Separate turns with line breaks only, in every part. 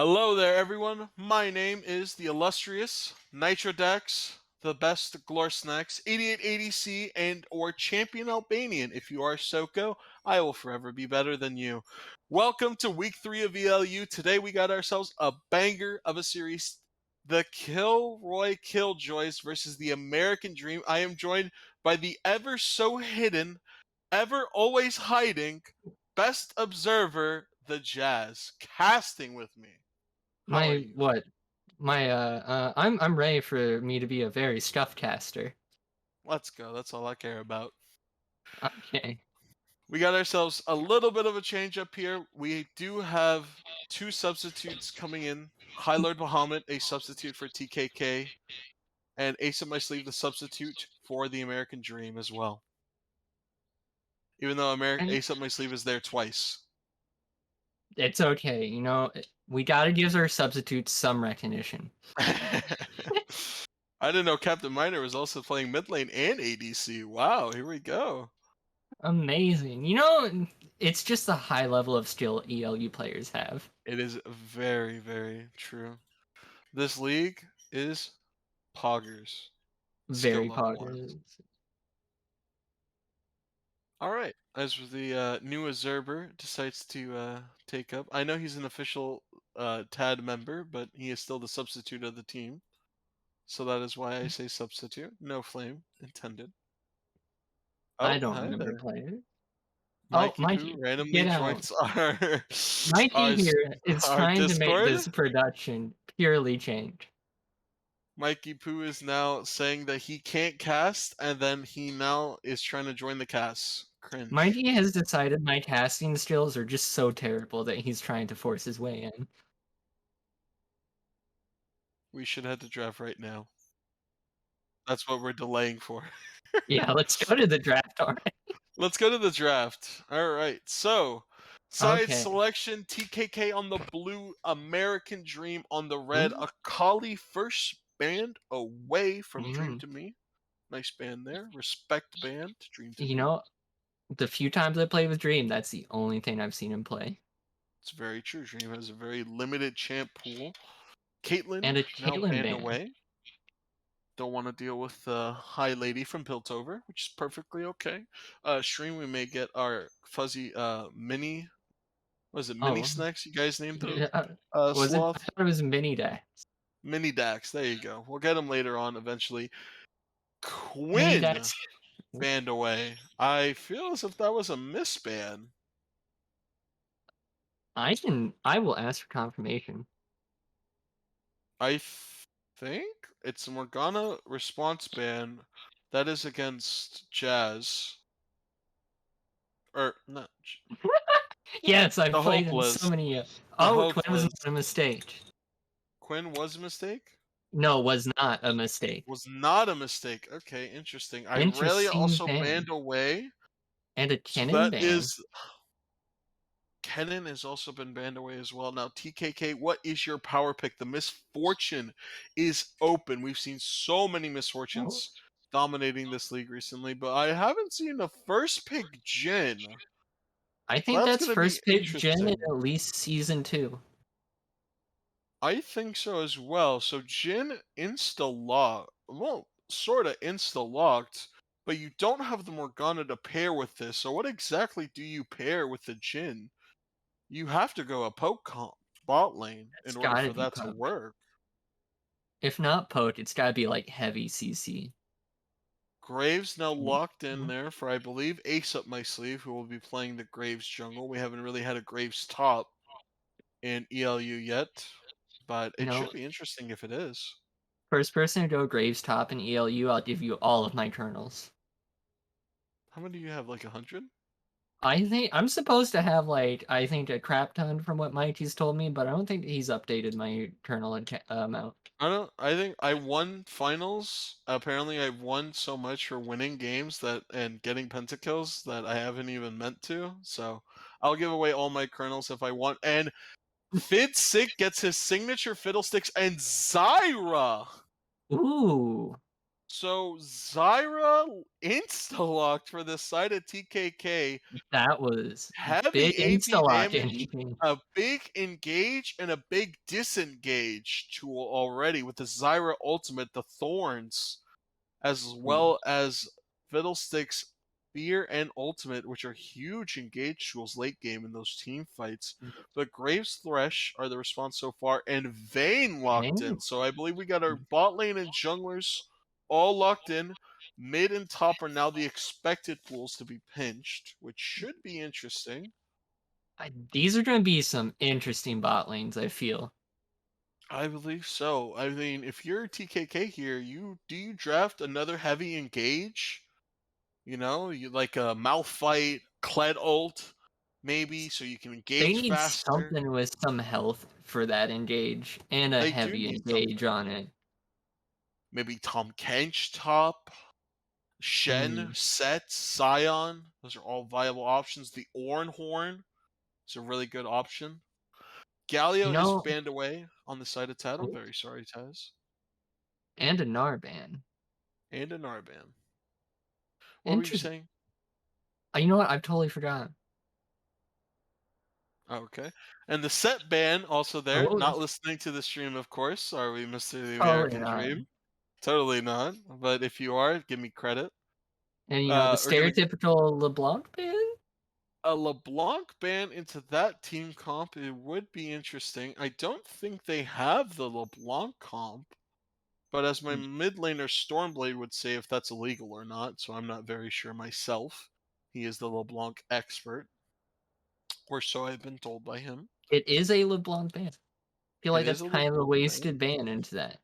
Hello there, everyone. My name is the illustrious Nitrodex, the best Glor Snacks, 8880C, and or Champion Albanian. If you are Soko, I will forever be better than you. Welcome to week 3 of ELU. Today we got ourselves a banger of a series. The Kilroy Killjoys versus the American Dream. I am joined by the ever so hidden, ever always hiding, best observer, the Jazz, casting with me. How are
My
you?
what? I'm ready for me to be a very stuffed caster.
Let's go. That's all I care about.
Okay.
We got ourselves a little bit of a change up here. We do have two substitutes coming in. High Lord Bahamut, a substitute for TKK, and Ace of My Sleeve, the substitute for the American Dream as well. Even though
And
Ace Up My Sleeve is there twice.
it's okay, we gotta give our substitutes some recognition.
I didn't know Captain Miner was also playing mid lane and ADC. Wow, here we go.
Amazing. It's just the high level of skill ELU players have.
It is very, very true. This league is poggers. Skill
Very
level wise.
poggers.
Alright. As the new Azerber decides to take up. I know he's an official TAD member, but he is still the substitute of the team. So that is why I say substitute. No flame intended. Oh,
I don't
hi
remember
there.
playing. Oh,
Mikey Poo
Mikey,
randomly
get out.
joins our
Mikey
our,
here is
our
trying to make
Discord.
this production purely change.
Mikey Poo is now saying that he can't cast, and then he now is trying to join the cast. Cringe.
Mikey has decided my casting skills are just so terrible that he's trying to force his way in.
We should head to draft right now. That's what we're delaying for.
Yeah, let's go to the draft already.
Let's go to the draft. All right. So, side
Okay.
selection: TKK on the blue, American Dream on the red.
Mm.
Akali first band away from Dream
Mm.
to Me. Nice band there. Respect band to Dream to
You
Me.
know, the few times I played with Dream, that's the only thing I've seen him play.
It's very true. Dream has a very limited champ pool. Caitlyn
And a
now
Caitlyn
banned
ban.
away. Don't want to deal with the high lady from Piltover, which is perfectly okay. Stream, we may get our fuzzy mini. Was it mini
Oh,
snacks? You guys named the
was it? I
sloth?
thought it was Mini Dax.
Mini Dax. There you go. We'll get him later on eventually.
Mini
Quinn
Dax.
banned away. I feel as if that was a misban.
I will ask for confirmation.
I think it's a Morgana response ban. That is against Jazz. Or not.
Yes, I've
The
played in
Hopeless.
so many.
The
Oh, Quinn was
Hopeless.
not a mistake.
Quinn was a mistake?
No, was not a mistake.
Was not a mistake. Okay, interesting. Irelia
Interesting
also
ban.
banned away.
And a
So
Kennen
that
ban.
is Kennen has also been banned away as well. Now, TKK, what is your power pick? The misfortune is open. We've seen so many misfortunes dominating this league recently, but I haven't seen the first pick Jin.
I think
That's
that's
going to be
first pick Gen in
interesting.
at least season 2.
I think so as well. So Jin insta-locked. Well, sort of insta-locked, but you don't have the Morgana to pair with this. So what exactly do you pair with the Jin? You have to go a poke bot lane
It's
in order
gotta
for
be
that to
poke.
work.
If not poke, it's gotta be like heavy CC.
Graves now locked in
Mhm.
there for, I believe, Ace Up My Sleeve, who will be playing the Graves jungle. We haven't really had a Graves top in ELU yet, but
You
it should
know,
be interesting if it is.
first person to go Graves top in ELU, I'll give you all of my kernels.
How many do you have? Like 100?
I think I'm supposed to have I think a crap ton from what Mikey's told me, but I don't think he's updated my kernel amount.
I think I won finals. Apparently I won so much for winning games and getting pentakills that I haven't even meant to. So I'll give away all my kernels if I want. And Fid gets his signature fiddlesticks and Zyra.
Ooh.
So Zyra insta-locked for the side of TKK.
That was
Heavy
big
AP
insta-lock
damage,
ending.
a big engage, and a big disengage tool already with the Zyra ultimate, the Thorns, as
Mm.
well as Fiddlestick's Fear and Ultimate, which are huge engage tools late game in those team fights. But Graves Thresh are the response so far, and Vayne locked
Dang.
in. So I believe we got our bot lane and junglers all locked in. Mid and top are now the expected pools to be pinched, which should be interesting.
These are going to be some interesting bot lanes, I feel.
I believe so. I mean, if you're TKK here, you draft another heavy engage? You know, you like a Malphite, Kled ult, maybe, so you can
They
engage
need
faster.
something with some health for that engage and a
They do
heavy
need
engage
something.
on it.
Maybe Tom Kench top, Shen,
Mm.
Set, Scion. Those are all viable options. The Orn Horn is a really good option.
You
Galio is
know,
banned away on the side of Ted. I'm
oh,
very sorry, Taz.
and a Narban.
And a Narban. What were you
Interesting.
saying?
You know what? I've totally forgotten.
Okay. And the set ban also there.
Oh,
Not listening to the stream, of course. Are we Mr. The
totally
American
not.
Dream? Totally not. But if you are, give me credit.
And the
We're gonna
stereotypical LeBlanc ban?
a LeBlanc ban into that team comp. It would be interesting. I don't think they have the LeBlanc comp, but as my mid laner Stormblade would say, if that's illegal or not. So I'm not very sure myself. He is the LeBlanc expert, or so I've been told by him.
It is a LeBlanc ban. I feel
It
like
is
that's
a
kind of a
LeBlanc
wasted
ban.
ban into that.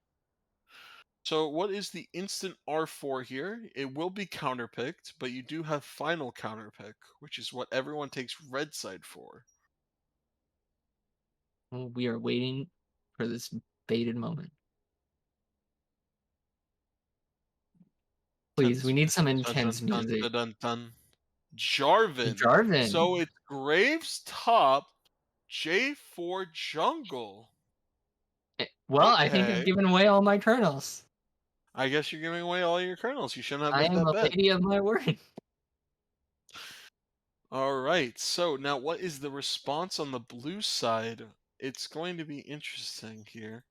So what is the instant R4 here? It will be counterpicked, but you do have final counterpick, which is what everyone takes red side for.
Well, we are waiting for this bated moment.
10
Please, we need some
seconds. Dun
intense
dun dun
music.
dun dun dun. Jarvan. So
Jarvan.
it's Graves top, J4 jungle.
Well, I think I've
Okay.
given away all my kernels.
I guess you're giving away all your kernels. You shouldn't have
I
made
am
that
a
bet.
lady of my word.
All right. So now what is the response on the blue side? It's going to be interesting here.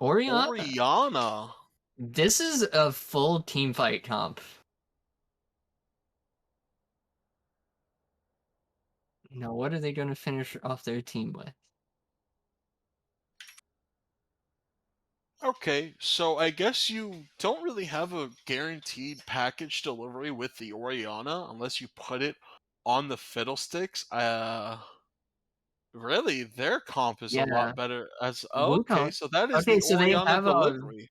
Oriana.
Oriana.
This is a full team fight comp. Now, what are they going to finish off their team with?
Okay, so I guess you don't really have a guaranteed package delivery with the Oriana unless you put it on the Fiddlesticks. Really, their comp is a
Yeah,
lot better as okay,
Wukong.
so that is
Okay,
the
so
Oriana delivery.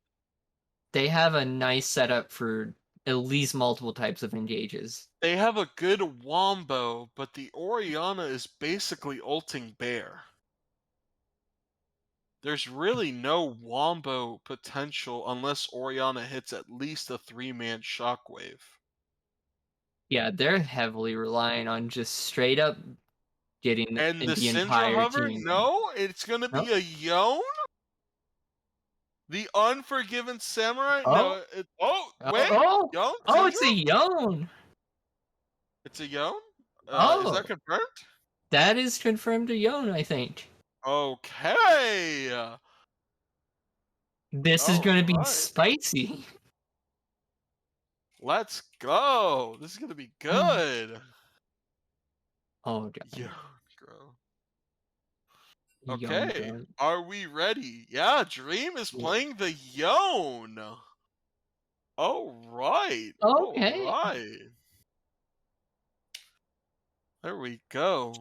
they have a nice setup for at least multiple types of engages.
They have a good wombo, but the Oriana is basically ulting Bear. There's really no wombo potential unless Oriana hits at least a 3-man shockwave.
Yeah, they're heavily relying on just straight up getting
And the
the
Syndra
entire
hover?
team.
No, it's gonna
No.
be a Yone? The Unforgiven Samurai?
Oh,
No, oh,
oh,
wait!
oh,
Yone?
oh! It's a
Syndra?
Yone.
It's a Yone? Is that
Oh,
confirmed?
that is confirmed a Yone, I think.
Okay!
This is going to be
Alright.
spicy.
Let's go! This is gonna be good!
Oh, God.
Yone, bro.
Yone
Okay,
drone.
are we ready? Yeah, Dream is playing the Yone! Alright,
Okay.
alright. There we go.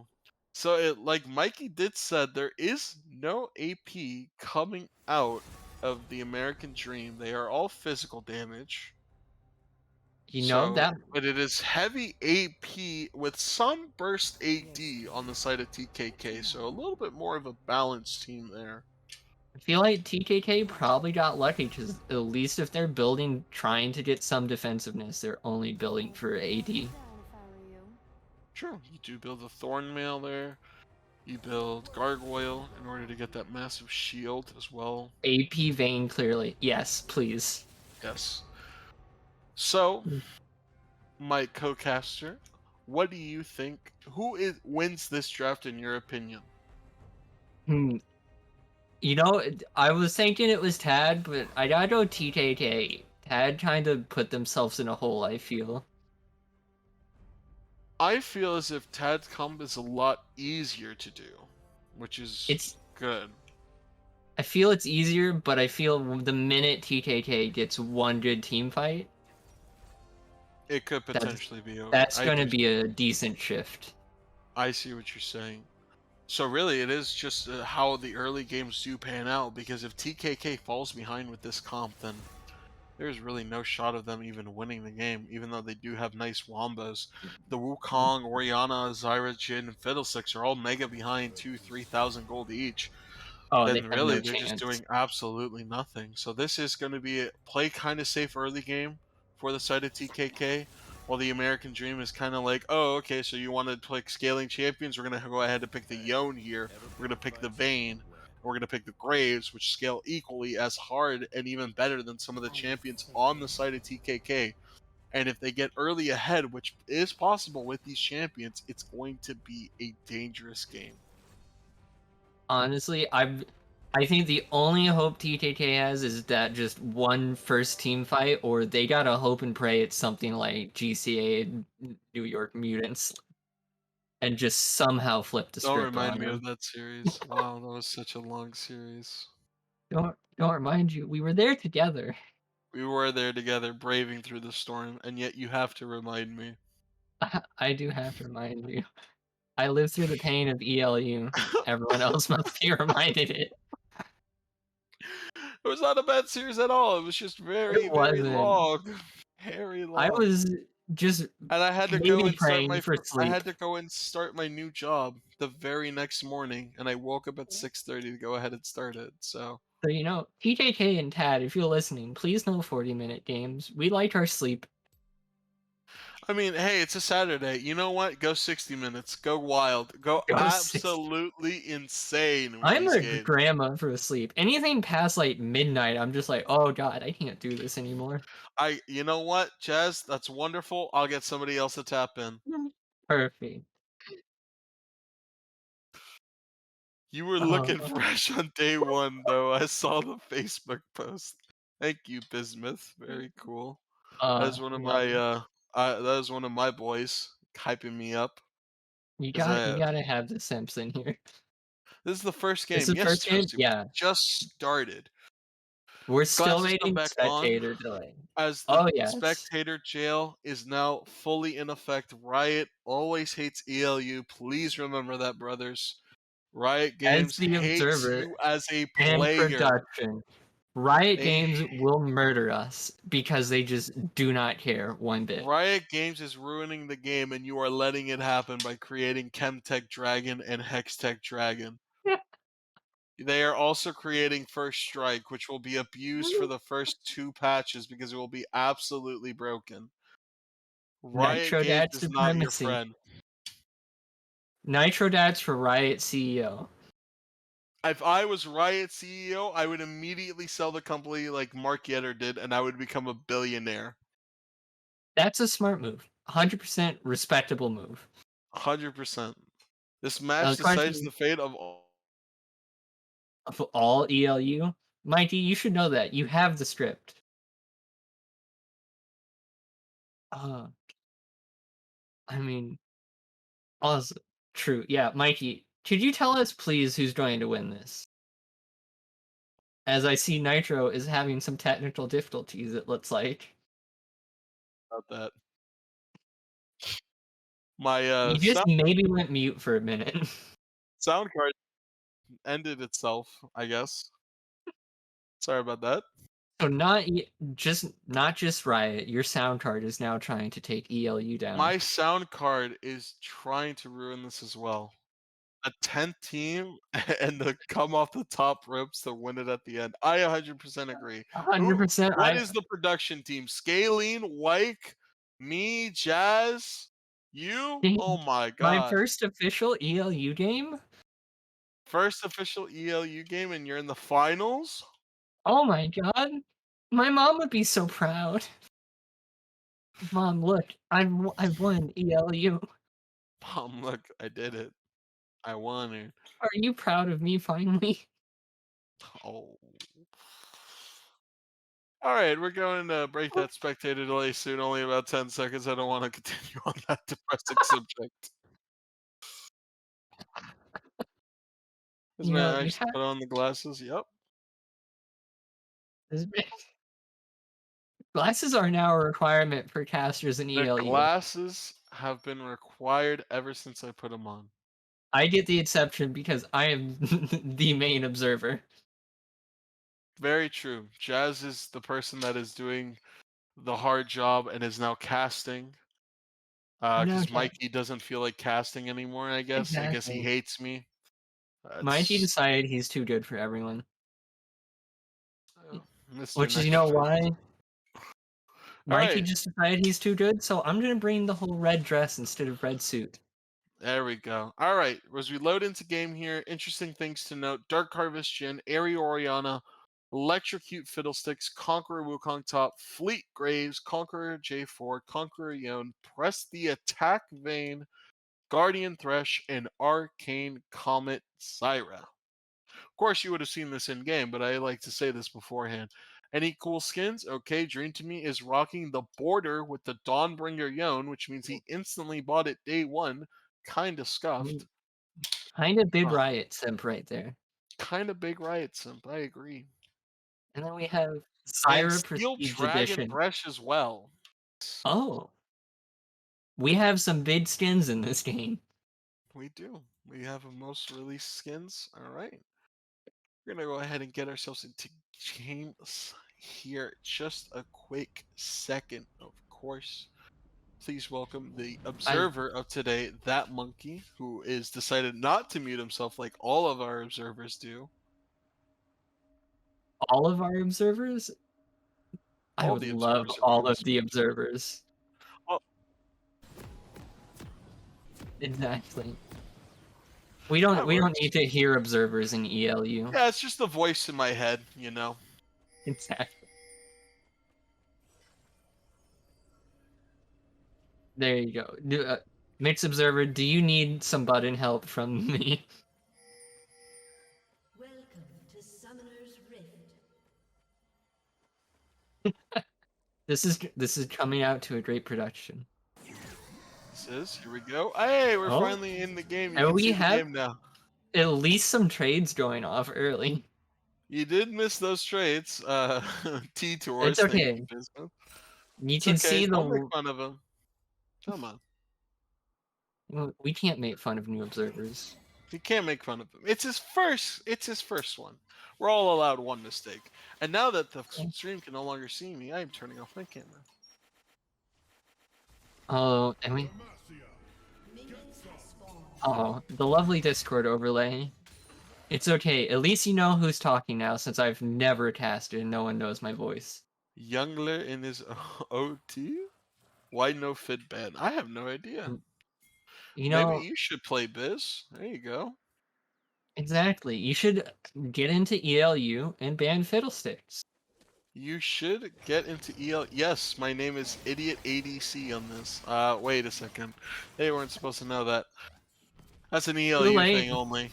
So like Mikey did said, there is no AP coming out of the American Dream. They are all physical damage. So,
That
but it is heavy AP with some burst AD on the side of TKK. So a little bit more of a balanced team there.
I feel like TKK probably got lucky because at least if they're building, trying to get some defensiveness, they're only building for AD.
Sure, you do build a Thorn Mail there. You build Gargoyle in order to get that massive shield as well.
AP Vayne clearly. Yes, please.
Yes. So, my co-caster, what do you think? Wins this draft in your opinion?
Hmm. I was thinking it was Tad, but I gotta go TKK. Tad kind of put themselves in a hole, I feel.
I feel as if Tad's comp is a lot easier to do, which is
It's
good.
I feel it's easier, but I feel the minute TKK gets one good team fight,
It could
that's
potentially be over.
that's gonna be a decent shift.
I see what you're saying. So really, it is just how the early games do pan out. Because if TKK falls behind with this comp, then there's really no shot of them even winning the game. Even though they do have nice wombos, the Wukong, Oriana, Zyra, Jin, and Fiddlesticks are all mega behind 2-3,000 gold each.
Oh, they
Then
have no
really they're just
chance.
doing absolutely nothing. So this is going to be a play kind of safe early game for the side of TKK, while the American Dream is kind of like, oh, okay, so you want to pick scaling champions? We're going to go ahead and pick the Yone here. We're going to pick the Vayne. We're going to pick the Graves, which scale equally as hard and even better than some of the champions on the side of TKK. And if they get early ahead, which is possible with these champions, it's going to be a dangerous game.
Honestly, I think the only hope TKK has is that just one first team fight, or they gotta hope and pray it's something like GCA New York Mutants, and just somehow flip the
Don't
script
remind
on
me of
them.
that series. Wow, that was such a long series.
Don't remind you, we were there together.
We were there together, braving through the storm, and yet you have to remind me.
I do have to remind you. I lived through the pain of ELU. Everyone else must be reminded it.
It was not a bad series at all. It was just
It
very, very
wasn't.
long. Very
I
long.
was just
And I had to go
maybe
and start
praying
my
for
I
sleep.
had to go and start my new job the very next morning, and I woke up at 6:30 to go ahead and start it. So,
So, TJK and Tad, if you're listening, please no 40-minute games. We like our sleep.
I mean, hey, it's a Saturday. You know what? Go 60 minutes. Go wild. Go
Go 60.
absolutely insane with
I'm
these
a
games.
grandma for sleep. Anything past like midnight, I'm just like, oh god, I can't do this anymore.
You know what, Jazz? That's wonderful. I'll get somebody else to tap in.
Perfect.
You were looking
Uh,
fresh on day one, though. I saw the Facebook post. Thank you, Bismuth. Very cool. That is one of
yeah,
my that is one of my boys hyping me up. Cause
you gotta have the Simps in here.
this is the first
This
game.
is
Yes,
first game.
Toasty. We
Yeah,
just started.
we're still
Glasses come
waiting.
back on.
Spectator delay.
As the
Oh yes,
spectator jail is now fully in effect. Riot always hates ELU. Please remember that, brothers. Riot
as
Games
the
hates
observer
you as a
and
player.
production. Riot
They
Games will murder us because they just do not care one bit.
Riot Games is ruining the game, and you are letting it happen by creating Chemtech Dragon and Hextech Dragon. They are also creating First Strike, which will be abused for the first 2 patches because it will be absolutely broken. Riot
Nitro
Games
Dad
is not your
supremacy.
friend.
Nitro Dad's for Riot CEO.
If I was Riot CEO, I would immediately sell the company like Mark Yetter did, and I would become a billionaire.
That's a smart move. 100% respectable move.
100%. This
Now
match
the
decides
question
the fate of all.
of all ELU, Mikey, you should know that. You have the script. Uh, I mean, also true. Yeah, Mikey, could you tell us please who's going to win this? As I see Nitro is having some technical difficulties, it looks like.
About that. My
You just maybe went mute for a minute.
sound card ended itself, I guess. Sorry about that.
So not just Riot, your sound card is now trying to take ELU down.
My sound card is trying to ruin this as well. A 10th team and to come off the top ropes to win it at the end. I 100% agree. Who
100%.
what is the production team? Scalene, Wyke, me, Jazz, you? Oh my
My
god.
first official ELU game?
First official ELU game and you're in the finals?
Oh my god. My mom would be so proud. Mom, look, I've won ELU.
Mom, look, I did it. I won it.
Are you proud of me finally?
Oh. All right, we're going to break that spectator delay soon. Only about 10 seconds. I don't want to continue on that depressing subject. Is
You
my
know,
eyes put on the glasses? Yep.
this glasses are now a requirement for casters in
The
ELU.
glasses have been required ever since I put them on.
I get the exception because I am the main observer.
Very true. Jazz is the person that is doing the hard job and is now casting.
No,
Because
Jack.
Mikey doesn't feel like casting anymore, I guess. I guess he
Exactly.
hates me.
Mikey
It's
decided he's too good for everyone.
Mr.
Which is, you know
Nitro.
why?
All
Mikey
right,
just decided he's too good, so I'm gonna bring the whole red dress instead of red suit.
there we go. All right, as we load into game here, interesting things to note: Dark Harvest Jin, Airy Oriana, Electrocute Fiddlesticks, Conqueror Wukong Top, Fleet Graves, Conqueror J4, Conqueror Yon, Press the Attack Vein, Guardian Thresh, and Arcane Comet Zyra. Of course, you would have seen this in game, but I like to say this beforehand. Any cool skins? Okay, Dream to Me is rocking the border with the Dawnbringer Yon, which means he instantly bought it day one. Kinda scuffed.
Kind of big
Ah,
riot simp right there.
kinda big riot simp, I agree.
And then we have
And
Zyra
Steel
Prestige
Dragon
Edition.
Bresh as well.
Oh, we have some big skins in this game.
We do. We have a most released skins. All right. We're gonna go ahead and get ourselves into games here. Just a quick second, of course. Please welcome the
I
observer of today, that monkey, who is decided not to mute himself like all of our observers do.
all of our observers. I
All
would
the
love
observers of
all of
course.
the observers.
Well,
Exactly.
that
We don't
works.
need to hear observers in ELU.
Yeah, it's just the voice in my head, you know.
Exactly. There you go. Mix observer, do you need some button help from me?
Welcome to Summoner's Rift.
This is coming out to a great production.
Here we go. Hey, we're
Oh,
finally in the game. You
and
can
we
see the
have
game now.
at least some trades going off early.
You did miss those trades. T
It's
Tours, thank you,
okay.
Bismuth.
You
It's
can
okay.
see
Don't make
the.
fun of him. Come on.
We can't make fun of new observers.
You can't make fun of him. It's his first one. We're all allowed one mistake. And now that the stream can no longer see me, I am turning off my camera.
Oh, and we.
Minions have spawned.
Oh, the lovely Discord overlay. It's okay. At least you know who's talking now, since I've never casted and no one knows my voice.
Youngler in his OT? Why no fit ban? I have no idea.
You
Maybe
know,
you should play Biz. There you go.
exactly. You should get into ELU and ban fiddlesticks.
You should get into EL. Yes, my name is Idiot ADC on this. Wait a second. They weren't supposed to know that. That's an
Too
ELU
late.
thing only.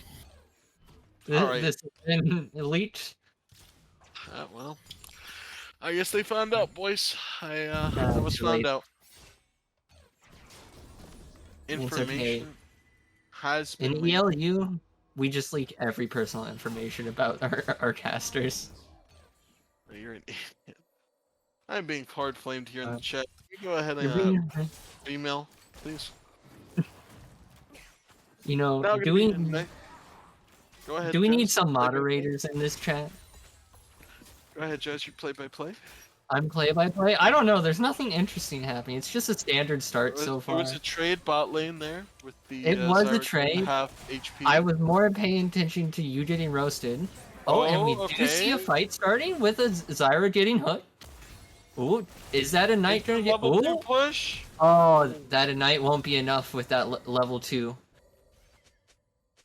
All right.
This has been leaked.
Well, I guess they found out, boys. I was
Too
found
late.
out.
It's okay.
Information has
In
been leaked.
ELU, we just leak every personal information about our casters.
You're an idiot. I'm being hard flamed here in the
Uh,
chat. Can you go ahead
you're
and
being,
email, please?
you know,
Now gonna be midnight. Go ahead,
do we need
Jez.
some
Play by play.
moderators in this chat?
Go ahead, Jez. You play by play.
I'm play by play. I don't know. There's nothing interesting happening. It's just a standard start so
It was
far.
a trade bot lane there with the
It was a
Zyra going
trade.
half HP.
I was more paying attention to you getting roasted. Oh, and we do see a
okay.
fight starting with a Zyra getting hooked. Ooh, is that a knight gonna get?
Level 2
Ooh,
push.
oh, that ignite won't be enough with that level 2.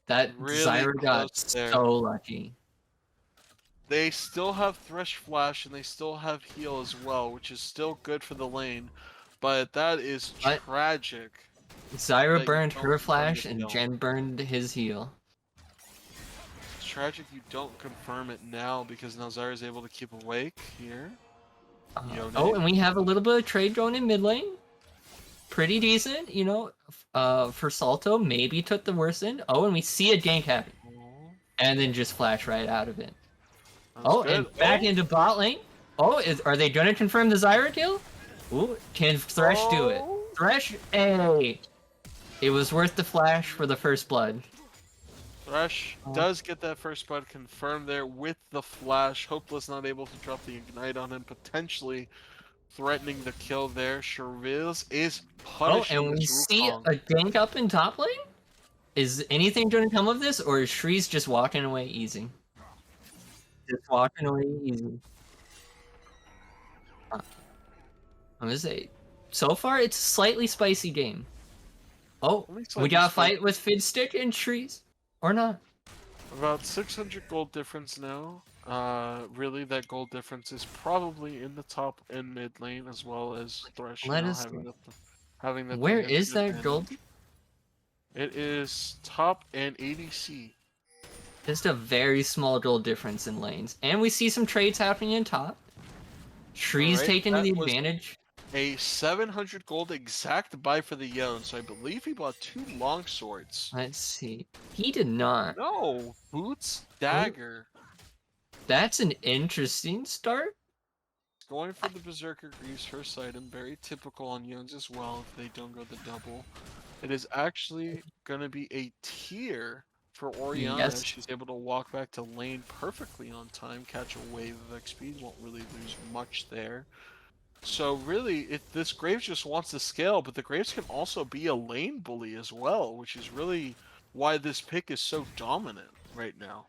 That
Really
Zyra got
close there.
so lucky.
they still have Thresh Flash and they still have heal as well, which is still good for the lane. But that is
But
tragic.
Zyra
that you
burned
don't
her
confirm
flash
the
and
kill.
Jen burned his heal.
It's tragic you don't confirm it now because now Zyra's able to keep awake here. Yone.
Oh, and we have a little bit of trade going in mid lane. Pretty decent, you know. For Salto, maybe took the worst in. Oh, and we see a gank happen,
Oh,
and then just flash right out of it.
that's
Oh,
good.
and back
Oh,
into bot lane. Oh, are they gonna confirm the Zyra kill? Ooh, can Thresh do it?
oh.
Thresh, hey! It was worth the flash for the first blood.
Thresh does get that first blood confirmed there with the flash. Hopeless not able to drop the ignite on him, potentially threatening the kill there. Shriz is
Oh,
punishing
and we
this
see
Wukong.
a gank up in top lane? Is anything gonna come of this, or is Shree's just walking away easy? Just walking away easy. I'm gonna say, so far it's a slightly spicy game. Oh,
Only
we
slightly
got a
spicy.
fight with Fidstick and Shrees, or not?
About 600 gold difference now. Really, that gold difference is probably in the top and mid lane as well as Thresh.
Let us.
Having the
Where
300
is that
advantage.
gold?
It is top and ADC.
Just a very small gold difference in lanes, and we see some trades happening in top. Shree's
Alright,
taking
that
the
was
advantage.
a 700 gold exact buy for the Yone, so I believe he bought 2 long swords.
Let's see. He did not.
No, boots,
Oh,
dagger.
that's an interesting start.
Going for the Berserker Greaves first item, very typical on Yones as well if they don't go the double. It is actually gonna be a tier for Orianna.
Yes.
She's able to walk back to lane perfectly on time, catch a wave of XP, won't really lose much there. So really, this Graves just wants to scale, but the Graves can also be a lane bully as well, which is really why this pick is so dominant right now.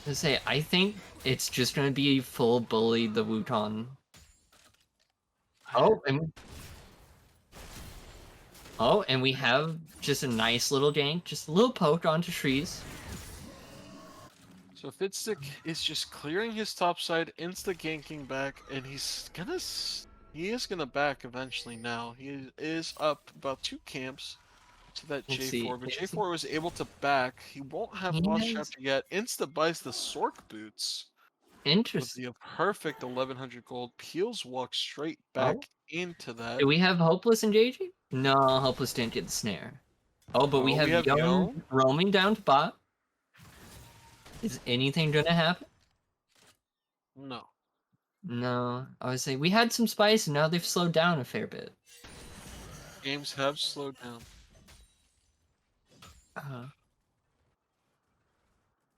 To say, I think it's just gonna be full bully the Wuton. And we have just a nice little gank, just a little poke onto Shrees.
So Fidstick is just clearing his top side, insta ganking back, and he is gonna back eventually now. He is up about 2 camps to that
Let's
J4,
see.
but J4 was able to back. He won't have
He
lost
has
chapter yet. Insta buys the Sork boots with
interesting.
the perfect 1100 gold. Peels walks straight
Oh,
back into that.
do we have Hopeless engaging? No, Hopeless didn't get the snare. Oh, but we
Oh,
have Young
Yone.
roaming down to bot. Is anything gonna happen?
No.
No. I would say we had some spice and now they've slowed down a fair bit.
Games have slowed down.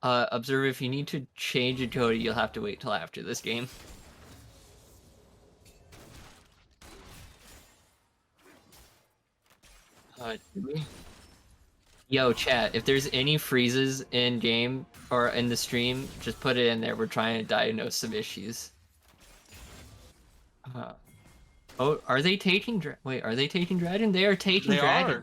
Observe, if you need to change a Cody, you'll have to wait till after this game. Yo, chat, if there's any freezes in game or in the stream, just put it in there. We're trying to diagnose some issues. Oh, are they taking wait, are they taking Dragon? They are taking
They
Dragon.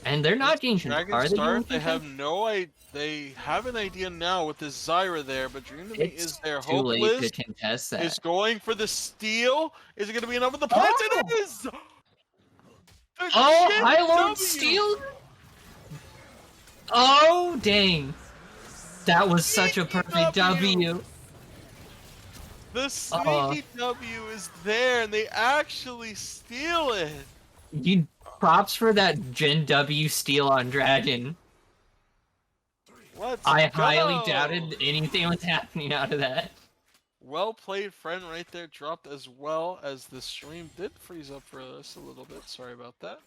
And they're not ganking.
Dragon
Are they
Star, they
ganking?
have no idea. They have an idea now with this Zyra there, but Dream to Me
It's
is there.
too late
Hopeless
to contest that.
is going for the steal. Is it going to be enough with the points?
Oh!
It is!
Oh,
Jin
High Lord
W!
steal? Oh, dang. That was such a perfect W.
The sneaky W is there, and they actually steal it.
Props for that Gen W steal on Dragon. I highly doubted anything was happening out of that.
Well played, friend, right there. Dropped as well as the stream did freeze up for us a little bit. Sorry about that.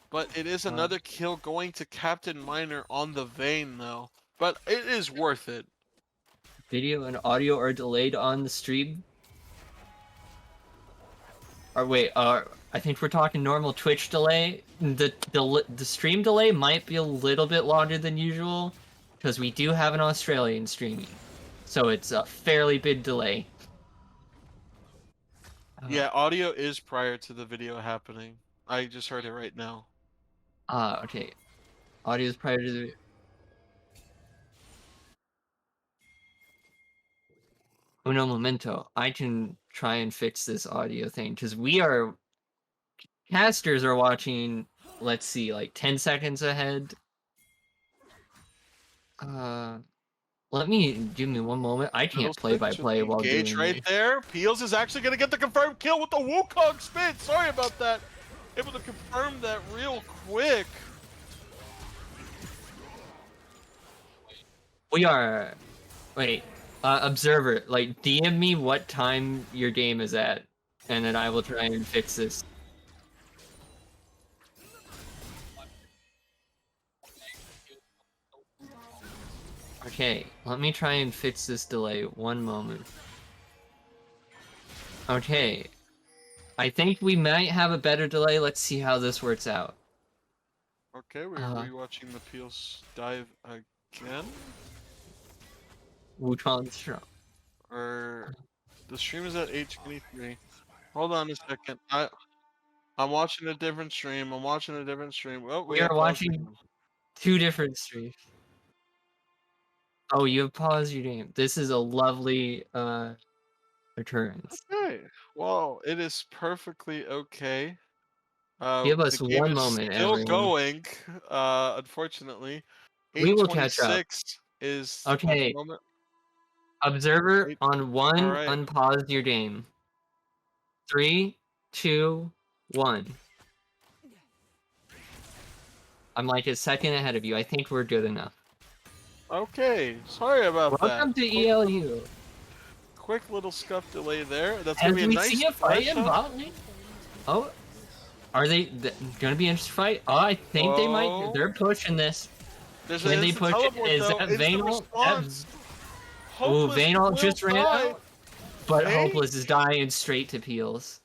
But it is another kill going to Captain Miner on the Vayne, though. But it is worth it.
Video and audio are delayed on the stream. Or wait, I think we're talking normal Twitch delay. The stream delay might be a little bit longer than usual, because we do have an Australian streaming. So it's a fairly big delay.
Yeah, audio is prior to the video happening. I just heard it right now.
Okay. Audio is prior to the... Uno momento. I can try and fix this audio thing because casters are watching. Let's see, like 10 seconds ahead. Give me one moment. I can't play by
Fiddlesticks with
play
the
while
engage
doing
right
this.
there. Peels is actually going to get the confirmed kill with the Wukong spin. Sorry about that. Able to confirm that real quick.
We are. Wait, observer, like DM me what time your game is at, and then I will try and fix this. Okay, let me try and fix this delay. One moment. Okay, I think we might have a better delay. Let's see how this works out.
Okay, we're rewatching the Peels dive again.
Wutong strong.
Or the stream is at 8:23. Hold on a second. I'm watching a different stream. Oh, we
We are
have paused
watching
again.
2 different streams. Oh, you have paused your game. This is a lovely occurrence.
Okay. Well, it is perfectly okay.
Give
The
us
game
one
is
moment,
still
everyone.
going. Unfortunately,
We will catch up.
8:26 is one
Okay,
moment.
observer
Eight.
on
All
1,
right.
unpause your game. 3, 2, 1. I'm like a second ahead of you. I think we're good enough.
Okay. Sorry about that.
Welcome to ELU.
Quick little scuff delay there. That's
As
gonna be a
we
nice
see a fight
flash
in
up.
bot lane. Oh, are they gonna be an interesting fight? Oh, I think they might.
Oh.
They're pushing this.
There's
When
an
they
instant
push it,
teleport
is
though.
that
Instant
Vanal?
response.
Ooh,
Hopeless
Vanal
will
just ran
die.
out. But
Vayne?
Hopeless is dying straight to Peels.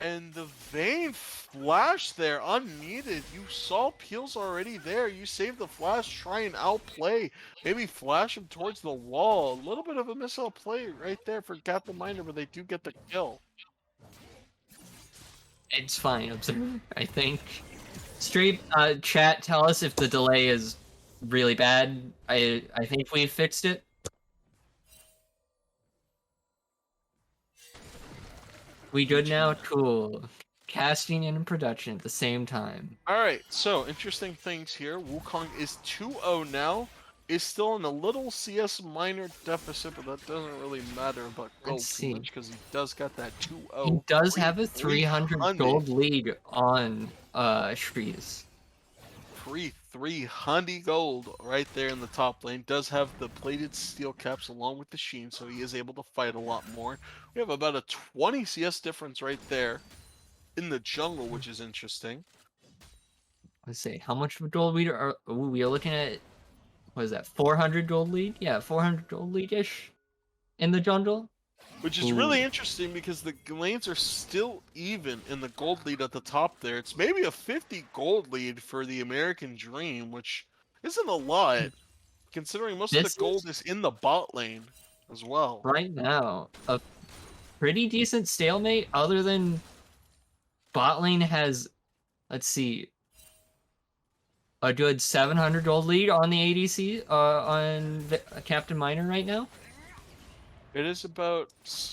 And the Vayne flash there, unneeded. You saw Peels already there. You saved the flash, try and outplay. Maybe flash him towards the wall. A little bit of a missile play right there for Gat the Miner, but they do get the kill.
It's fine, observer. I think. Stream, chat, tell us if the delay is really bad. I think we fixed it. We good now? Cool. Casting and production at the same time.
Alright, so interesting things here. Wukong is 2-0 now. Is still in a little CS minor deficit, but that doesn't really matter about gold
Let's
too
see.
much because he does got that 2-0.
He does have a
300
300 gold lead on Shreeze.
Free 300 gold right there in the top lane. Does have the plated steel caps along with the sheen, so he is able to fight a lot more. We have about a 20 CS difference right there in the jungle, which is interesting.
Let's see, how much of a gold lead are we are looking at? What is that? 400 gold lead? Yeah, 400 gold lead-ish in the jungle.
Which is really interesting because the lanes are still even in the gold lead at the top there. It's maybe a 50 gold lead for the American Dream, which isn't a lot, considering most of the gold is in the bot lane as well.
Right now, a pretty decent stalemate, other than bot lane has, let's see, a good 700 gold lead on the ADC, on Captain Miner right now.
It is about,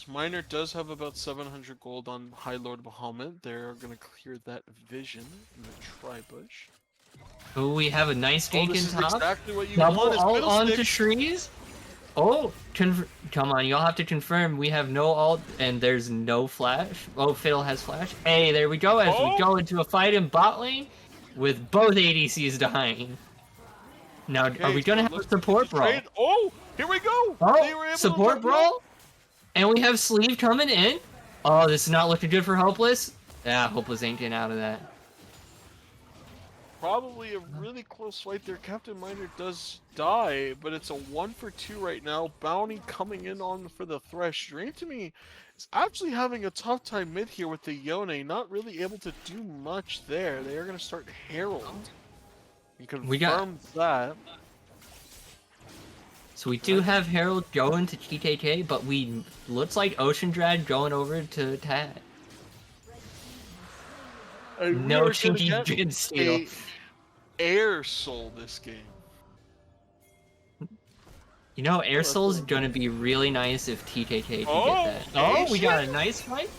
Miner does have about 700 gold on High Lord Bahamut. They're going to clear that vision in the tri-bush.
Oh, we have a nice gank
this
in
is
top.
exactly what you
Double
want,
ult onto
Fiddlesticks.
Shreeze. Oh, come on, you'll have to confirm. We have no ult and there's no flash. Oh, Fiddle has flash. Hey, there we go as we go into a fight in bot lane with both ADCs dying. Now,
Okay,
are we gonna have a support brawl?
Oh, here we go. They were
Oh,
able
support
to
brawl? And we have Sleeve coming in. Oh, this is not looking good for Hopeless. Yeah, Hopeless ain't getting out of that.
Probably a really close fight there. Captain Miner does die, but it's a 1-for-2 right now. Bounty coming in on for the Thresh. Dream to me is actually having a tough time mid here with the Yone. Not really able to do much there. They are going to start Herald. You confirm that.
So we do have Herald going to TKK, but we looks like Ocean Drag going over to Tad. No cheeky Jin steal.
Air Soul this game.
You know, Air
that's
Soul's
what-
gonna be really nice if TKK can
Oh,
get that. Oh, we got a
Asian?
nice fight.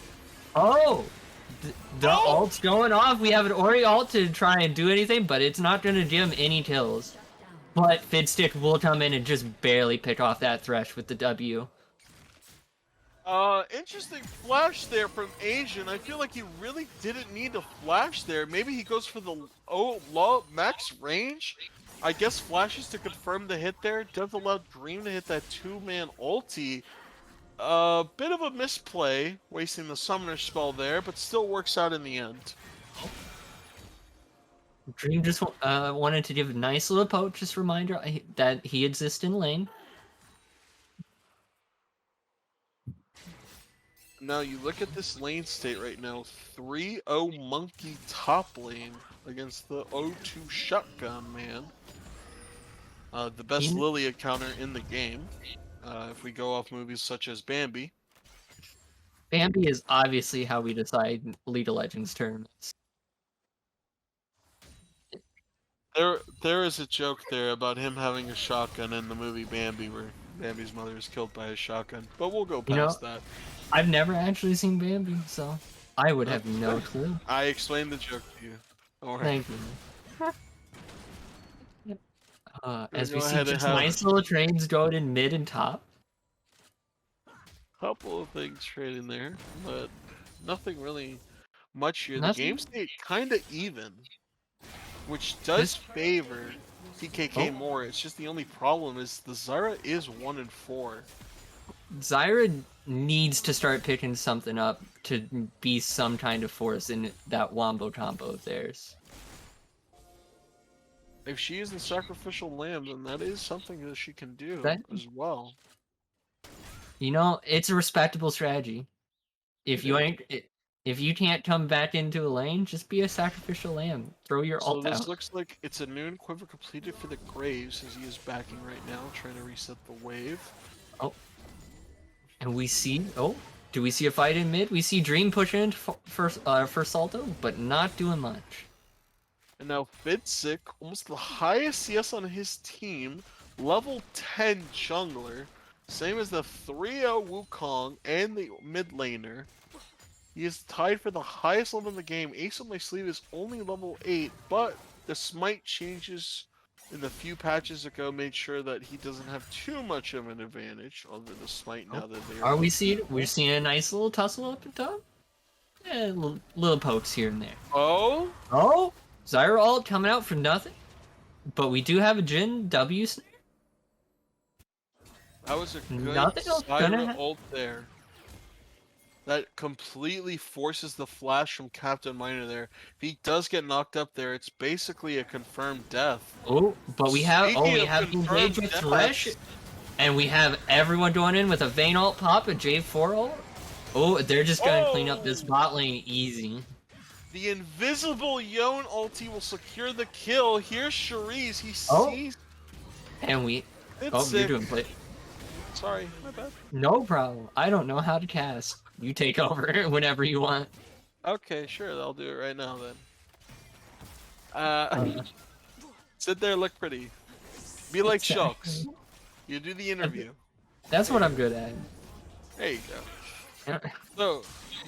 Oh, the
Oh!
ult's going off. We have an Ori ult to try and do anything, but it's not gonna give him any kills. But Fidstick will come in and just barely pick off that Thresh with the W.
Interesting flash there from Asian. I feel like he really didn't need to flash there. Maybe he goes for the low max range. I guess flashes to confirm the hit there. Does allow Dream to hit that 2-man ulti. Bit of a misplay, wasting the summoner spell there, but still works out in the end.
Dream just wanted to give a nice little poke, just reminder that he exists in lane.
Now you look at this lane state right now, 3-0 Monkey top lane against the 0-2 Shotgun Man. The best Lilia counter in the game, if we go off movies such as Bambi.
Bambi is obviously how we decide League of Legends tournaments.
There is a joke there about him having a shotgun in the movie Bambi, where Bambi's mother is killed by a shotgun. But we'll go past that.
I've never actually seen Bambi, so I would have no clue.
I explained the joke to you. All right.
Thank you. As we
go
see
ahead and
just
have-
nice little trades going in mid and top.
Couple of things trading there, but nothing really much here. The
Nothing?
game state kind of even, which does favor TKK
Oh.
more. It's just the only problem is the Zyra is 1-4.
Zyra needs to start picking something up to be some kind of force in that wombo combo of theirs.
If she is the sacrificial lamb, then that is something that she can do
That-
as well.
You know, it's a respectable strategy. If you can't come back into a lane, just be a sacrificial lamb. Throw your
So
ult
this
out.
looks like it's a noon quiver completed for the Graves, as he is backing right now, trying to reset the wave.
And we see, do we see a fight in mid? We see Dream pushing in for Salto, but not doing much.
And now Fidsick, almost the highest CS on his team, level 10 jungler, same as the 3-0 Wukong and the mid laner. He is tied for the highest level in the game. Ace on my sleeve is only level 8, but the smite changes in the few patches ago made sure that he doesn't have too much of an advantage over the smite now that they
Are we seeing? We're seeing a nice little tussle up at top. Yeah, little pokes here and there.
Oh,
Oh, Zyra ult coming out for nothing. But we do have a Jhin W snare.
that was a good
Nothing else gonna
Zyra ult there. That completely forces the flash from Captain Miner there. If he does get knocked up there, it's basically a confirmed death.
Oh, but we have
Speaking
we
of
have
confirmed
engaged with
deaths,
Thresh, and we have everyone going in with a Vayne ult pop, a J4 ult. Oh, they're just gonna clean up this bot lane easy.
The invisible Yone ulti will secure the kill. Here's Sharice. He
Oh.
sees.
And we
It's
you're
sick.
doing play.
Sorry, my bad.
No problem. I don't know how to cast. You take over whenever you want.
Okay, sure, I'll do it right now then. Sit there, look pretty. Be like Shulks. You do the interview.
That's what I'm good at.
There you go. So,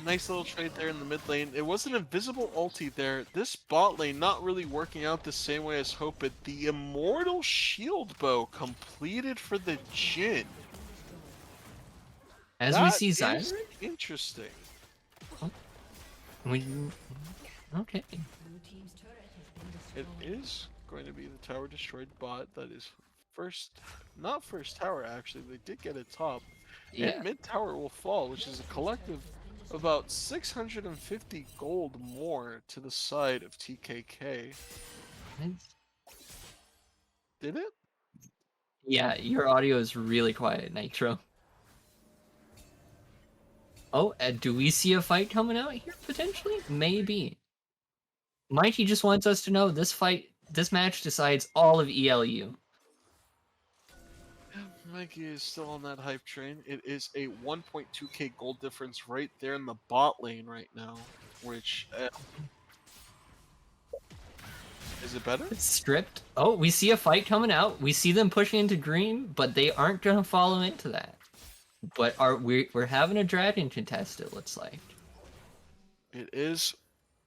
nice little trade there in the mid lane. It was an invisible ulti there. This bot lane not really working out the same way as hoped. The Immortal Shield Bow completed for the Jhin.
As
That
we see
is
Zyra,
interesting.
okay.
Blue team's turret has been
It
destroyed.
is going to be the tower destroyed bot that is not first tower actually. They did get it top.
Yeah.
And mid tower will fall, which is a collective of about 650 gold more to the side of TKK. Did it?
Yeah, your audio is really quiet, Nitro. Oh, do we see a fight coming out here potentially? Maybe. Mikey just wants us to know this match decides all of ELU.
Mikey is still on that hype train. It is a 1.2k gold difference right there in the bot lane right now, which Is it better?
It's stripped. Oh, we see a fight coming out. We see them pushing into Dream, but they aren't gonna follow into that. But we're having a dragon contest, it looks like.
It is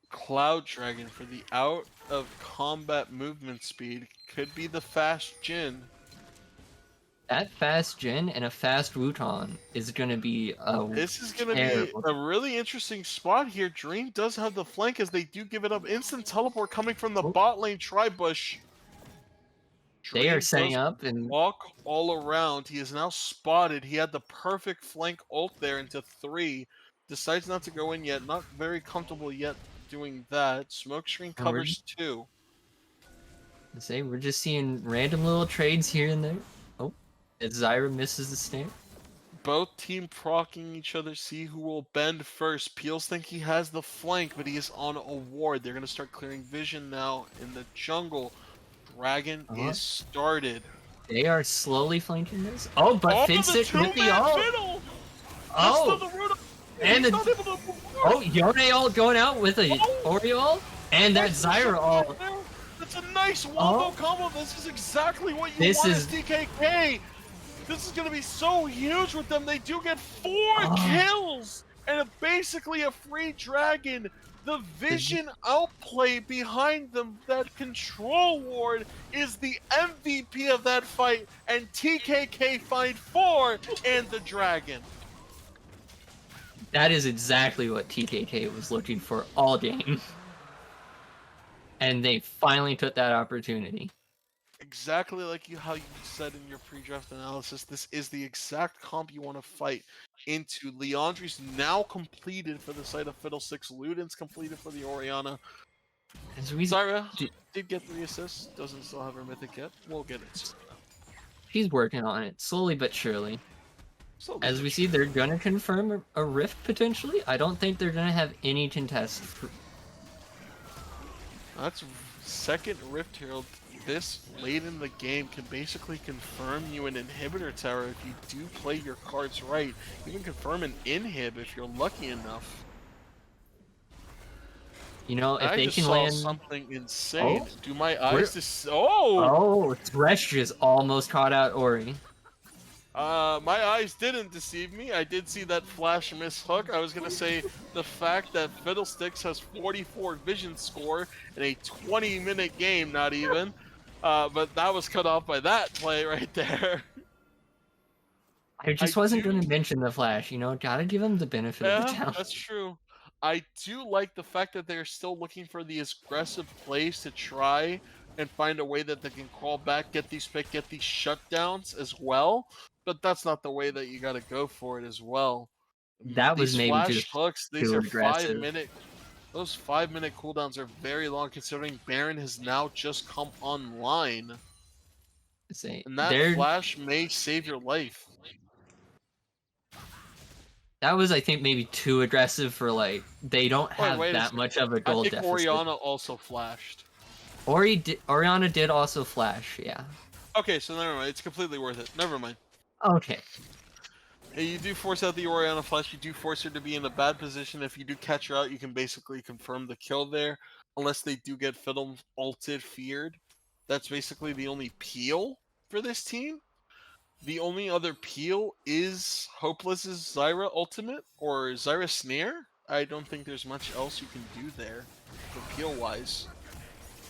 Cloud Dragon for the out of combat movement speed. Could be the fast Jin.
That fast Jin and a fast Wuton is gonna be a
This is going to be
terrible.
a really interesting spot here. Dream does have the flank as they do give it up. Instant teleport coming from the
Oh.
bot lane Tribush.
They are
Dream
setting
does
up and
walk all around. He is now spotted. He had the perfect flank ult there into 3. Decides not to go in yet. Not very comfortable yet doing that. Smoke screen
And we're
covers 2.
say we're just seeing random little trades here and there. Oh, as Zyra misses the snare.
Both team procking each other, see who will bend first. Peels think he has the flank, but he is on a ward. They're going to start clearing vision now in the jungle. Dragon is started.
They are slowly flanking this. Oh, but
Oh,
Finstick with the
two-man
ult.
fiddle!
Oh,
Just to the root of-
and
he's
the
not able to move
oh,
forward.
Yone ult going out with a
Oh!
Ori ult, and that
Nice
Zyra
shot
ult.
right there. That's a nice wombo
Oh.
combo. This is exactly what you
This
want
is-
as TKK. This is going to be so huge with them. They do get 4
Oh.
kills and basically a free dragon. The vision outplay behind them, that control ward, is the MVP of that fight, and TKK find 4 and the dragon.
That is exactly what TKK was looking for all game. And they finally took that opportunity.
Exactly like how you said in your pre-draft analysis, this is the exact comp you want to fight into. Leandri's now completed for the site of Fiddlesticks. Luden's completed for the Orianna.
As we
Zyra did get 3 assists, doesn't still have her mythic yet. We'll get it soon.
She's working on it, slowly but surely.
Slowly
As
but
we see, they're gonna confirm a rift potentially. I don't think they're gonna have any contest.
That's second Rift Herald this late in the game can basically confirm you an inhibitor tower if you do play your cards right. Even confirm an inhib if you're lucky enough.
You know, if
I
they
just
can
saw
land.
something insane.
Oh,
Do my
where-
eyes just? Oh!
Oh, Thresh just almost caught out Ori.
My eyes didn't deceive me. I did see that flash miss hook. I was gonna say the fact that Fiddlesticks has 44 vision score in a 20-minute game, not even. But that was cut off by that play right there.
I just wasn't going to mention the Flash, you know, gotta give him the benefit of the
Yeah,
doubt.
that's true. I do like the fact that they're still looking for the aggressive plays to try and find a way that they can crawl back, get these shutdowns as well. But that's not the way that you got to go for it as well.
That was
These
maybe
flash
just
hooks, these
too
are
aggressive.
5-minute. Those 5-minute cooldowns are very long considering Baron has now just come online.
Say,
And that flash may save your life.
that was, I think, maybe too aggressive for, like, they don't have
wait a
that
second.
much of a
I
gold
think
deficit.
Orianna also flashed.
Orianna did also flash, yeah.
Okay, so never mind. It's completely worth it. Never mind.
Okay.
Hey, you do force out the Orianna flash. You do force her to be in a bad position. If you do catch her out, you can basically confirm the kill there. Unless they do get Fiddle ulted feared. That's basically the only peel for this team. The only other peel is Hopeless's Zyra ultimate or Zyra snare. I don't think there's much else you can do there, for peel wise.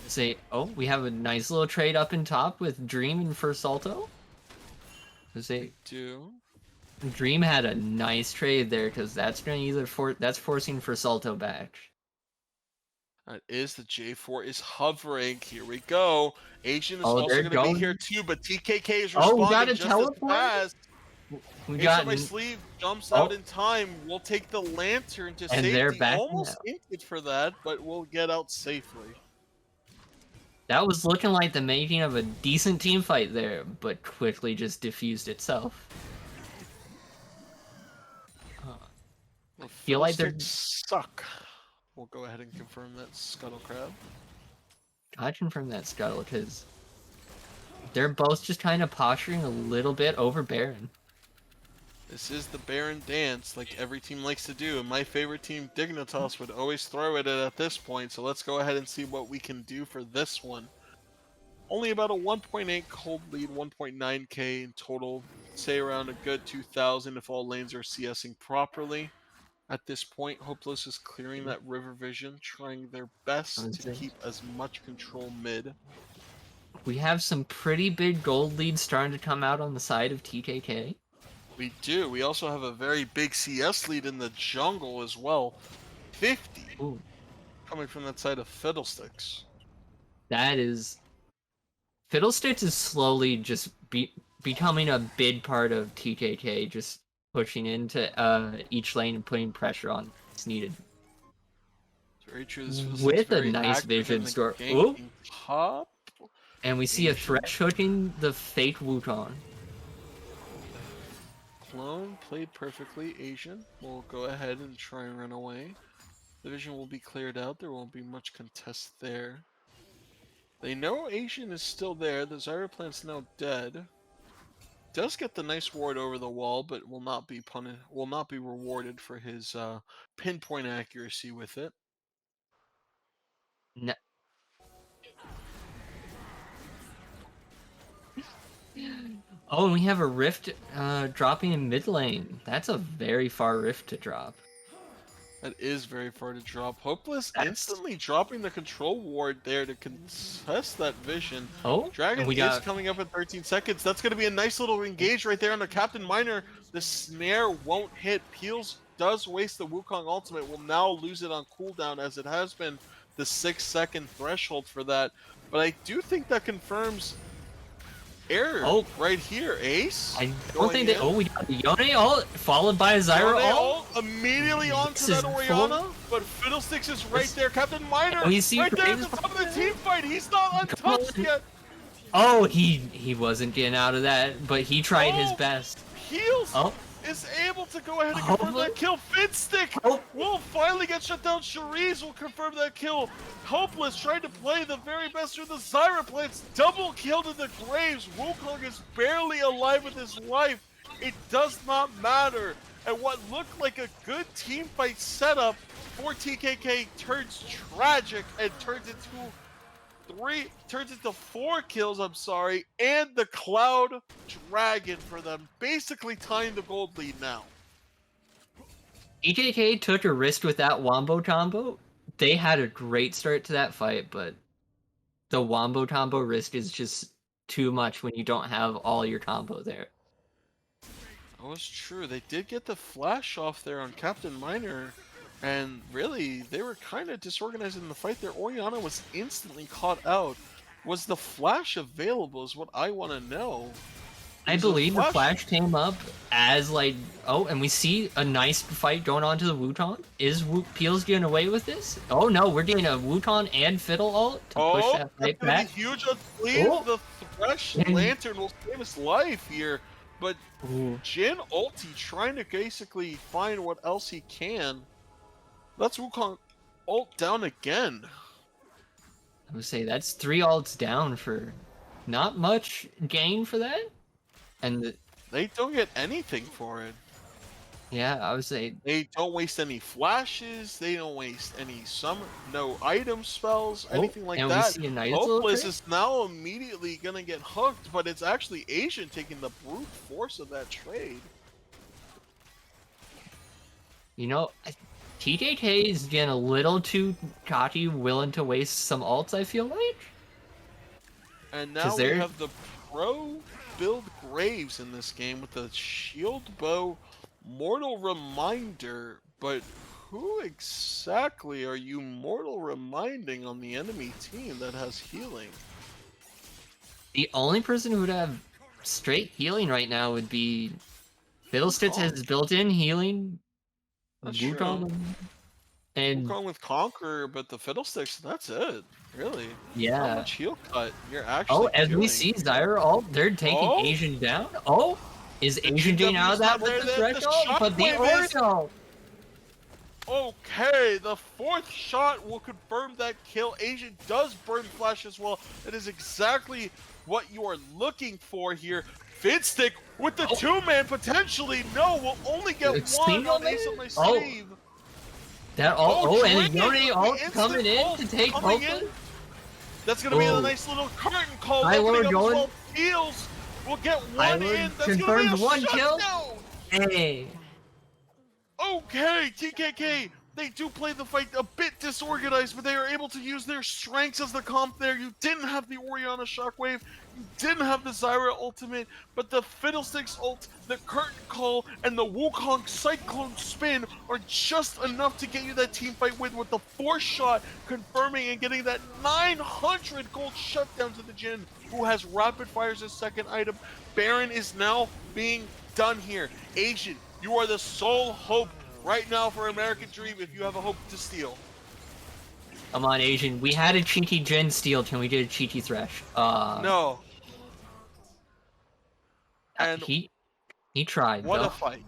Say, oh, we have a nice little trade up in top with Dream and First Salto. Say, Dream had a nice trade there because that's gonna that's forcing First Salto back.
That is the J4 is hovering. Here we go. Asian is also
they're
going to be here too, but TKK is
Oh, we
responding
got a
just
teleport?
as fast.
We
Ace
got
on my sleeve jumps out in time. We'll take the lantern to
And they're
safety.
back
Almost
now.
inted for that, but we'll get out safely.
That was looking like the making of a decent team fight there, but quickly just diffused itself.
I
feel like they're
suck. We'll go ahead and confirm that Scuttle Crab.
I confirm that Scuttle because they're both just kind of posturing a little bit over Baron.
This is the Baron dance, like every team likes to do. And my favorite team, Dignitas, would always throw it at this point. So let's go ahead and see what we can do for this one. Only about a 1.8 cold lead, 1.9k in total. Say around a good 2,000 if all lanes are CSing properly. At this point, Hopeless is clearing that River Vision, trying their best to keep as much control mid.
We have some pretty big gold leads starting to come out on the side of TKK.
We do. We also have a very big CS lead in the jungle as well. 50
Ooh.
coming from that side of Fiddlesticks.
That is... Fiddlesticks is slowly just becoming a big part of TKK, just pushing into each lane and putting pressure on it's needed.
Very true. This
With a
very
nice
active
vision
in the
store.
ganking top.
And we see a Thresh hooking the fake Wukong.
Clone played perfectly. Asian will go ahead and try and run away. The vision will be cleared out. There won't be much contest there. They know Asian is still there. The Zyra plant's now dead. Does get the nice ward over the wall, but will not be rewarded for his pinpoint accuracy with it.
No. Oh, and we have a rift dropping in mid lane. That's a very far rift to drop.
That is very far to drop. Hopeless instantly dropping the control ward there to contest that vision.
Oh,
Dragon is coming up in 13 seconds. That's going to be a nice little engage right there on the Captain Miner. The snare won't hit. Peels does waste the Wukong ultimate. Will now lose it on cooldown as it has been the 6-second threshold for that. But I do think that confirms error right here. Ace?
I don't think that. Oh, we got the Yone ult followed by a Zyra ult.
Immediately onto that Orianna, but Fiddlesticks is right there. Captain Miner right there at the top of the team fight. He's not untouched yet.
Oh, he wasn't getting out of that, but he tried his best.
Heals is able to go ahead and confirm that kill. Fitstick will finally get shut down. Cherise will confirm that kill. Hopeless trying to play the very best through the Zyra plants. Double kill to the Graves. Wukong is barely alive with his life. It does not matter. And what looked like a good team fight setup for TKK turns tragic and turns into 4 kills, and the Cloud Dragon for them, basically tying the gold lead now.
TKK took a risk with that Wombo Tombo. They had a great start to that fight, but the Wombo Tombo risk is just too much when you don't have all your combo there.
That was true. They did get the flash off there on Captain Miner. And really, they were kind of disorganized in the fight there. Orianna was instantly caught out. Was the flash available is what I want to know.
I believe the flash came up as and we see a nice fight going on to the Wukong. Is Peels getting away with this? Oh no, we're getting a Wukong and Fiddle ult to push that fight back.
Huge uncleave. The Thresh Lantern will save his life here. But Jin ulti trying to basically find what else he can. Let's Wukong ult down again.
I would say that's 3 ults down for not much gain for that. And
they don't get anything for it.
Yeah, I would say
they don't waste any flashes. They don't waste any no item spells, anything like that. Hopeless is now immediately gonna get hooked, but it's actually Asian taking the brute force of that trade.
You know, TKK is getting a little too cocky, willing to waste some ults, I feel like.
And now we have the pro build Graves in this game with the shield bow mortal reminder, but who exactly are you mortal reminding on the enemy team that has healing?
The only person who would have straight healing right now would be Fiddlesticks has built-in healing.
That's
Wukong
true.
And
Wukong with Conqueror, but the Fiddlesticks, that's it. Really?
Yeah.
Not much heal cut. You're actually
as we see Zyra they're taking Asian down. Is Asian getting out of that with the threshold? But the Oriole!
Okay, the fourth shot will confirm that kill. Asian does burn flash as well. That is exactly what you are looking for here. Fidstick with the
Oh.
two-man potentially. No, we'll only get one
Single
on Ace
man?
Up My
Oh.
Sleeve.
That oh, and
Dragon
Yone
with the
ult
instant
coming in
ult
to take
coming in.
Hopeless?
That's going to be a
Oh.
nice little curtain call
High
opening
Lord
up as
going.
well. Peels will get
High
one
Lord
in. That's going to be
confirms
a
one kill.
shutdown.
Hey.
Okay, TKK, they do play the fight a bit disorganized, but they are able to use their strengths as the comp there. You didn't have the Orianna Shockwave, you didn't have the Zyra ultimate, but the Fiddlesticks ult, the Curtain Call, and the Wukong Cyclone Spin are just enough to get you that team fight win with the fourth shot confirming and getting that 900 gold shutdown to the Jin, who has rapid fires as second item. Baron is now being done here. Asian, you are the sole hope right now for American Dream if you have a hope to steal.
Come on, Asian. We had a cheeky Gen steal. Can we get a cheeky Thresh?
No. And
He tried
what a
though.
fight.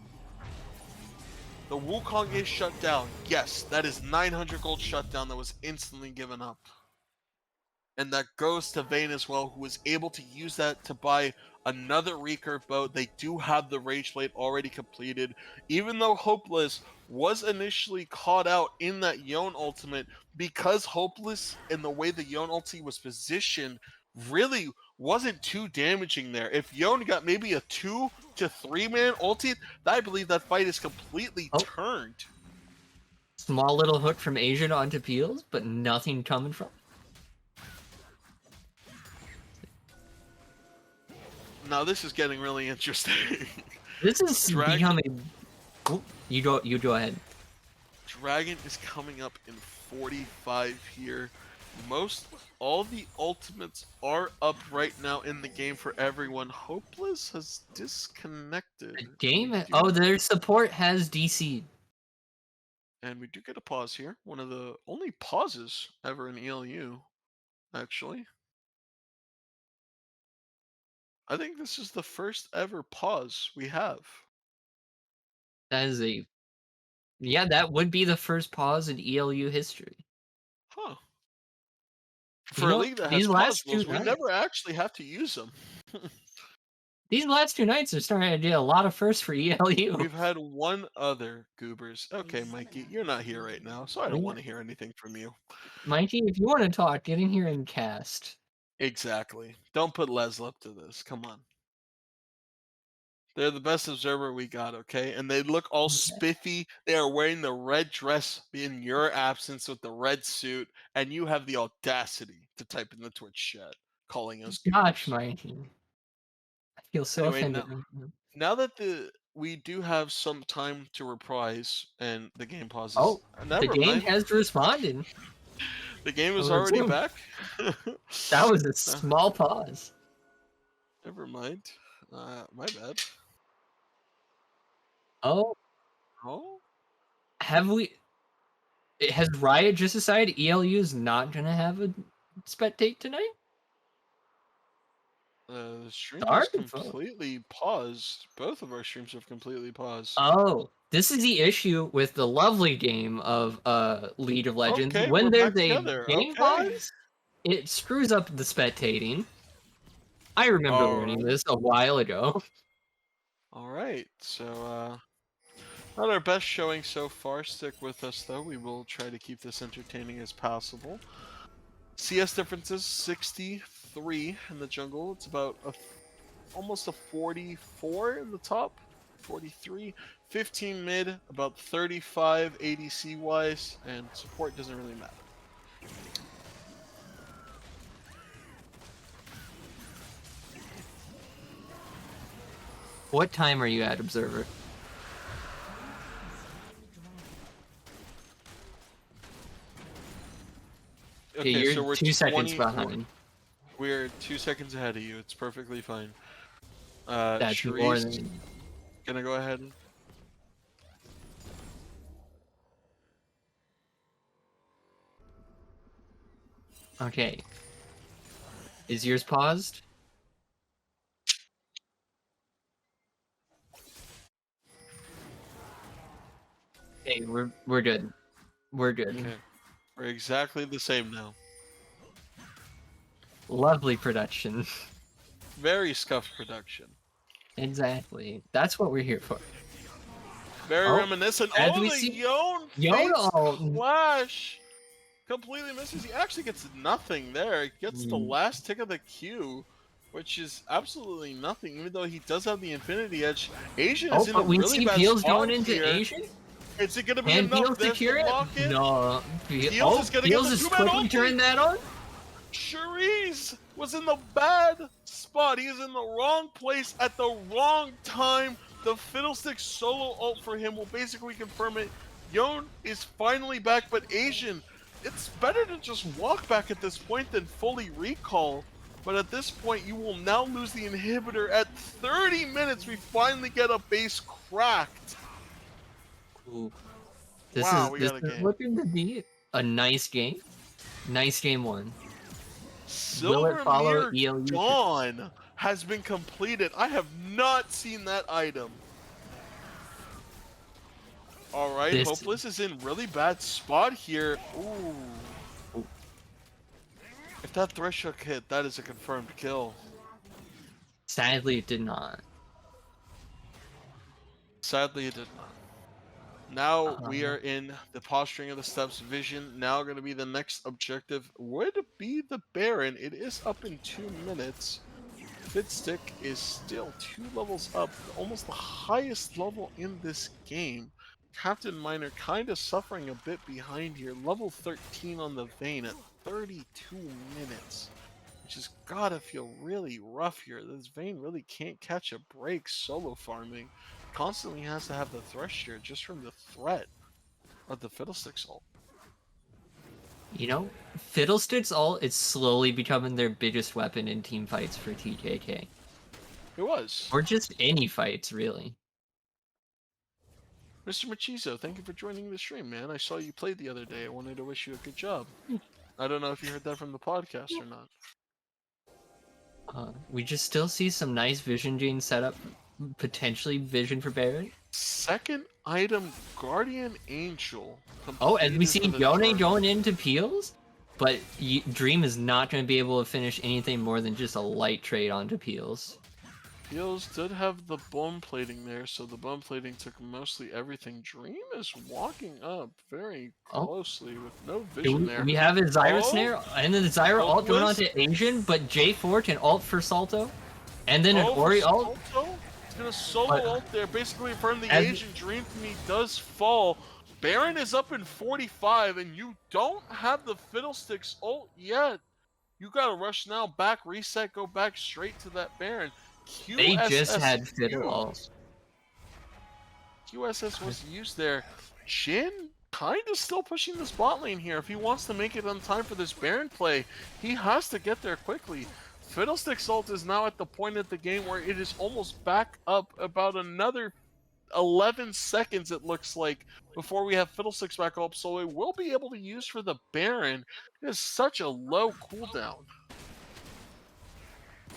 The Wukong is shut down. Yes, that is 900 gold shutdown that was instantly given up. And that goes to Vayne as well, who was able to use that to buy another recurve boat. They do have the Rage Blade already completed. Even though Hopeless was initially caught out in that Yone ultimate, because Hopeless and the way the Yone ulti was positioned really wasn't too damaging there. If Yone got maybe a 2 to 3 man ulti, I believe that fight is completely
Oh.
turned.
Small little hook from Asian onto Peels, but nothing coming from.
Now this is getting really interesting.
This is
Dragon.
becoming. Oh, you go ahead.
Dragon is coming up in 45 here. All the ultimates are up right now in the game for everyone. Hopeless has disconnected.
The game.
And
Oh, their support has DC.
and we do get a pause here. One of the only pauses ever in ELU, actually. I think this is the first ever pause we have.
That is a. Yeah, that would be the first pause in ELU history.
Huh.
You
For a
know,
league that has
these
pause
last two
rules, we
nights.
never actually have to use them.
These last two nights are starting to do a lot of firsts for ELU.
We've had one other Goobers. Okay, Mikey, you're not here right now, so I don't want to hear anything from you.
Mikey, if you want to talk, get in here and cast.
Exactly. Don't put Leslie up to this. Come on. They're the best observer we got, okay? And they look all spiffy. They are wearing the red dress in your absence with the red suit, and you have the audacity to type in the Twitch chat calling us
Gosh,
Goobers.
Mikey. I feel so
Anyway,
offended.
now that we do have some time to reprise and the game pauses.
Oh, the
Never
game
mind.
has responded.
The game is
Oh,
already
zoom.
back.
That was a small pause.
Never mind. My bad.
Oh,
Oh,
have we? Has Riot just decided ELU is not gonna have a spectate tonight?
the stream has
Sorry, folks.
completely paused. Both of our streams have completely paused.
Oh, this is the issue with the lovely game of League of Legends.
Okay,
When
we're
there's
back
a
together.
game
Okay.
pause, it screws up the spectating. I remember learning this a while ago.
All right. So, not our best showing so far. Stick with us, though. We will try to keep this entertaining as possible. CS differences 63 in the jungle. It's about almost a 44 in the top. 43. 15 mid, about 35 ADC wise, and support doesn't really matter.
What time are you at, Observer?
Okay,
You're
so we're
2 seconds
20
behind.
We're 2 seconds ahead of you. It's perfectly fine.
That's more
Sharice,
than...
gonna go ahead.
Okay. Is yours paused? Okay, Okay, we're good. We're good.
Okay. We're exactly the same now.
Lovely production.
Very scuffed production.
Exactly. That's what we're here for.
Very
Oh,
reminiscent.
as
Oh,
we
the
see-
Yone
Yone
Fates
ult.
clash. Completely misses. He actually gets nothing there. He gets the last tick of the queue, which is absolutely nothing, even though he does have the Infinity Edge. Asian
Oh,
is in a
but we
really
see
bad
Peels
spot
going into
here.
Asian.
Is it going to be
Can
enough?
Peels
There's the
secure it?
lock-in.
No.
Peels is gonna get
Peels
the
is
two-man
quickly
ulti.
turning that on.
Cherise was in the bad spot. He is in the wrong place at the wrong time. The Fiddlestick solo ult for him will basically confirm it. Yone is finally back, but Asian, it's better to just walk back at this point than fully recall. But at this point, you will now lose the inhibitor. At 30 minutes, we finally get a base cracked.
Ooh.
We
This
got a
is
game.
looking to be a nice game. Nice game one. Will it
Silver
follow
Mirror
ELU?
Dawn has been completed. I have not seen that item. Alright,
This-
Hopeless is in really bad spot here. Ooh. If that Thresh hit, that is a confirmed kill.
Sadly, it did not.
Sadly, it did not. Now we are in the posturing of the steps vision. Now going to be the next objective would be the Baron. It is up in 2 minutes. Fitstick is still 2 levels up, almost the highest level in this game. Captain Miner kind of suffering a bit behind here. Level 13 on the Vayne at 32 minutes. Which has gotta feel really rough here. This Vayne really can't catch a break solo farming. Constantly has to have the Thresh here just from the threat of the Fiddlesticks ult.
You know, Fiddlestick's ult is slowly becoming their biggest weapon in team fights for TKK.
It was.
Or just any fights, really.
Mr. Machizo, thank you for joining the stream, man. I saw you play the other day. I wanted to wish you a good job. I don't know if you heard that from the podcast or not.
We just still see some nice Vision Gene setup. Potentially Vision for Baron.
Second item, Guardian Angel.
Oh, and we
completed
see
for the
Yone
Dream.
going into Peels. But Dream is not going to be able to finish anything more than just a light trade onto Peels.
Peels did have the bone plating there, so the bone plating took mostly everything. Dream is walking up very closely with no vision there.
We have his Zyra
Oh,
snare, and then the Zyra ult going
Hopeless.
onto Asian, but J4 can ult for Salto. And then an
Oh,
Ori
for
ult.
Salto? He's gonna solo
But-
ult there, basically from the
As-
Asian Dream from he does fall. Baron is up in 45, and you don't have the Fiddlesticks ult yet. You gotta rush now, back, reset, go back straight to that Baron.
They just had
QSS
Fiddle ult.
used. QSS was used there. Jin kind of still pushing the spot lane here. If he wants to make it on time for this Baron play, he has to get there quickly. Fiddlestick's ult is now at the point of the game where it is almost back up about another 11 seconds, it looks like, before we have Fiddlesticks back up, so it will be able to use for the Baron. It is such a low cooldown.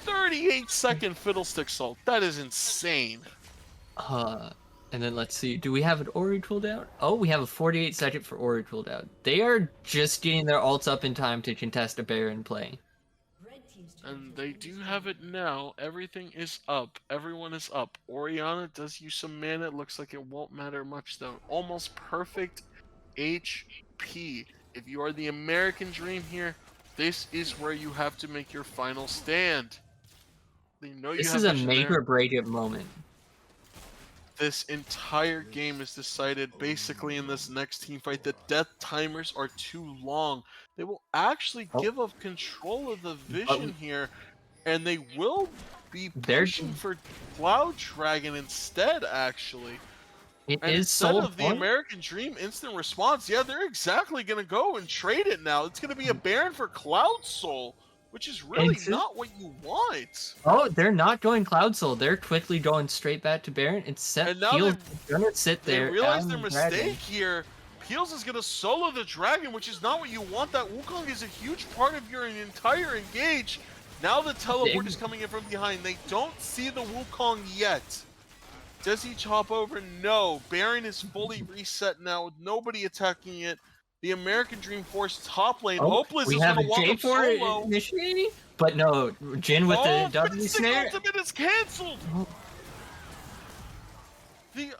38-second Fiddlesticks ult. That is insane.
And then let's see, do we have an Ori cooldown? Oh, we have a 48-second for Ori cooldown. They are just getting their ults up in time to contest a Baron play.
Red team's turret
And
has
they
been
do have it now. Everything is up. Everyone is up. Orianna does use some mana. It looks like it won't matter much, though. Almost perfect HP. If you are the American Dream here, this is where you have to make your final stand. They know you
This
have
is a
vision
make
there.
or break it moment.
This entire game is decided basically in this next team fight. The death timers are too long. They will actually
Oh.
give up control of the vision here, and they will be
They're-
pushing for Cloud Dragon instead, actually.
It
And
is
instead
so
of the
fun.
American Dream instant response, yeah, they're exactly going to go and trade it now. It's going to be a Baron for Cloud Soul, which is really
It's-
not what you want.
Oh, they're not going Cloud Soul. They're quickly going straight back to Baron. It's set.
And now
Peel's gonna sit
They
there.
realize their
on
mistake
Dragon.
here. Peels is going to solo the dragon, which is not what you want. That Wukong is a huge part of your entire engage. Now the teleport is coming in from behind. They don't see the Wukong yet. Does he chop over? No. Baron is fully reset now with nobody attacking it. The American Dream Force top lane.
Oh,
Hopeless
we
is
have
going
a
to walk up
J4
solo.
initiating, but no, Jin with the
Oh,
W
Fiddlestick's
snare.
ultimate is cancelled.
Oh,
The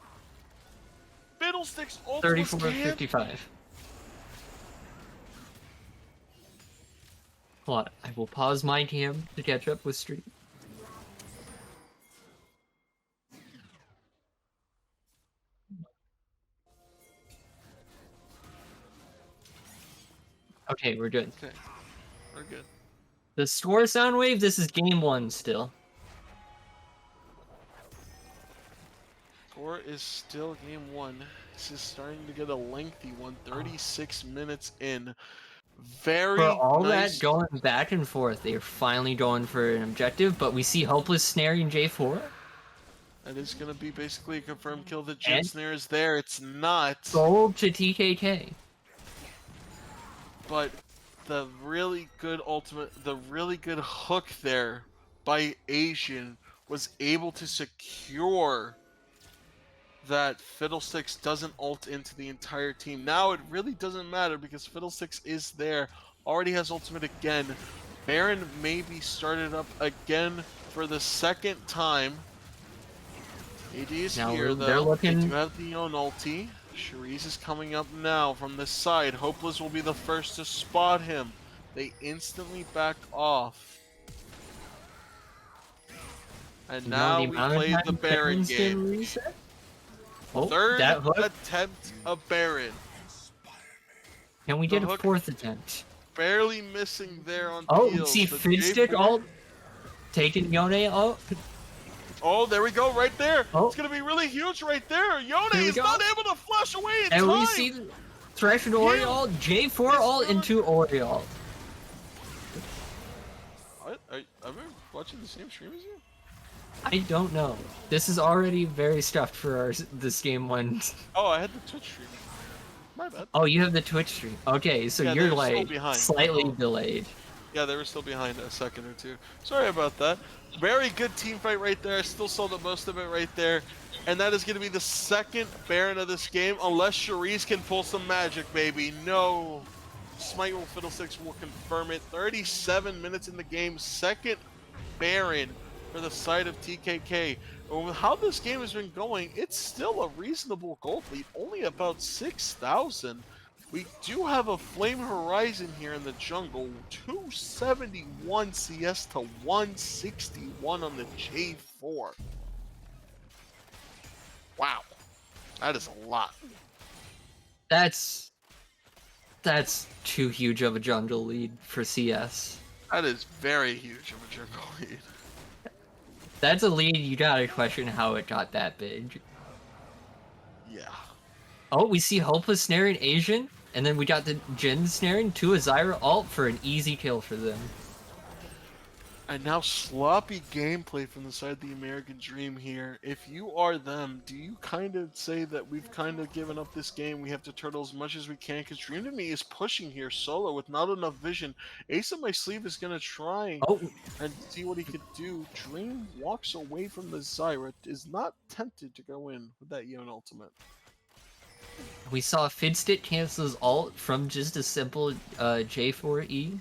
Fiddlestick's ult was
34
cancelled.
55. Hold on, I will pause my cam to catch up with stream. Okay, we're good.
Okay, we're good.
The score Soundwave, this is game 1 still.
Score is still game 1. This is starting to get a lengthy one. 36 minutes in. Very
For all
nice.
that going back and forth, they're finally going for an objective, but we see Hopeless snaring J4.
That is going to be basically a confirmed kill. The Jin
And-
snare is there. It's not.
Gold to TKK.
But the really good ultimate, the really good hook there by Asian was able to secure that Fiddlesticks doesn't ult into the entire team. Now it really doesn't matter because Fiddlesticks is there, already has ultimate again. Baron may be started up again for the second time. AD is
Now
here
they're
though.
looking-
They do have the own ulti. Charisse is coming up now from this side. Hopeless will be the first to spot him. They instantly back off. And now we play the Baron game.
Oh,
Third
that hook.
attempt of Baron.
Can we get
the
a
hook.
4th attempt?
Barely missing there on
Oh,
Peels.
see
The
Fidstick
J4
ult taking Yone out.
Oh, there we go, right there.
Oh.
It's gonna be really huge right there. Yone
Here we
is
go.
not able to flash away in
And
time.
we see Thresh and Ori ult, J4 ult into Ori ult.
Are we watching the same stream as you?
I don't know. This is already very stuffed for this game 1.
Oh, I had the Twitch stream. My bad.
Oh, you have the Twitch stream. Okay, so
Yeah,
you're
they're still
like
behind.
slightly
Oh.
delayed.
Yeah, they were still behind a second or two. Sorry about that. Very good team fight right there. I still saw the most of it right there. And that is going to be the second Baron of this game, unless Charisse can pull some magic, baby. No. Smite will Fiddlesticks will confirm it. 37 minutes in the game. Second Baron for the side of TKK. And with how this game has been going, it's still a reasonable gold lead. Only about 6,000. We do have a Flame Horizon here in the jungle. 271 CS to 161 on the J4. Wow. That is a lot.
That's too huge of a jungle lead for CS.
That is very huge of a jungle lead.
That's a lead you gotta question how it got that big.
Yeah.
Oh, we see Hopeless snaring Asian, and then we got the Jin snaring to a Zyra ult for an easy kill for them.
And now sloppy gameplay from the side of the American Dream here. If you are them, do you kind of say that we've kind of given up this game? We have to turtle as much as we can because Dream to me is pushing here solo with not enough vision. Ace of my sleeve is going to try
Oh,
and see what he could do. Dream walks away from the Zyra, is not tempted to go in with that Yon ultimate.
we saw Fidstick cancel his ult from just a simple J4E.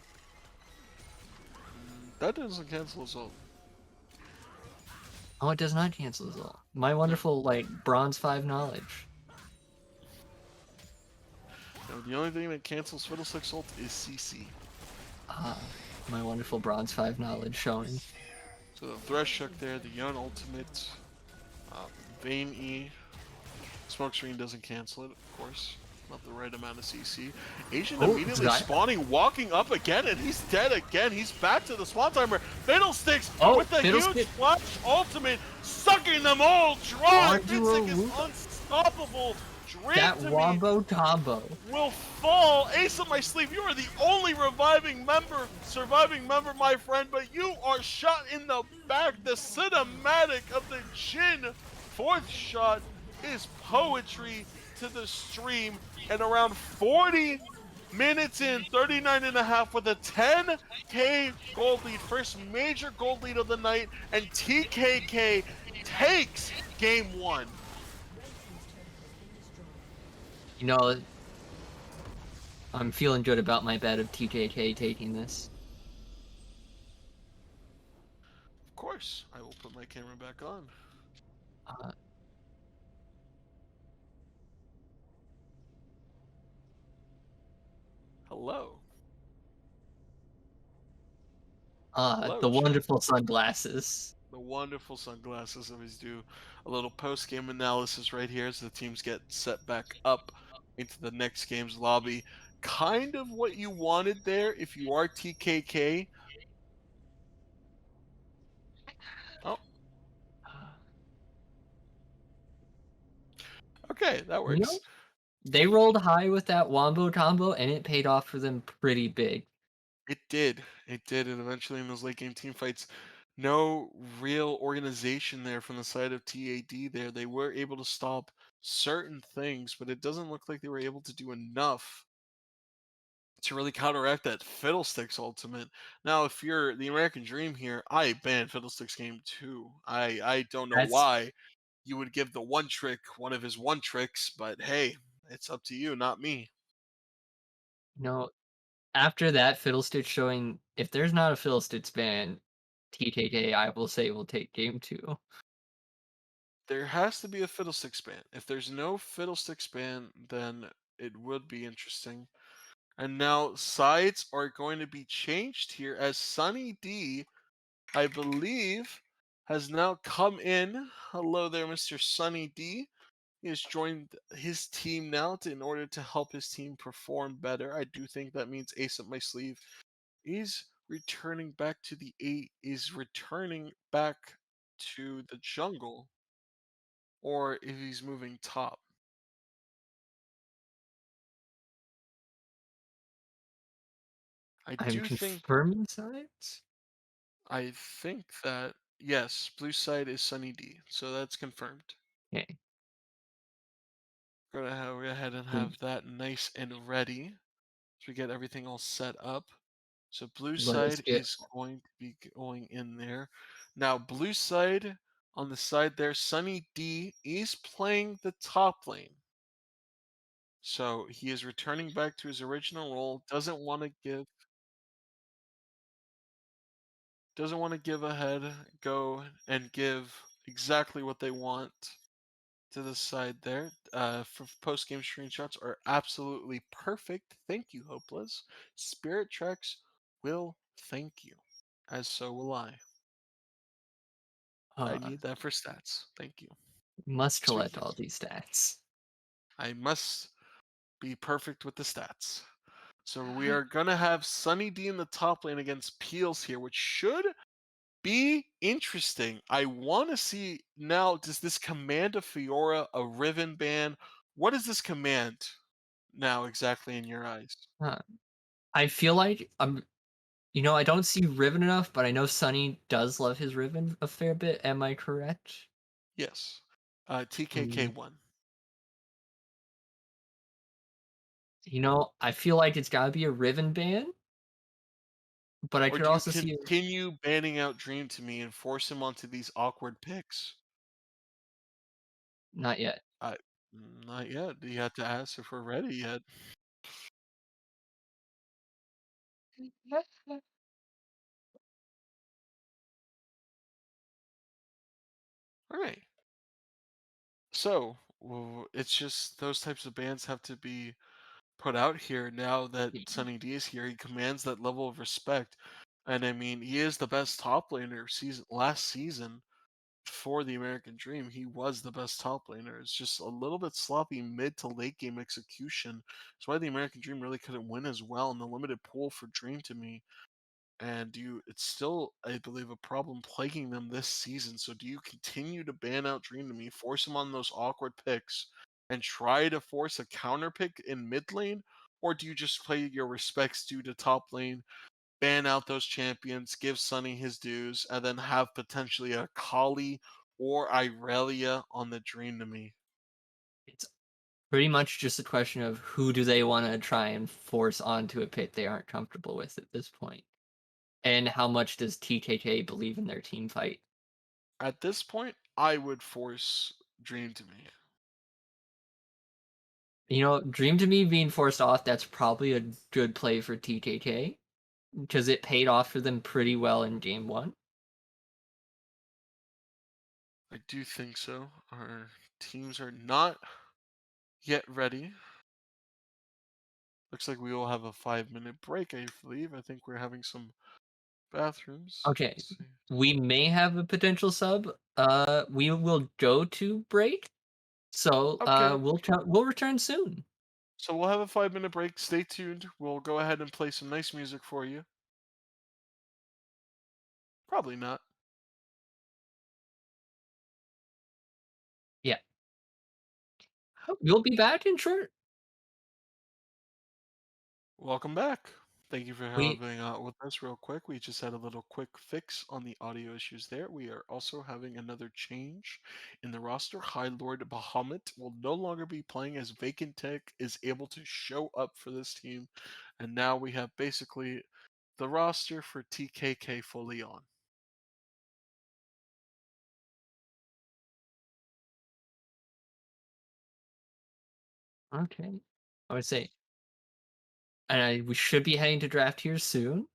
That doesn't cancel his ult.
Oh, it does not cancel his ult. My wonderful, like, Bronze 5 knowledge.
Now, the only thing that cancels Fiddlestick's ult is CC.
Ah, my wonderful Bronze 5 knowledge showing.
So the Thresh Hook there, the Yon ultimate, Vayne E. Smokescreen doesn't cancel it, of course. Not the right amount of CC. Asian
Oh,
immediately
Zy-
spawning, walking up again, and he's dead again. He's back to the spawn timer. Fiddlesticks
Oh,
with the
Fiddlestick.
huge flash ultimate, sucking them all dry.
Onto a
Fiddlestick is
roof.
unstoppable. Dream
That
to me
wombo combo.
will fall. Ace of my sleeve, you are the only surviving member, my friend, but you are shot in the back. The cinematic of the Jin fourth shot is poetry to the stream, and around 40 minutes in, 39 and a half with a 10K gold lead. First major gold lead of the night, and TKK takes game one.
You know, I'm feeling good about my bet of TKK taking this.
Of course, I will put my camera back on.
Uh,
Hello.
the
Hello, chat.
wonderful sunglasses.
The wonderful sunglasses. Always do a little post-game analysis right here as the teams get set back up into the next game's lobby. Kind of what you wanted there if you are TKK. Oh, okay, that
You know,
works.
they rolled high with that wombo combo, and it paid off for them pretty big.
It did. It did. And eventually in those late game team fights, no real organization there from the side of TAD there. They were able to stop certain things, but it doesn't look like they were able to do enough to really counteract that Fiddlesticks ultimate. Now, if you're the American Dream here, I ban Fiddlesticks game 2. I don't know
That's
why you would give the one trick one of his one tricks, but hey, it's up to you, not me.
you know, after that Fiddlesticks showing, if there's not a Fiddlesticks ban, TKK, I will say will take game 2.
There has to be a Fiddlesticks ban. If there's no Fiddlesticks ban, then it would be interesting. And now sides are going to be changed here as Sunny D, I believe, has now come in. Hello there, Mr. Sunny D. He has joined his team now in order to help his team perform better. I do think that means Ace Up My Sleeve is returning back to the 8, is returning back to the jungle, or if he's moving top. I
I'm
do think
confirming sides?
that yes, blue side is Sunny D, so that's confirmed.
Okay.
Go ahead and
Hmm,
have that nice and ready so we get everything all set up. So blue
let us
side
get
is going to be going in there. Now blue side on the side there, Sunny D is playing the top lane. So he is returning back to his original role. Doesn't want to give ahead, go and give exactly what they want to the side there. For post game screenshots are absolutely perfect. Thank you, Hopeless. Spirit Tracks will thank you, as so will I. I
uh
need that for stats. Thank you.
must
Sweet.
collect all these stats.
I must be perfect with the stats. So we are gonna have Sunny D in the top lane against Peels here, which should be interesting. I want to see now. Does this command a Fiora, a Riven ban? What does this command now exactly in your eyes?
Uh, I feel like I don't see Riven enough, but I know Sunny does love his Riven a fair bit. Am I correct?
Yes, TKK
Mm,
one.
I feel like it's got to be a Riven ban, but I
Or
could
do you
also see
continue banning out Dream to me and force him onto these awkward picks?
not yet.
I not yet. You have to ask if we're ready yet. All right. So it's just those types of bans have to be put out here now that Sunny D is here. He commands that level of respect, and I mean he is the best top laner last season for the American Dream. He was the best top laner. It's just a little bit sloppy mid to late game execution. That's why the American Dream really couldn't win as well in the limited pool for Dream to me. And it's still, I believe, a problem plaguing them this season. So do you continue to ban out Dream to me, force him on those awkward picks, and try to force a counter pick in mid lane? Or do you just play your respects due to top lane, ban out those champions, give Sunny his dues, and then have potentially a Kali or Irelia on the Dream to me?
It's pretty much just a question of who do they want to try and force onto a pit they aren't comfortable with at this point, and how much does TKK believe in their team fight?
At this point, I would force Dream to me.
Dream to Me being forced off, that's probably a good play for TKK because it paid off for them pretty well in game one.
I do think so. Our teams are not yet ready. Looks like we will have a 5-minute break, I believe. I think we're having some bathrooms.
Okay,
Let's see.
we may have a potential sub. We will go to break, so
Okay.
we'll return soon.
So we'll have a 5-minute break. Stay tuned. We'll go ahead and play some nice music for you. Probably not.
Yeah, we'll be back in short.
Welcome back. Thank you for
We
helping out with us real quick. We just had a little quick fix on the audio issues there. We are also having another change in the roster. High Lord Bahamut will no longer be playing as Vacant Tech is able to show up for this team. And now we have basically the roster for TKK fully on.
okay. I would say, and we should be heading to draft here soon.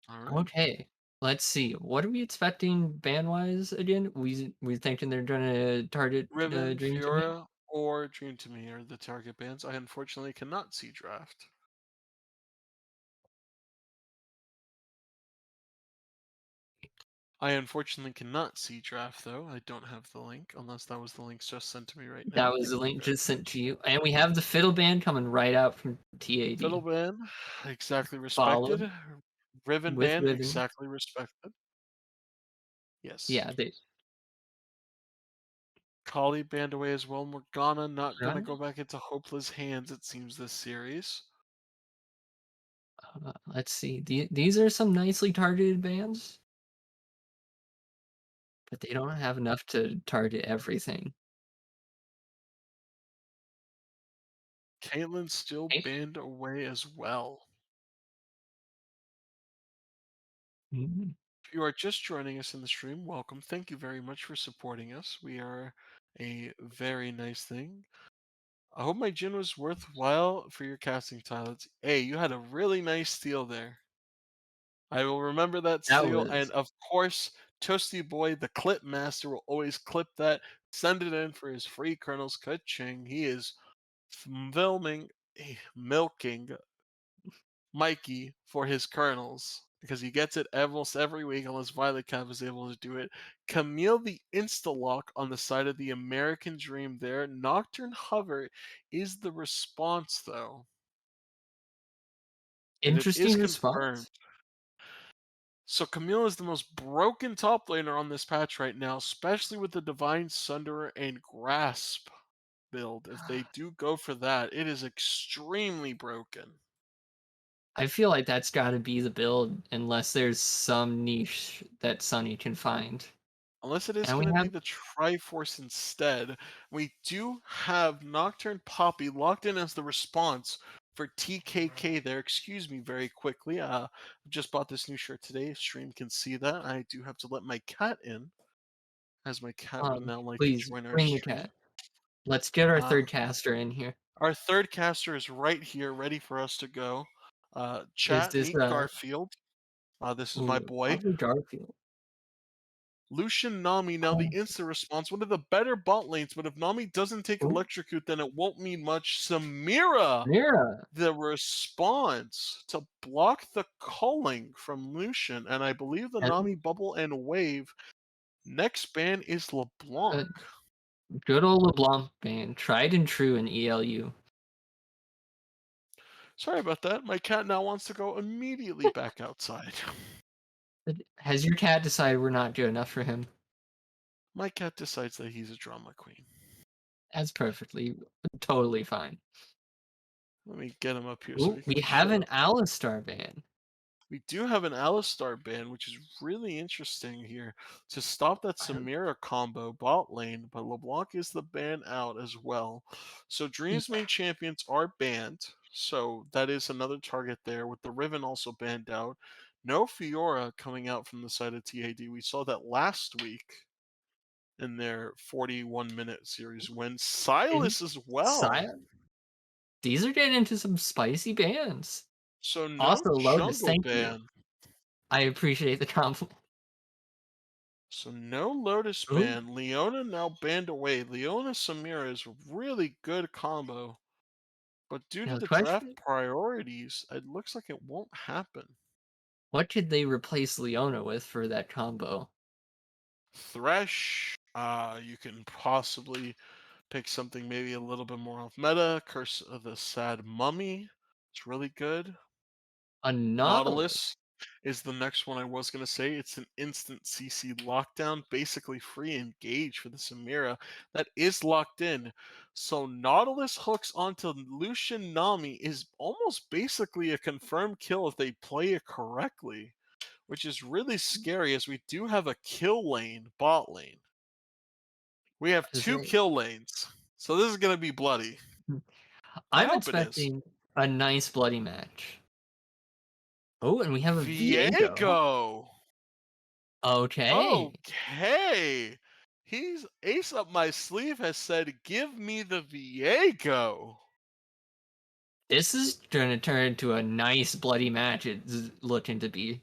All right.
Okay, let's see. What are we expecting band wise again? We thinking they're gonna target
Riven,
Dream to Me.
Fiora, or Dream to Me are the target bands. I unfortunately cannot see draft. I unfortunately cannot see draft though. I don't have the link unless that was the link just sent to me right
That
now.
was the
Thank you
link
very
just
much.
sent to you, and we have the fiddle band coming right out from
Fiddle
TAD,
band, exactly
followed
respected. Riven
with
band,
Ribbon.
exactly respected. Yes.
Yeah, they
Kali band away as well. Morgana not gonna
right.
go back into hopeless hands. It seems this series.
Let's see. These are some nicely targeted bands, but they don't have enough to target everything.
Caitlyn still
Okay.
band away as well.
Mhm.
If you are just joining us in the stream, welcome. Thank you very much for supporting us. We are a very nice thing. I hope my gin was worthwhile for your casting talents. Hey, you had a really nice steal there. I will remember that
That
steal, and
was
of course, Toasty Boy, the clip master, will always clip that, send it in for his free kernels. Ka-ching. He is filming, milking Mikey for his kernels because he gets it almost every week unless Violet Cav is able to do it. Camille the insta-lock on the side of the American Dream there. Nocturne Hover is the response though. And it is
interesting
confirmed.
response.
So Camille is the most broken top laner on this patch right now, especially with the Divine Sunderer and Grasp build. If they do go for that, it is extremely broken.
I feel like that's got to be the build unless there's some niche that Sunny can find.
Unless it is
And we
going to be
have
the Triforce instead. We do have Nocturne Poppy locked in as the response for TKK there. Excuse me very quickly. Just bought this new shirt today. Stream can see that. I do have to let my cat in, as my cat would now like to
please
join our
bring the
stream.
cat. Let's get our
Uh,
third caster in here.
our third caster is right here, ready for us to go.
Is
Chat,
this
meet Garfield. This is my
ooh,
boy.
probably Garfield?
Lucian Nami, now the
Oh,
instant response, one of the better bot lanes, but if Nami doesn't take
ooh,
Electrocute, then it won't mean much. Samira,
Mira.
the response to block the culling from Lucian, and I believe the
And,
Nami bubble and wave. Next ban is LeBlanc.
uh, good old LeBlanc band, tried and true in ELU.
Sorry about that. My cat now wants to go immediately back outside.
Has your cat decided we're not good enough for him?
My cat decides that he's a drama queen.
That's perfectly, totally fine.
Let me get him up here so
Ooh,
he
we
can
have
shut
an
up.
Alistar band.
We do have an Alistar ban, which is really interesting here to stop that
I don't-
Samira combo bot lane, but LeBlanc is the ban out as well. So Dream's main champions are banned, so that is another target there, with the Riven also banned out. No Fiora coming out from the side of TAD. We saw that last week in their 41-minute series when
And
Silas as well.
These are getting into some spicy bands.
So no
Also, Lotus,
jungle
thank you.
ban.
I appreciate the compliment.
So no Lotus
Ooh,
ban. Leona now banned away. Leona Samira is a really good combo. But due to
now the
the draft
question:
priorities, it looks like it won't happen.
what could they replace Leona with for that combo?
Thresh, you can possibly pick something maybe a little bit more off meta. Curse of the Sad Mummy. It's really good.
A Nautilus.
Nautilus is the next one I was going to say. It's an instant CC lockdown, basically free engage for the Samira that is locked in. So Nautilus hooks onto Lucian Nami is almost basically a confirmed kill if they play it correctly, which is really scary as we do have a kill lane, bot lane. We have
To
two
say.
kill lanes. So this is going to be bloody. I
I'm
hope it is.
expecting a nice bloody match. Oh, and we have a Viego.
Viego!
Okay.
Okay. He's ace up my sleeve has said, "Give me the Viego."
This is going to turn into a nice bloody match. It's looking to be.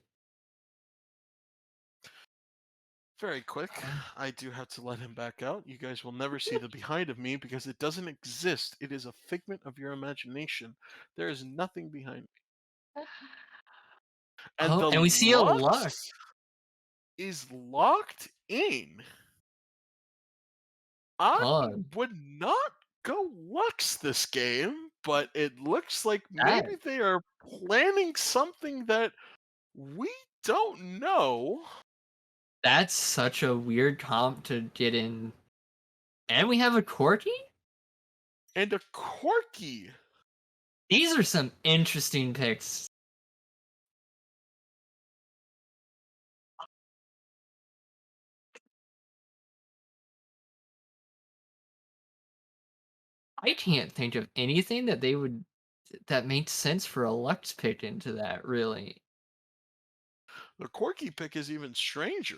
Very quick. I do have to let him back out. You guys will never see the behind of me because it doesn't exist. It is a figment of your imagination. There is nothing behind me. And
Oh,
the
and we see a luck.
Lux is locked in. I
Oh,
would not go Lux this game, but it looks like
that
maybe they are planning something that we don't know.
that's such a weird comp to get in. And we have a Corky?
And a Corky.
These are some interesting picks. I can't think of anything that they would that makes sense for a Lux pick into that, really.
The Corky pick is even stranger.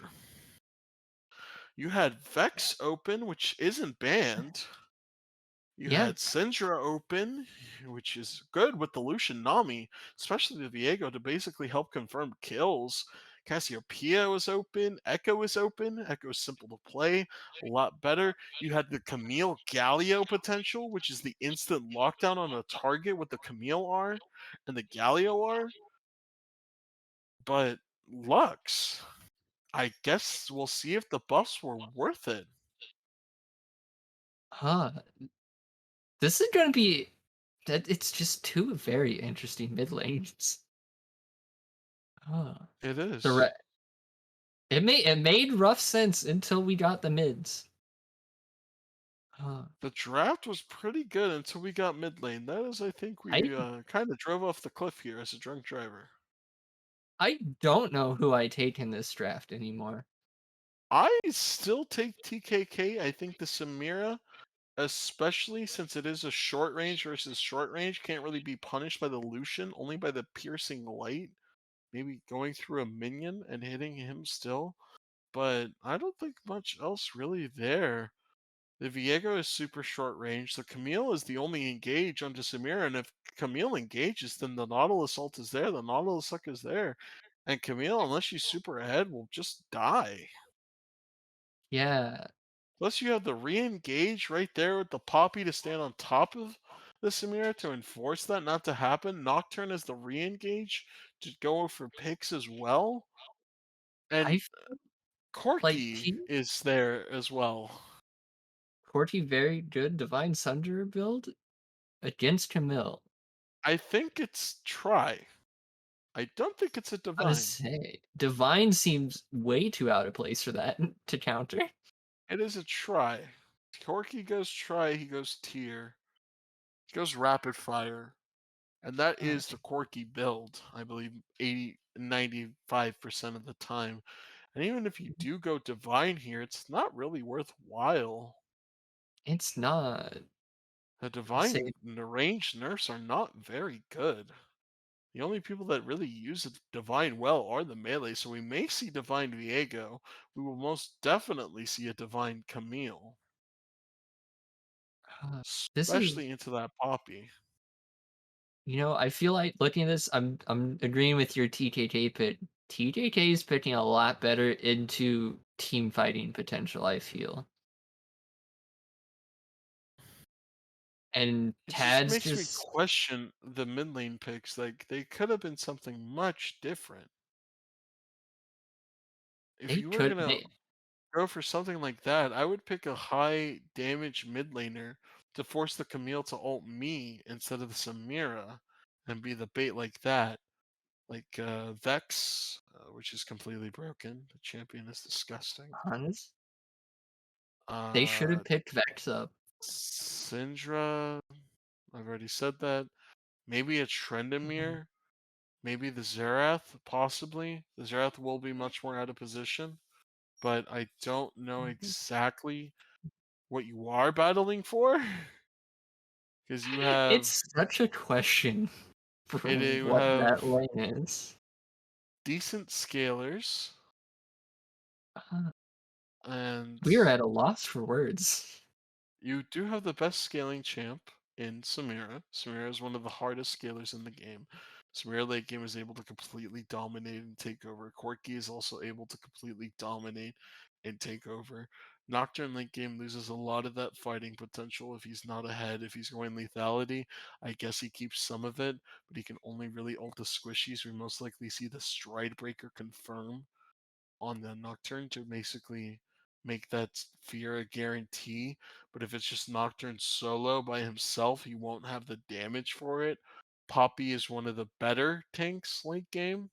You had Vex open, which isn't banned. You
Yeah,
had Syndra open, which is good with the Lucian Nami, especially the Viego to basically help confirm kills. Cassiopeia was open, Echo is open. Echo is simple to play, a lot better. You had the Camille Galio potential, which is the instant lockdown on a target with the Camille R and the Galio R. But Lux, I guess we'll see if the buffs were worth it.
huh. This is gonna be that it's just two very interesting mid lanes. Huh.
It
The
is.
re- it made rough sense until we got the mids. Huh.
The draft was pretty good until we got mid lane. That is, I think,
I
we kind of drove off the cliff here as a drunk driver.
I don't know who I take in this draft anymore.
I still take TKK. I think the Samira, especially since it is a short range versus short range, can't really be punished by the Lucian, only by the piercing light. Maybe going through a minion and hitting him still. But I don't think much else really there. The Viego is super short range. The Camille is the only engage onto Samira, and if Camille engages, then the Nautilus ult is there, the Nautilus suck is there. And Camille, unless she's super ahead, will just die.
Yeah,
Plus you have the re-engage right there with the Poppy to stand on top of the Samira to enforce that not to happen. Nocturne is the re-engage to go for picks as well.
I
And
feel like
Corky is there as well.
Corti very good Divine Sunder build against Camille.
I think it's try. I don't think it's a
I would
divine.
say Divine seems way too out of place for that to counter.
It is a try. Corky goes try, he goes tier. He goes rapid fire. And that
Uh,
is the Corky build. I believe 95% of the time. And even if you do go divine here, it's not really worthwhile.
It's not.
The
I say
divine ranged nerfs are not very good. The only people that really use the divine well are the melee, so we may see divine Viego. We will most definitely see a divine Camille,
this is
especially into that Poppy.
I feel like looking at this, I'm agreeing with your TKK pick. TKK is picking a lot better into team fighting potential, I feel. And
It just
Tad's
makes me
just
question the mid lane picks. Like they could have been something much different. If
they
you were
could
gonna go for something like that, I would pick a high damage mid laner to force the Camille to ult me instead of the Samira and be the bait like that. Like Vex, which is completely broken. The champion is disgusting.
honest. They should
Uh,
have picked Vex up.
Syndra, I've already said that. Maybe a
Mhm.
Trendemir. Maybe the Xerath, possibly. The Xerath will be much more out of position, but I don't know exactly what you are battling for. Because you have
It's such a question for
you
what that
have
lane is.
decent scalers
Uh,
and
we are at a loss for words.
you do have the best scaling champ in Samira. Samira is one of the hardest scalers in the game. Samira late game is able to completely dominate and take over. Corki is also able to completely dominate and take over. Nocturne late game loses a lot of that fighting potential if he's not ahead. If he's going lethality, I guess he keeps some of it, but he can only really ult the squishies. We most likely see the Stride Breaker confirm on the Nocturne to basically make that fear a guarantee. But if it's just Nocturne solo by himself, he won't have the damage for it. Poppy is one of the better tanks late game,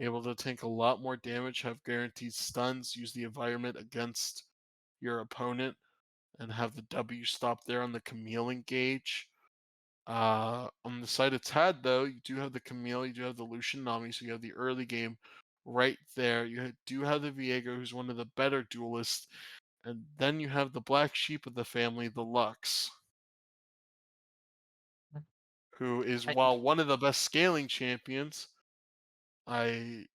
able to tank a lot more damage, have guaranteed stuns, use the environment against your opponent, and have the W stop there on the Camille engage. On the side of Tad, though, you do have the Camille, you do have the Lucian Nami, so you have the early game right there. You do have the Viego, who's one of the better duelists, and then you have the black sheep of the family, the Lux, who is,
I,
while one of the best scaling champions, I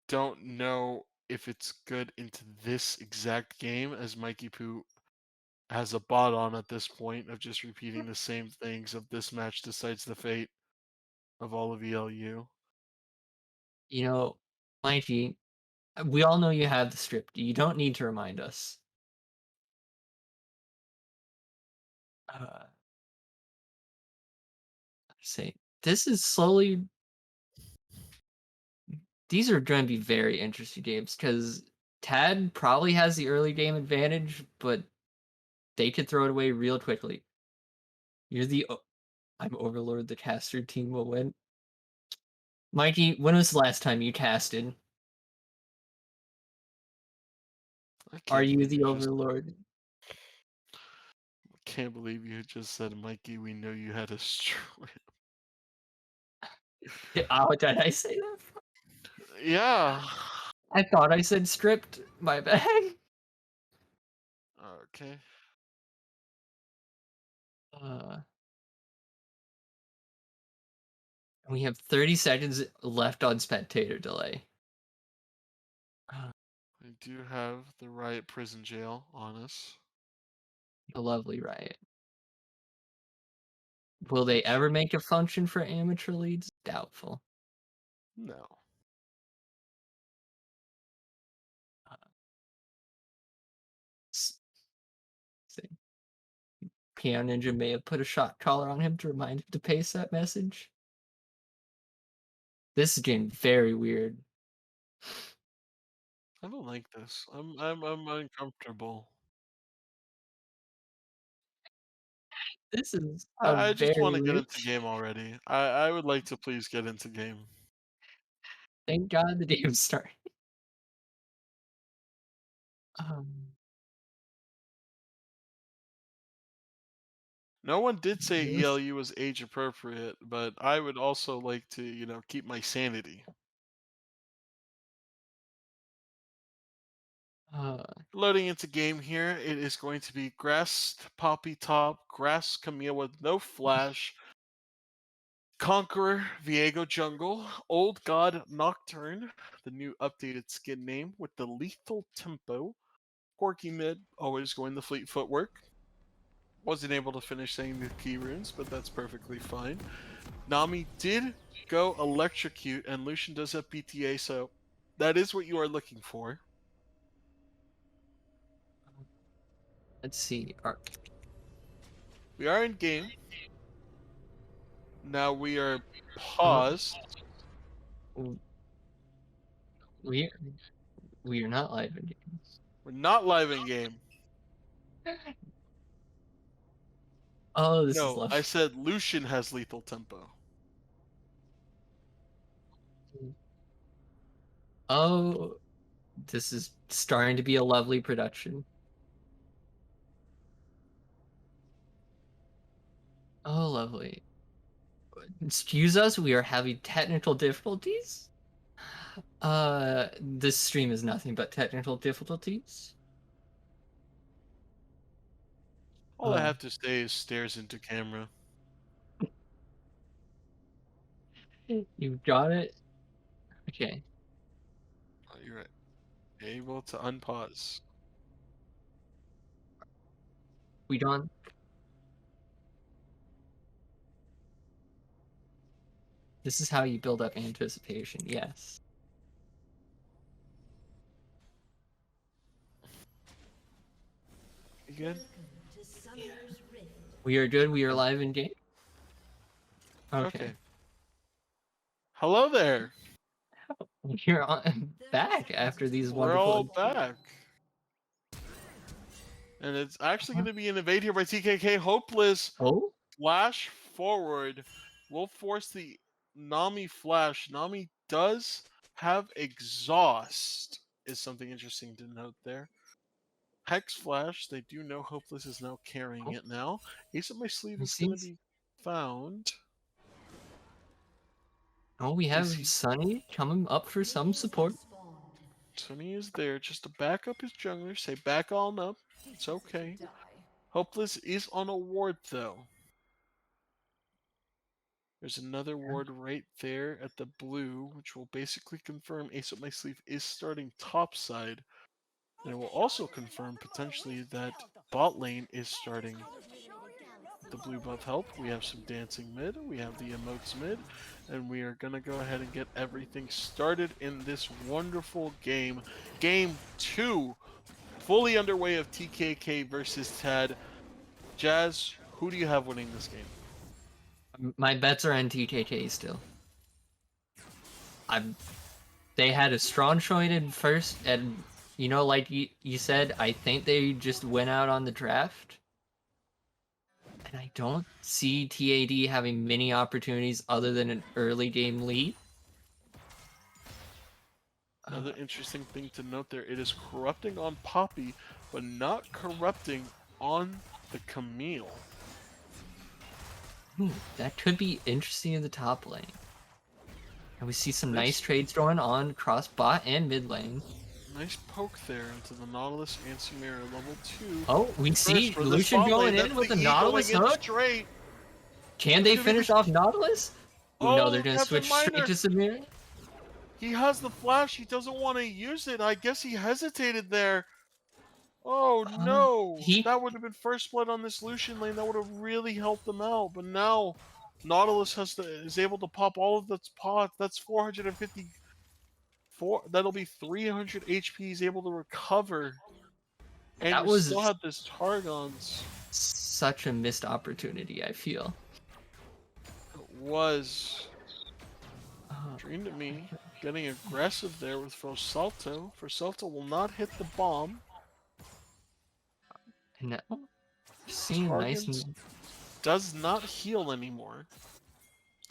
don't know if it's good into this exact game, as Mikey Poo has a bot on at this point of just repeating the same things of this match decides the fate of all of ELU.
you know, Mikey, we all know you have the script. You don't need to remind us. Uh, say this is slowly. These are going to be very interesting games because Tad probably has the early game advantage, but they could throw it away real quickly. You're the I'm Overlord. The caster team will win. Mikey, when was the last time you casted?
I
Are
can't
you
believe
the
you just
Overlord?
can't believe you just said, Mikey, we know you had a stroke.
Oh, did I say that?
Yeah.
I thought I said stripped. My bad.
Okay.
Uh, we have 30 seconds left on spectator delay. Uh,
We do have the Riot Prison Jail on us.
a lovely riot. Will they
Which,
ever make a function for amateur leads? Doubtful.
no.
Uh, see. Piano Ninja may have put a shot collar on him to remind him to paste that message. This is getting very weird.
I don't like this. I'm uncomfortable.
This is a
I just
very
want to get
weird.
into game already. I would like to please get into game.
Thank God the game started. Um,
No one did say
yes.
ELU was age appropriate, but I would also like to, keep my sanity.
Uh,
Loading into game here, it is going to be Grass Poppy Top, Grass Camille with no flash, Conqueror Viego Jungle, Old God Nocturne, the new updated skin name with the lethal tempo, Corky Mid, always going the fleet footwork. Wasn't able to finish saying the key runes, but that's perfectly fine. Nami did go electrocute, and Lucian does have PTA, so that is what you are looking for.
let's see.
We are in game. Now we are
Uh,
paused.
we we are not live in games.
We're not live in game.
Oh, this is
No,
lovely.
I said Lucian has lethal tempo.
Oh, this is starting to be a lovely production. Oh, lovely. Excuse us, we are having technical difficulties. This stream is nothing but technical difficulties.
All I have to say is stares into camera.
You got it? Okay.
Oh, you're right. Able to unpause.
We done? This is how you build up anticipation, yes.
You good?
To Summoner's Rift.
We are good, we are live in game. Okay.
Hello there.
You're on back after these
We're all
wonderful
back. And it's actually going to be an evade here by TKK. Hopeless
Oh?
flash forward will force the Nami flash. Nami does have exhaust, is something interesting to note there. Hex flash, they do know Hopeless is now carrying it now. Ace up my sleeve is going to be found.
Oh, we have Sunny coming up for some support.
Sunny is there just to back up his jungler. Say back on up. It's okay. Hopeless is on a ward though. There's another ward right there at the blue, which will basically confirm Ace Up My Sleeve is starting topside. And it will also confirm potentially that bot lane is starting with the blue buff help. We have some dancing mid, we have the emotes mid, and we are going to go ahead and get everything started in this wonderful game. Game 2, fully underway of TKK versus Tad. Jazz, who do you have winning this game?
My bets are on TKK still. They had a strong showing in first, and you know, like you said, I think they just went out on the draft. And I don't see TAD having many opportunities other than an early game lead.
Another interesting thing to note there, it is corrupting on Poppy, but not corrupting on the Camille.
That could be interesting in the top lane. And we see some nice trades going on across bot and mid lane.
Nice poke there into the Nautilus and Samira level 2.
Oh, we see Lucian going in with the Nautilus hook.
Straight.
Can they finish off Nautilus? Oh, no, they're going to switch straight to Samira.
He has the flash. He doesn't want to use it. I guess he hesitated there. Oh no! That would have been first blood on this Lucian lane. That would have really helped them out. But now Nautilus is able to pop all of its pots. That's 450. That'll be 300 HP. He's able to recover. And
that
we still have this Targon's.
Such a missed opportunity, I feel.
It was. Dreamed of me. Getting aggressive there with Fosalto. Fosalto will not hit the bomb.
No. Seeing nice.
Does not heal anymore.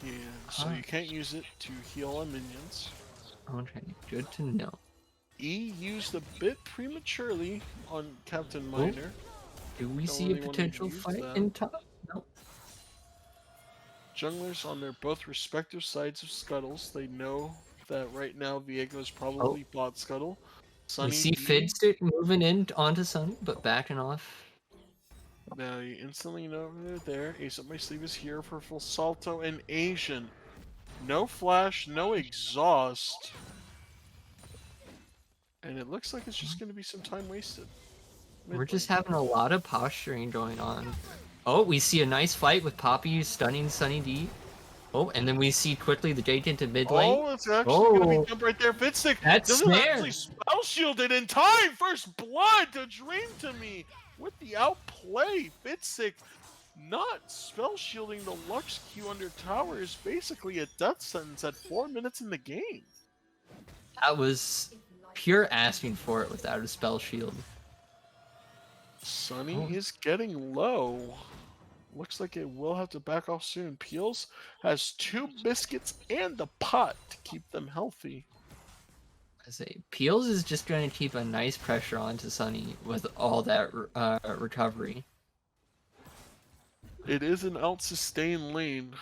Yeah, so you can't use it to heal on minions.
Okay, good to know.
E used a bit prematurely on Captain Miner.
Do we see a potential fight in top? No.
Junglers on their both respective sides of scuttles. They know that right now Viego is probably bot scuttle. Sunny
see
D.
Fidstick moving in onto Sunny, but backing off.
Now you instantly know they're there. Ace Up My Sleeve is here for full salto and Asian. No flash, no exhaust. And it looks like it's just going to be some time wasted.
We're just
Mid lane.
having a lot of posturing going on. Oh, we see a nice fight with Poppy stunning Sunny D. Oh, and then we see quickly the Jake into mid lane.
Oh, it's actually going to be
Oh,
jump right there. Fitstick
that
doesn't actually
snare!
spell shielded in time. First blood to Dream to Me with the outplay. Fitstick not spell shielding the Lux Q under tower is basically a death sentence at 4 minutes in the game.
That was pure asking for it without a spell shield.
Sunny
Oh.
is getting low. Looks like it will have to back off soon. Peels has 2 biscuits and a pot to keep them healthy.
I say Peels is just going to keep a nice pressure onto Sunny with all that recovery.
It is an out-sustain lane.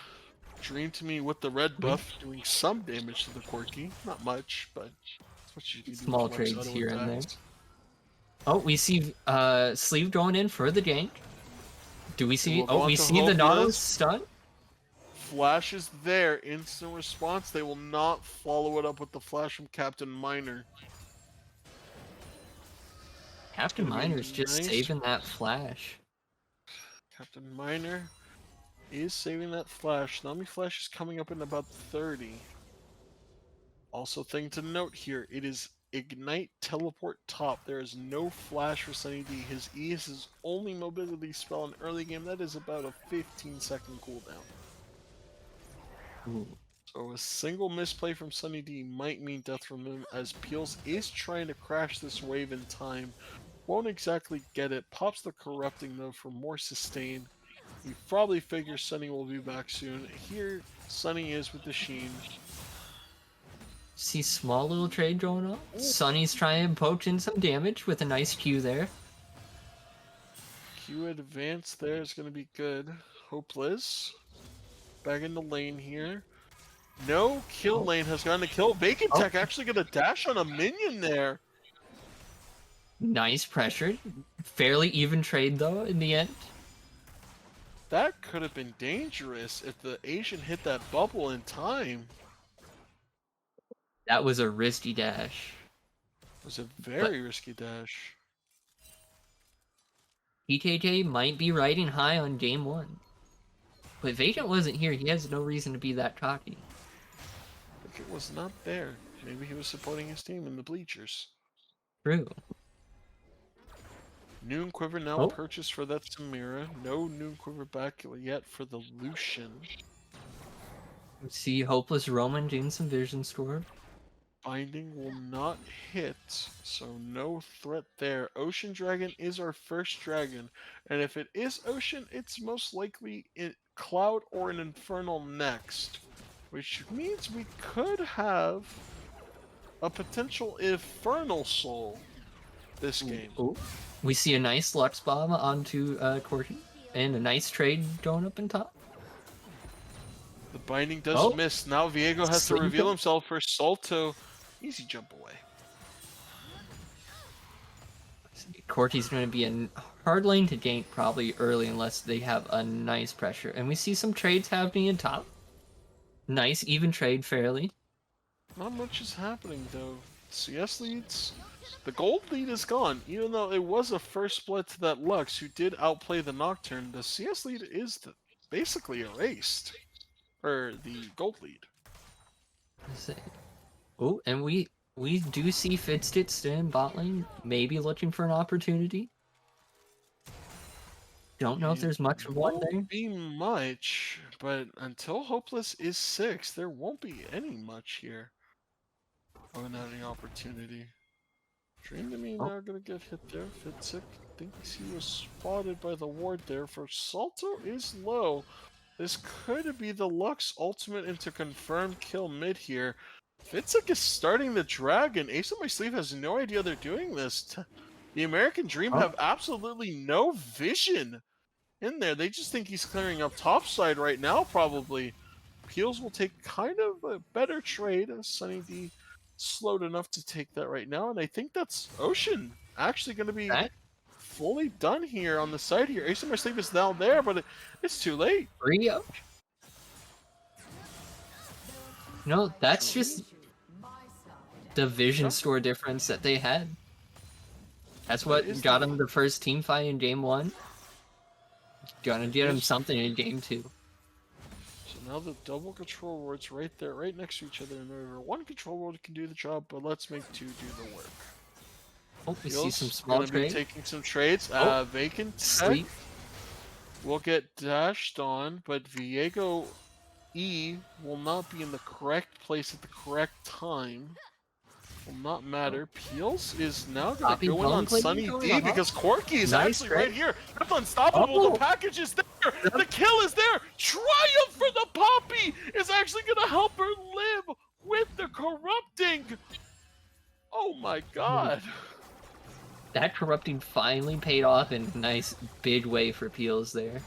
Dream to Me with the red buff doing some damage to the Quirky. Not much, but that's what you can do.
Small
with Lux
trades
auto
here and there.
attacks.
Oh, we see Sleeve going in for the gank. Do we see?
will go
Oh, we
onto
see the Nautilus
Hopeless.
stun.
Flash is there. Instant response. They will not follow it up with the flash from Captain Miner.
Captain
Gonna be
Miner's just
nice.
saving that flash.
Captain Miner is saving that flash. Nami Flash is coming up in about 30. Also, thing to note here, it is Ignite Teleport top. There is no flash for Sunny D. His E is his only mobility spell in early game. That is about a 15-second cooldown.
Ooh.
So a single misplay from Sunny D might mean death from him, as Peels is trying to crash this wave in time. Won't exactly get it. Pops the Corrupting though for more sustain. He probably figures Sunny will be back soon. Here, Sunny is with the Sheen.
See small little trade going on. Sunny's trying to poke in some damage with a nice Q there.
Q advance there is going to be good. Hopeless. Back in the lane here. No kill lane has gone to kill. Vacant Tech actually going to dash on a minion there.
Nice pressure. Fairly even trade though in the end.
That could have been dangerous if the Asian hit that bubble in time.
That was a risky dash.
It was a very risky dash.
TKK might be riding high on game 1. But Vacant wasn't here. He has no reason to be that cocky.
Like it was not there. Maybe he was supporting his team in the bleachers.
True.
Noon Quiver now purchased for that Samira. No Noon Quiver back yet for the Lucian.
See Hopeless Roman doing some vision score.
Binding will not hit, so no threat there. Ocean Dragon is our first dragon, and if it is Ocean, it's most likely in Cloud or an Infernal next, which means we could have a potential Infernal Soul this game.
Ooh. We see a nice Lux Bomb onto Corky, and a nice trade going up in top.
The Binding does miss. Now Viego has to reveal himself for Salto. Easy jump away.
Corky's going to be a hard lane to gank probably early unless they have a nice pressure. And we see some trades happening in top. Nice, even trade fairly.
Not much is happening though. CS leads. The gold lead is gone. Even though it was a first split to that Lux who did outplay the Nocturne, the CS lead is basically erased. Or the gold lead.
Oh, and we do see Fidstitz still in bot lane, maybe looking for an opportunity. Don't know if there's much of one there.
Won't be much, but until Hopeless is 6, there won't be any much here. Oh, not any opportunity. Dream to Me now gonna get hit there. Fitzik thinks he was spotted by the ward there. For Salto is low. This could be the Lux ultimate into confirmed kill mid here. Fitzik is starting the dragon. Ace Up My Sleeve has no idea they're doing this. The American Dream have absolutely no vision in there. They just think he's clearing up topside right now, probably. Peels will take kind of a better trade as Sunny D slowed enough to take that right now, and I think that's Ocean actually going to be
That
fully done here on the side here. Ace of My Sleep is now there, but it's too late.
Rio. No, that's just the vision
Yeah.
store difference that they had. That's
That
what
is
got
the-
him the first team fight in game 1. Gonna get him
Yes.
something in game 2.
So now the double control wards right there, right next to each other in the river. One control ward can do the job, but let's make two do the work.
Oh, we see
Feels
some small
gonna be
trade.
taking some trades.
Oh,
Vacant tech
Sleep.
will get dashed on, but Viego E will not be in the correct place at the correct time. Will not matter. Peels is now going
Poppy
to go in on
Bone
Sunny
going
D
on.
because Corky is
Nice
actually
trade.
right here. That's unstoppable.
Oh.
The package is there. The kill is there. Triumph for the Poppy is actually going to help her live with the corrupting. Oh my god.
That corrupting finally paid off in a nice big way for Peels there.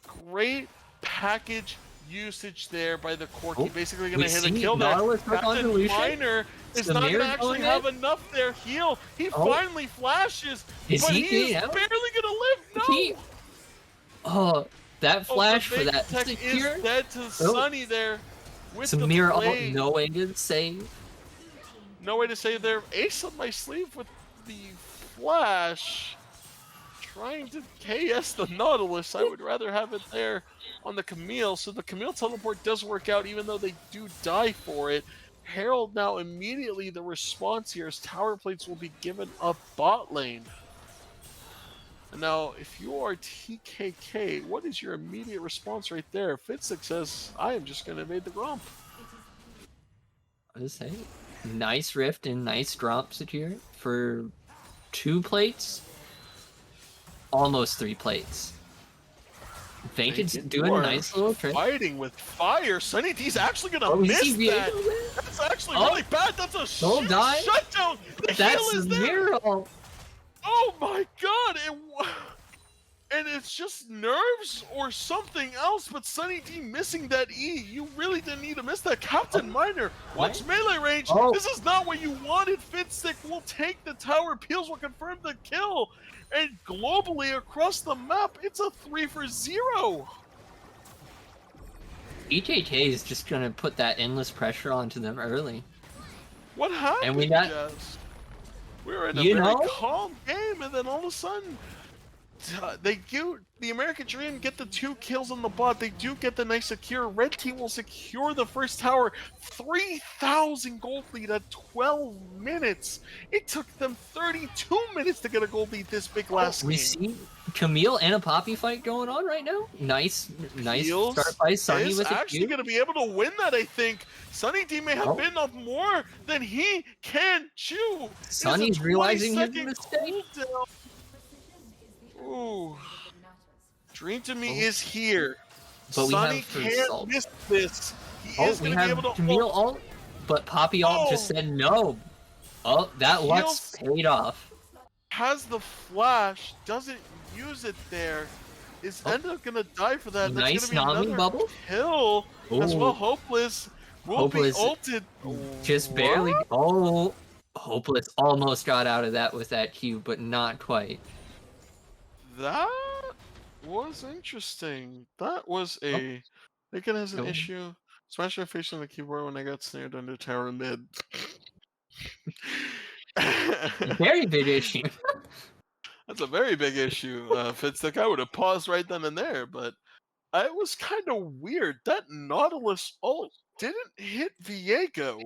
Great package usage there by the Corky.
Oh,
Basically going
we
to hit a
see
kill there.
Nautilus took on
Captain
Delusion.
Miner is not going
Samir
to actually
going
have
in.
enough there. Heal. He
Oh.
finally flashes,
Is
but
he
he's
getting
barely
out?
going to live. No.
He- Oh, that flash for that
Tech
secure.
is dead to Sunny there. With
Samir,
the
oh,
blade.
no way to save.
No way to save there. Ace up my sleeve with the flash. Trying to KS the Nautilus. I would rather have it there on the Camille. So the Camille teleport does work out even though they do die for it. Herald now immediately the response here is tower plates will be given up bot lane. And now, if you are TKK, what is your immediate response right there? Fitzek says, I am just going to invade the Gromp.
What is that? Nice rift and nice drop secure for 2 plates. Almost 3 plates. Vacant's doing a nice little trick.
Fighting with fire. Sunny D's actually going to
Oh, we
miss
see
that.
Viego.
That's actually
Oh.
really bad. That's a
Don't die.
shutdown. The
That's
heal is there.
Samir.
Oh my god. And it's just nerves or something else, but Sunny D missing that E. You really didn't need to miss that. Captain Miner, what's melee range?
Oh.
This is not what you wanted. Fitstick will take the tower. Peels will confirm the kill. And globally across the map, it's a 3-for-0.
TKK is just gonna put that endless pressure onto them early.
What happened,
And we got-
Jess? We were in a
You
very
know?
calm game, and then all of a sudden, the American Dream get the 2 kills on the bot. They do get the nice secure. Red team will secure the first tower. 3,000 gold lead at 12 minutes. It took them 32 minutes to get a gold lead this big last
We
game.
see Camille and a Poppy fight going on right now. Nice
Peels
start by Sunny
is
with a
actually
Q.
going to be able to win that, I think. Sunny D may have
Oh.
been up more than he can chew. It is a
Sunny's realizing his
20-second
mistake.
cooldown. Ooh. Dream to Me
Oh.
is here.
But we
Sunny
have free
can't
salt.
miss this. He
Oh,
is
we
going to be
have
able to
Camille ult, but Poppy ult
Oh.
just said no. Oh, that luck's paid off.
has the flash, doesn't use it there. Is
Oh.
Endo going to die for that?
Nice
That's going to
Nami
be another
bubble.
kill as well.
Ooh.
Hopeless will
Hopeless
be ulted.
Just barely.
What?
Oh, Hopeless almost got out of that with that Q, but not quite.
That was interesting. That was a. Lincoln has an
Oh.
issue. Smash my face on the keyboard when I got snared under tower mid.
Very big issue.
That's a very big issue, Fitstick. I would have paused right then and there, but it was kind of weird. That Nautilus ult didn't hit Viego.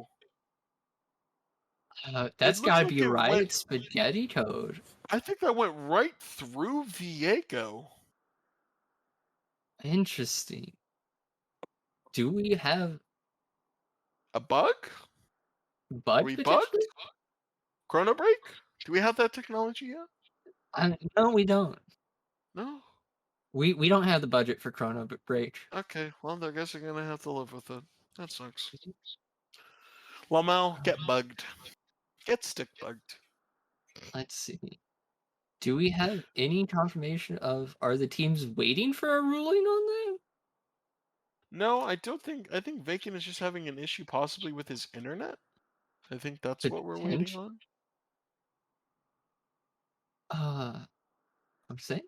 That's
looks
gotta
like
be
it
right.
went-
Spaghetti Toad.
I think that went right through Viego.
Interesting. Do we have
A bug?
bug
we
potentially?
bugged? Chrono Break? Do we have that technology yet?
No, we don't.
No?
We don't have the budget for Chrono Break.
Okay, well, I guess you're gonna have to live with it. That sucks. Lamau, get bugged. Get stick bugged.
Let's see. Do we have any confirmation of are the teams waiting for a ruling on that?
No, I don't think. I think Vacant is just having an issue possibly with his internet. I think that's what we're waiting on.
I'm saying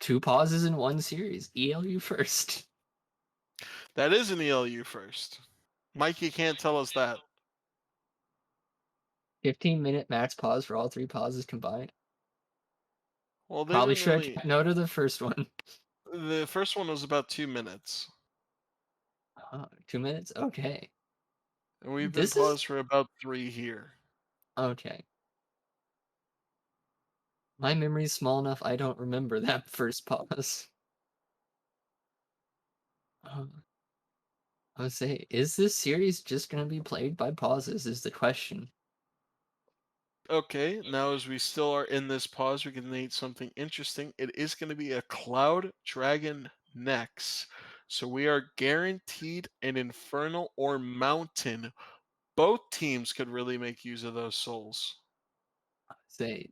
2 pauses in 1 series. ELU first.
That is an ELU first. Mikey can't tell us that.
15-minute max pause for all 3 pauses combined.
Well, they
Probably
didn't
should have
really.
taken note of the first one.
The first one was about 2 minutes,
2 minutes? Okay.
and we've been
This is
paused for about 3 here.
okay. My memory's small enough, I don't remember that first pause. Uh, I would say, is this series just gonna be played by pauses is the question.
Okay, now as we still are in this pause, we can name something interesting. It is going to be a Cloud Dragon next. So we are guaranteed an Infernal or Mountain. Both teams could really make use of those souls.
Say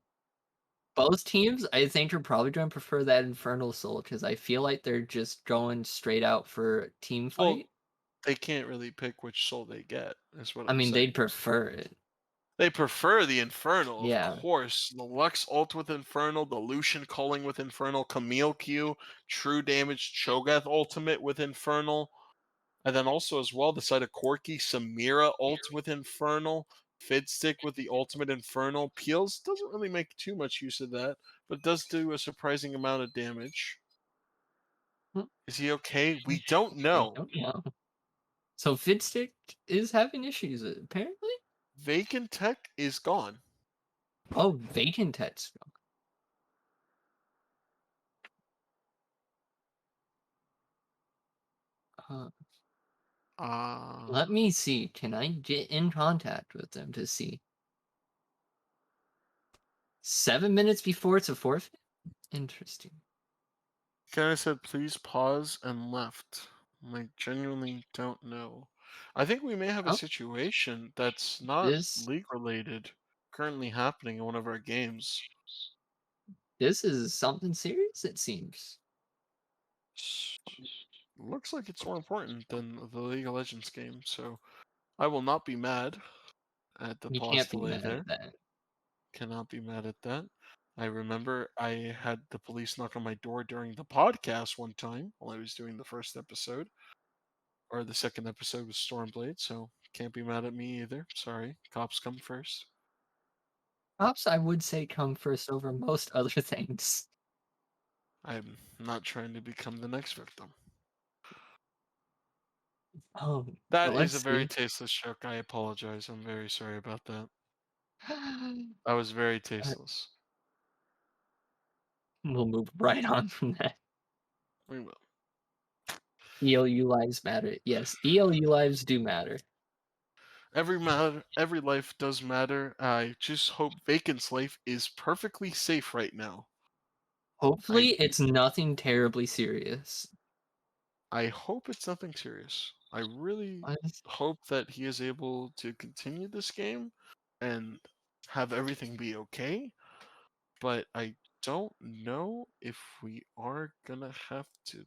both teams, I think, are probably gonna prefer that Infernal Soul because I feel like they're just going straight out for team
Well,
fight.
they can't really pick which soul they get, is what
I
I'm
mean,
saying.
they'd prefer it.
They prefer the Infernal, of
Yeah.
course. The Lux ult with Infernal, the Lucian calling with Infernal, Camille Q, True Damage Cho'Gath ultimate with Infernal. And then also as well, the side of Corki, Samira ult with Infernal, Fidstick with the ultimate Infernal. Peels doesn't really make too much use of that, but does do a surprising amount of damage.
Hmm,
Is he okay? We don't
we
know.
don't know. So Fidstick is having issues, apparently?
Vacant Tech is gone.
Oh, Vacant Text. Uh, Let me see. Can I get in contact with them to see? 7 minutes before it's a forfeit? Interesting.
Guy said, please pause and left. I genuinely don't know. I think we may have a
Oh,
situation that's not
this
league related currently happening in one of our games.
this is something serious, it seems.
Looks like it's more important than the League of Legends game, so I will not be mad at the
You
pause
can't be
delay
mad
there.
at that.
Cannot be mad at that. I remember I had the police knock on my door during the podcast one time while I was doing the first episode, or the second episode with Stormblade, so can't be mad at me either. Sorry, cops come first.
Cops, I would say, come first over most other things.
I'm not trying to become the next victim.
But
That is a
let's
very
see.
tasteless joke. I apologize. I'm very sorry about that. That was very tasteless.
We'll move right on from that.
We will.
ELU lives matter. Yes, ELU lives do matter.
Every life does matter. I just hope Vacant's life is perfectly safe right now.
Hopefully,
I
it's nothing terribly serious.
I hope it's nothing serious. I really
Honest-
hope that he is able to continue this game and have everything be okay. But I don't know if we are gonna have to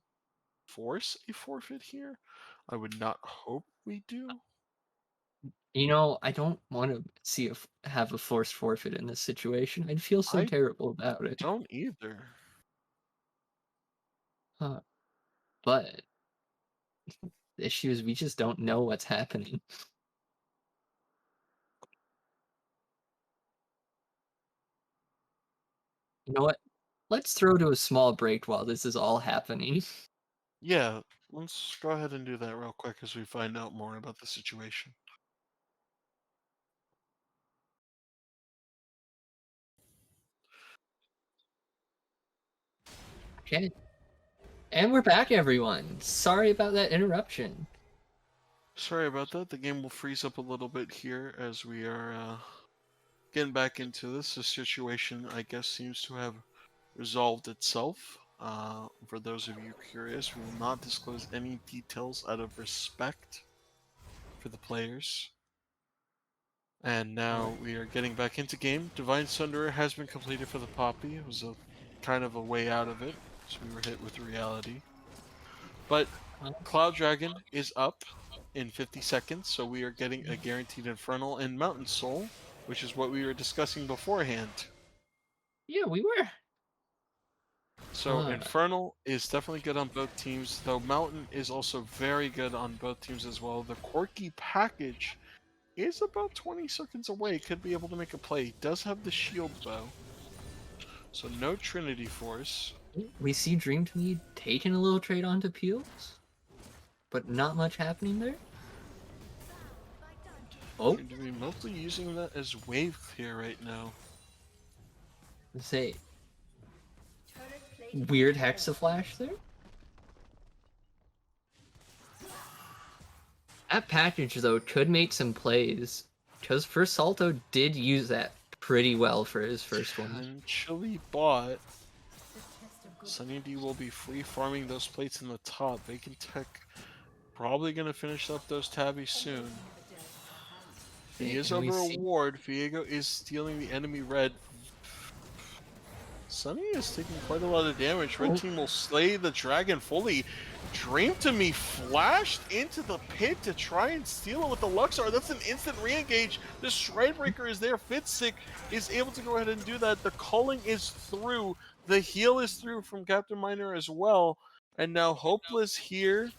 force a forfeit here. I would not hope we do.
You know, I don't want to see have a forced forfeit in this situation. I'd feel so
I
terrible about it.
don't either.
Uh, but the issue is we just don't know what's happening. You know what? Let's throw to a small break while this is all happening.
Yeah, let's go ahead and do that real quick as we find out more about the situation.
Okay. And we're back, everyone. Sorry about that interruption.
Sorry about that. The game will freeze up a little bit here as we are getting back into this. The situation, I guess, seems to have resolved itself. For those of you curious, we will not disclose any details out of respect for the players. And now we are getting back into game. Divine Sunderer has been completed for the Poppy. It was a kind of a way out of it, so we were hit with reality. But Cloud Dragon is up. in 50 seconds, so we are getting a guaranteed Infernal and Mountain Soul, which is what we were discussing beforehand.
Yeah, we were.
So Infernal is definitely good on both teams, though Mountain is also very good on both teams as well. The quirky package is about 20 seconds away, could be able to make a play. Does have the shield bow, so no Trinity Force.
We see Dream to Me taking a little trade onto Peels, but not much happening there. Oh,
Seem to be mostly using that as wave here right now.
say weird Hexaflash there. That package though could make some plays, because First Salto did use that pretty well for his first one.
Potentially bought. Sunny D will be free farming those plates in the top. Vacant Tech probably going to finish up those tabbies soon. He is over a ward. Viego is stealing the enemy red. Sunny is taking quite a lot of damage. Red team will slay the dragon fully. Dream to Me flashed into the pit to try and steal it with the Luxar. That's an instant re-engage. The Stridebreaker is there. Fitzsick is able to go ahead and do that. The culling is through. The heal is through from Captain Miner as well. And now Hopeless here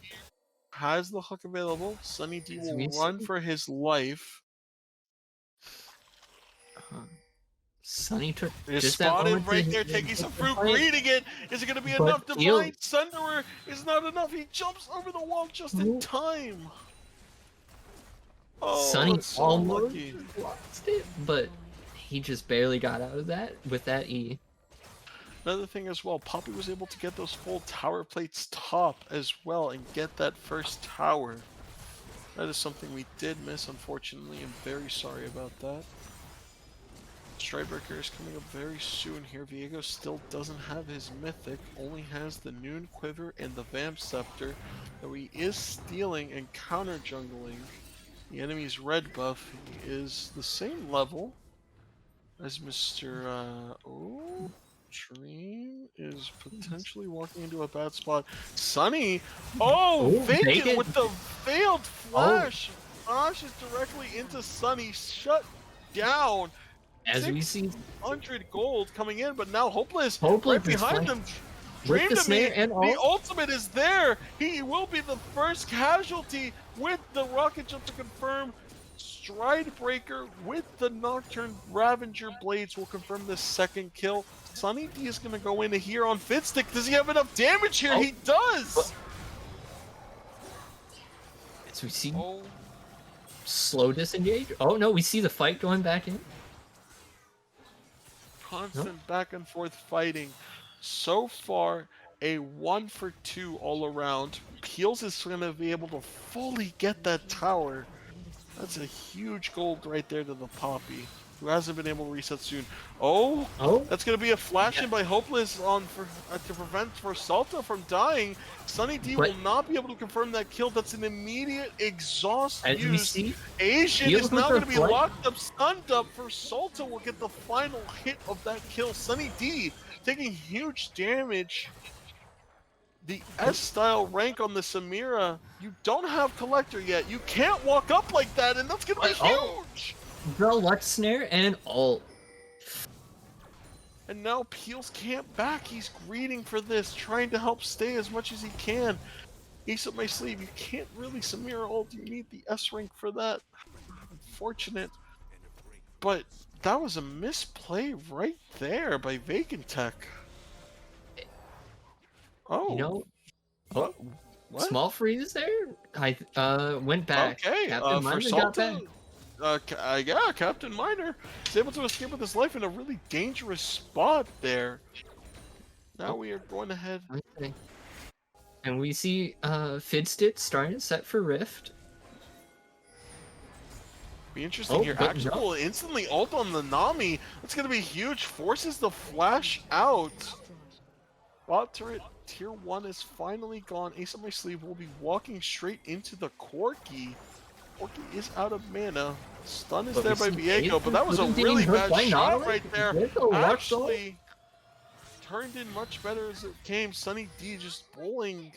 has the hook available. Sunny D will run for his life.
Sunny took
is spotted right there, taking some fruit, reading it. Is it going to be enough to find? Sunderer is not enough. He jumps over the wall just in time. Oh,
Sunny
so
almost
lucky.
lost it, but he just barely got out of that with that E.
Another thing as well, Poppy was able to get those full tower plates top as well and get that first tower. That is something we did miss, unfortunately. I'm very sorry about that. Stridebreaker is coming up very soon here. Viego still doesn't have his mythic, only has the Noon Quiver and the Vamp Scepter, though he is stealing and counter jungling the enemy's red buff. He is the same level as Mr. Dream is potentially walking into a bad spot. Sunny! Oh, Vacant with the failed flash! Flash is directly into Sunny, shut down!
As we see
100 gold coming in, but now Hopeless
right
behind them. Dream to Me, the ultimate is there. He will be the first casualty with the rocket jump to confirm. Stridebreaker with the Nocturne Ravager Blades will confirm the second kill. Sunny D is going to go into here on Fitstick. Does he have enough damage here? He does!
As we see slow disengage. Oh no, we see the fight going back in.
Constant back and forth fighting. So far, a 1 for 2 all around. Peels is going to be able to fully get that tower. That's a huge gold right there to the Poppy, who hasn't been able to reset soon. That's going to be a flash in by Hopeless on to prevent Salta from dying. Sunny D will not be able to confirm that kill. That's an immediate exhaust use. Asian is now going to be locked up, stunned up. Salta will get the final hit of that kill. Sunny D taking huge damage. The S-style rank on the Samira, you don't have Collector yet. You can't walk up like that, and that's going to be huge!
The Lux Snare and ult.
And now Peels can't back. He's greeting for this, trying to help stay as much as he can. Ace up my sleeve. You can't really Samira ult. You need the S rank for that. Unfortunate. But that was a misplay right there by Vacant Tech.
You know, small freeze there. I went back.
Okay,
Captain Miner got back.
Yeah, Captain Miner is able to escape with his life in a really dangerous spot there. Now we are going ahead.
Okay. And we see Fidstit starting to set for Rift.
Be interesting here. Actually, will instantly ult on the Nami. That's going to be huge. Forces the flash out. Bot turret tier 1 is finally gone. Ace up my sleeve will be walking straight into the Corki. Corki is out of mana. Stun is there by Viego, but that was a really bad shot right there. Actually turned in much better as it came. Sunny D just bullying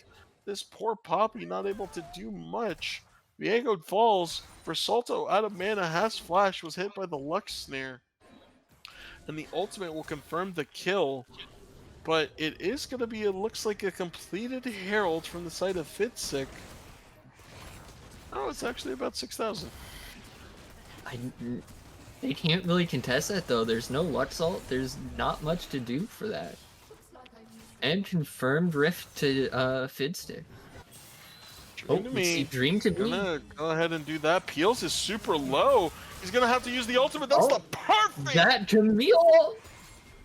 this poor Poppy, not able to do much. Viego falls. For Salto, out of mana, has flash, was hit by the Lux Snare. And the ultimate will confirm the kill. But it is going to be, it looks like a completed Herald from the side of Fitsick. Oh, it's actually about 6,000.
They can't really contest that though. There's no Luxalt. There's not much to do for that. And confirmed Rift to Fidstick.
Dream to
We see
me.
Dream to me.
Gonna go ahead and do that. Peels is super low. He's gonna have to use the ultimate. That's the perfect
That Camille!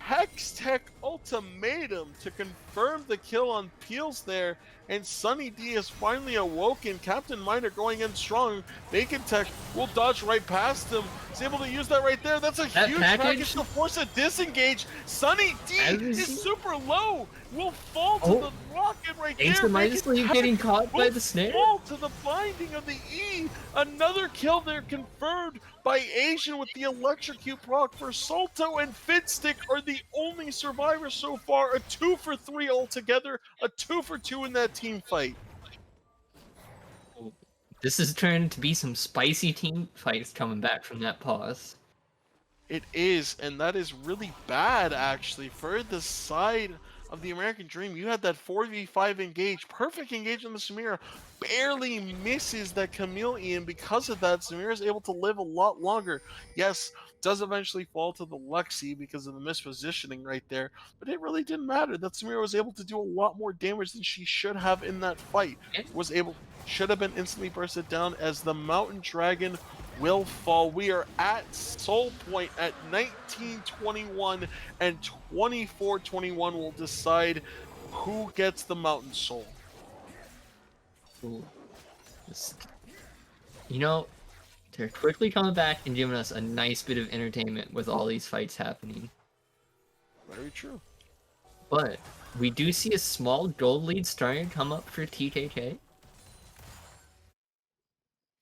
Hextech ultimatum to confirm the kill on Peels there, and Sunny D has finally awoken. Captain Miner going in strong. Bacon Tech will dodge right past him. He's able to use that right there. That's a huge package to force a disengage. Sunny D is super low. Will fall to the rocket right there.
Ancient Midas League getting caught by the snare.
Fall to the binding of the E. Another kill there confirmed by Asian with the electrocute proc. For Salto and Fidstick are the only survivors so far. A 2 for 3 altogether. A 2 for 2 in that team fight.
This is turning to be some spicy team fights coming back from that pause.
It is, and that is really bad actually for the side of the American Dream. You had that 4v5 engage, perfect engage on the Samira, barely misses that Chameleon. Because of that, Samira is able to live a lot longer. Yes, does eventually fall to the Lexi because of the mispositioning right there, but it really didn't matter. That Samira was able to do a lot more damage than she should have in that fight. Should have been instantly bursted down as the Mountain Dragon will fall. We are at Soul Point at 1921, and 2421 will decide who gets the Mountain Soul.
Ooh. You know, they're quickly coming back and giving us a nice bit of entertainment with all these fights happening.
Very true.
But we do see a small gold lead starting to come up for TKK.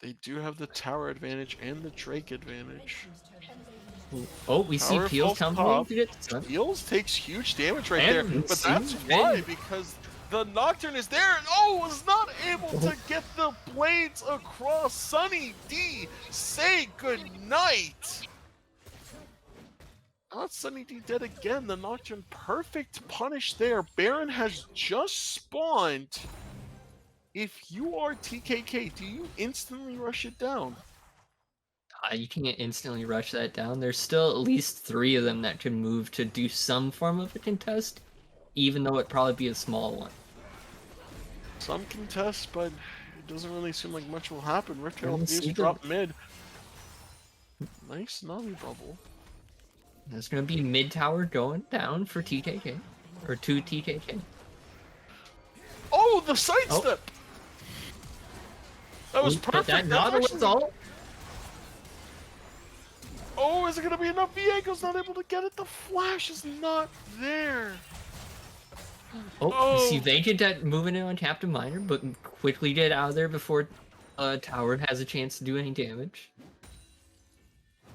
They do have the tower advantage and the Drake advantage.
Oh, we see Peels coming to get stunned.
Peels takes huge damage right there, but that's why, because the Nocturne is there, and was not able to get the blades across. Sunny D, say goodnight. Not Sunny D dead again. The Nocturne, perfect punish there. Baron has just spawned. If you are TKK, do you instantly rush it down?
You can't instantly rush that down. There's still at least 3 of them that can move to do some form of a contest, even though it'd probably be a small one.
Some contest, but it doesn't really seem like much will happen. Rift Herald is drop mid. Nice Nami bubble.
There's gonna be mid tower going down for TKK, or 2 TKK.
Oh, the sidestep! That was perfect.
That Nautilus ult.
Oh, is it gonna be enough? Viego's not able to get it. The flash is not there.
You see Vacant moving in on Captain Miner, but quickly get out of there before Tower has a chance to do any damage.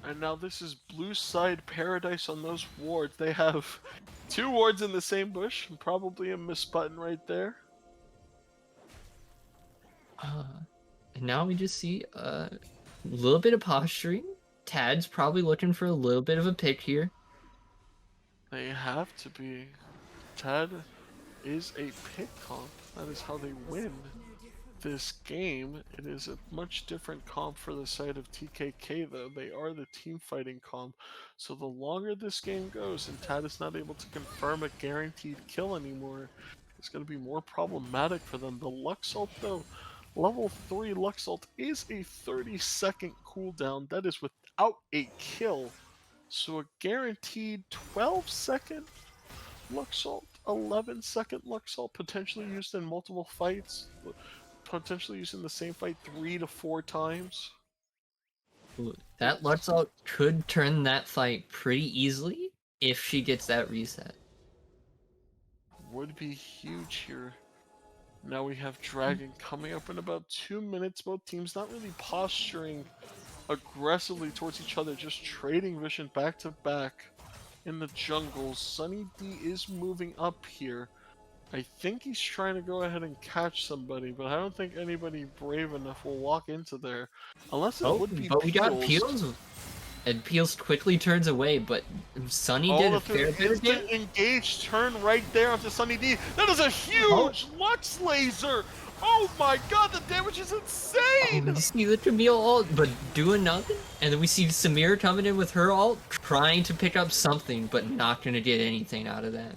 And now this is blue side paradise on those wards. They have 2 wards in the same bush, and probably a miss button right there.
And now we just see a little bit of posturing. Tad's probably looking for a little bit of a pick here.
They have to be. Tad is a pick comp. That is how they win this game. It is a much different comp for the side of TKK though. They are the team fighting comp. So the longer this game goes and Tad is not able to confirm a guaranteed kill anymore, it's going to be more problematic for them. The Luxalt though, level 3 Luxalt is a 30-second cooldown. That is without a kill. So a guaranteed 12-second Luxalt, 11-second Luxalt, potentially used in multiple fights, potentially used in the same fight 3 to 4 times.
That Luxalt could turn that fight pretty easily if she gets that reset.
Would be huge here. Now we have Dragon coming up in about 2 minutes. Both teams not really posturing aggressively towards each other, just trading vision back to back in the jungle. Sunny D is moving up here. I think he's trying to go ahead and catch somebody, but I don't think anybody brave enough will walk into there. Unless it
Oh,
would be
but we got
Peels.
Peels, and Peels quickly turns away, but Sunny did a fair bit of damage.
Instant engage turn right there onto Sunny D. That is a huge Lux laser! Oh my god, the damage is
Oh,
insane!
we see the Camille ult, but doing nothing. And then we see Samir coming in with her ult, trying to pick up something, but not gonna get anything out of that.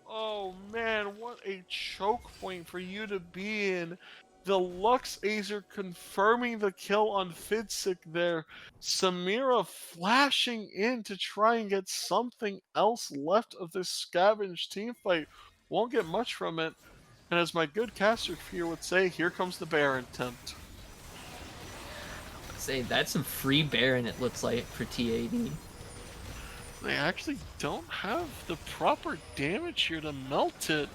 Oh man, what a choke point for you to be in. The Lux Azer confirming the kill on Fidsick there. Samira flashing in to try and get something else left of this scavenge team fight. Won't get much from it. And as my good caster here would say, here comes the Baron attempt.
Say that's some free Baron it looks like for TAD.
They actually don't have the proper damage here to melt it.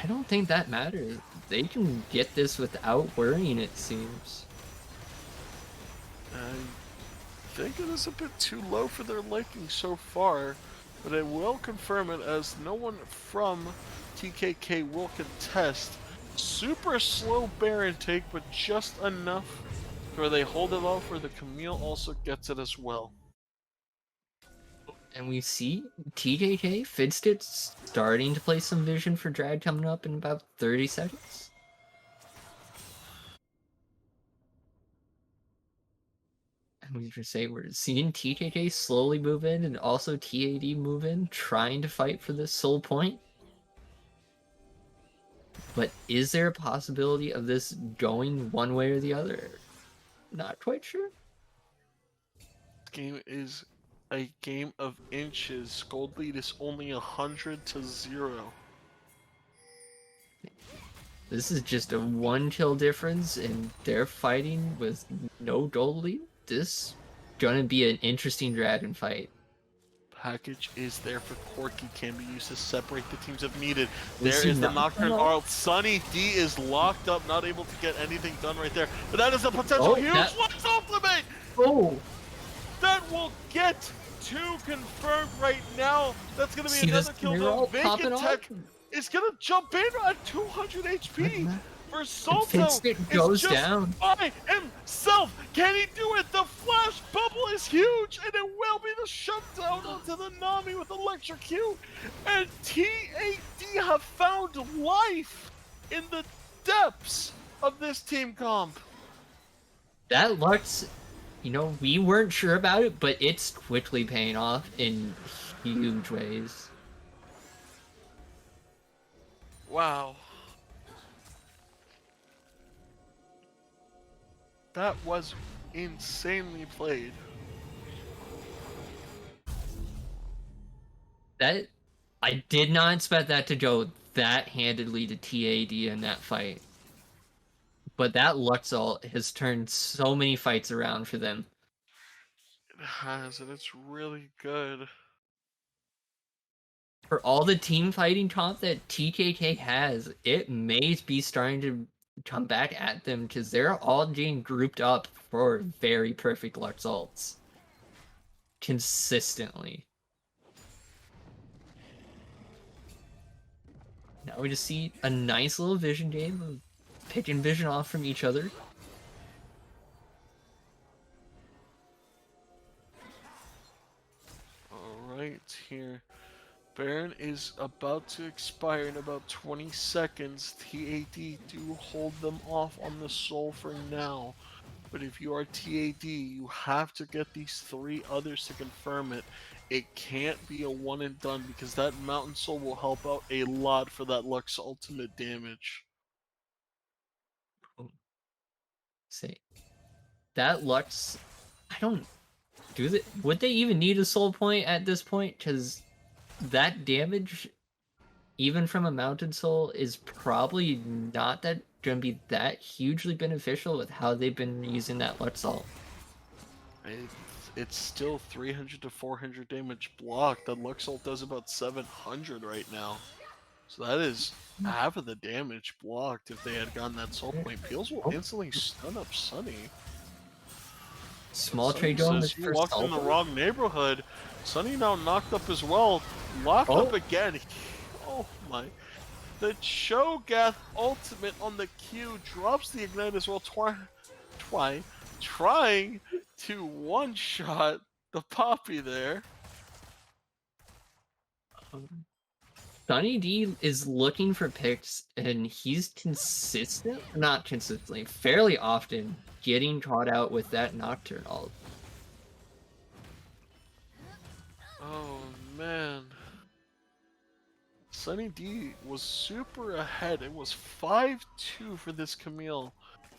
I don't think that matters. They can get this without worrying, it seems.
I think it is a bit too low for their liking so far, but I will confirm it as no one from TKK will contest. Super slow Baron take, but just enough where they hold it off where the Camille also gets it as well.
And we see TKK Fidstitch starting to play some vision for Drag coming up in about 30 seconds. And we just say we're seeing TKK slowly move in and also TAD move in, trying to fight for this soul point. But is there a possibility of this going one way or the other? Not quite sure.
This game is a game of inches. Gold lead is only 100-0.
This is just a 1 kill difference, and they're fighting with no gold lead. This gonna be an interesting dragon fight.
Package is there for Corky, can be used to separate the teams if needed.
We
There
see
is the
Nocturne
Nocturne
ult.
Arl. Sunny D is locked up, not able to get anything done right there. But that is a potential huge
that-
Lux ultimate!
Oh!
That will get 2 confirmed right now. That's going to be
See this
another kill
mirror
though.
ult popping
Vacant
off?
Tech is going to jump in at 200 HP. For Salto,
Fidstick goes
just
down.
by himself. Can he do it? The flash bubble is huge, and it will be the shutdown onto the Nami with electrocute. And TAD have found life in the depths of this team comp.
That Lux, you know, we weren't sure about it, but it's quickly paying off in huge ways.
Wow. That was insanely played.
That I did not expect that to go that handedly to TAD in that fight. But that Lux ult has turned so many fights around for them.
It has, and it's really good.
For all the team fighting comp that TKK has, it may be starting to come back at them because they're all getting grouped up for very perfect Lux ults. Consistently. Now we just see a nice little vision game of picking vision off from each other.
Alright, here. Baron is about to expire in about 20 seconds. TAD do hold them off on the soul for now. But if you are TAD, you have to get these 3 others to confirm it. It can't be a one and done because that Mountain Soul will help out a lot for that Lux ultimate damage.
Say that Lux, I don't do that. Would they even need a soul point at this point? Because that damage, even from a mounted soul, is probably not that gonna be that hugely beneficial with how they've been using that Lux ult.
It's still 300 to 400 damage block. That Lux ult does about 700 right now. So that is half of the damage blocked if they had gotten that soul point. Peels will instantly stun up Sunny.
Small
Sunny
trade going
says
with
you walked in the wrong neighborhood. Sunny now knocked up as well. Locked up again. Oh Oh my. The Cho'Gath ultimate on the Q drops the Ignite as well. Trying to one-shot the Poppy there.
Sunny D is looking for picks, and he's not consistently, fairly often getting caught out with that Nocturne ult.
Oh man. Sunny D was super ahead. It was 5-2 for this Camille.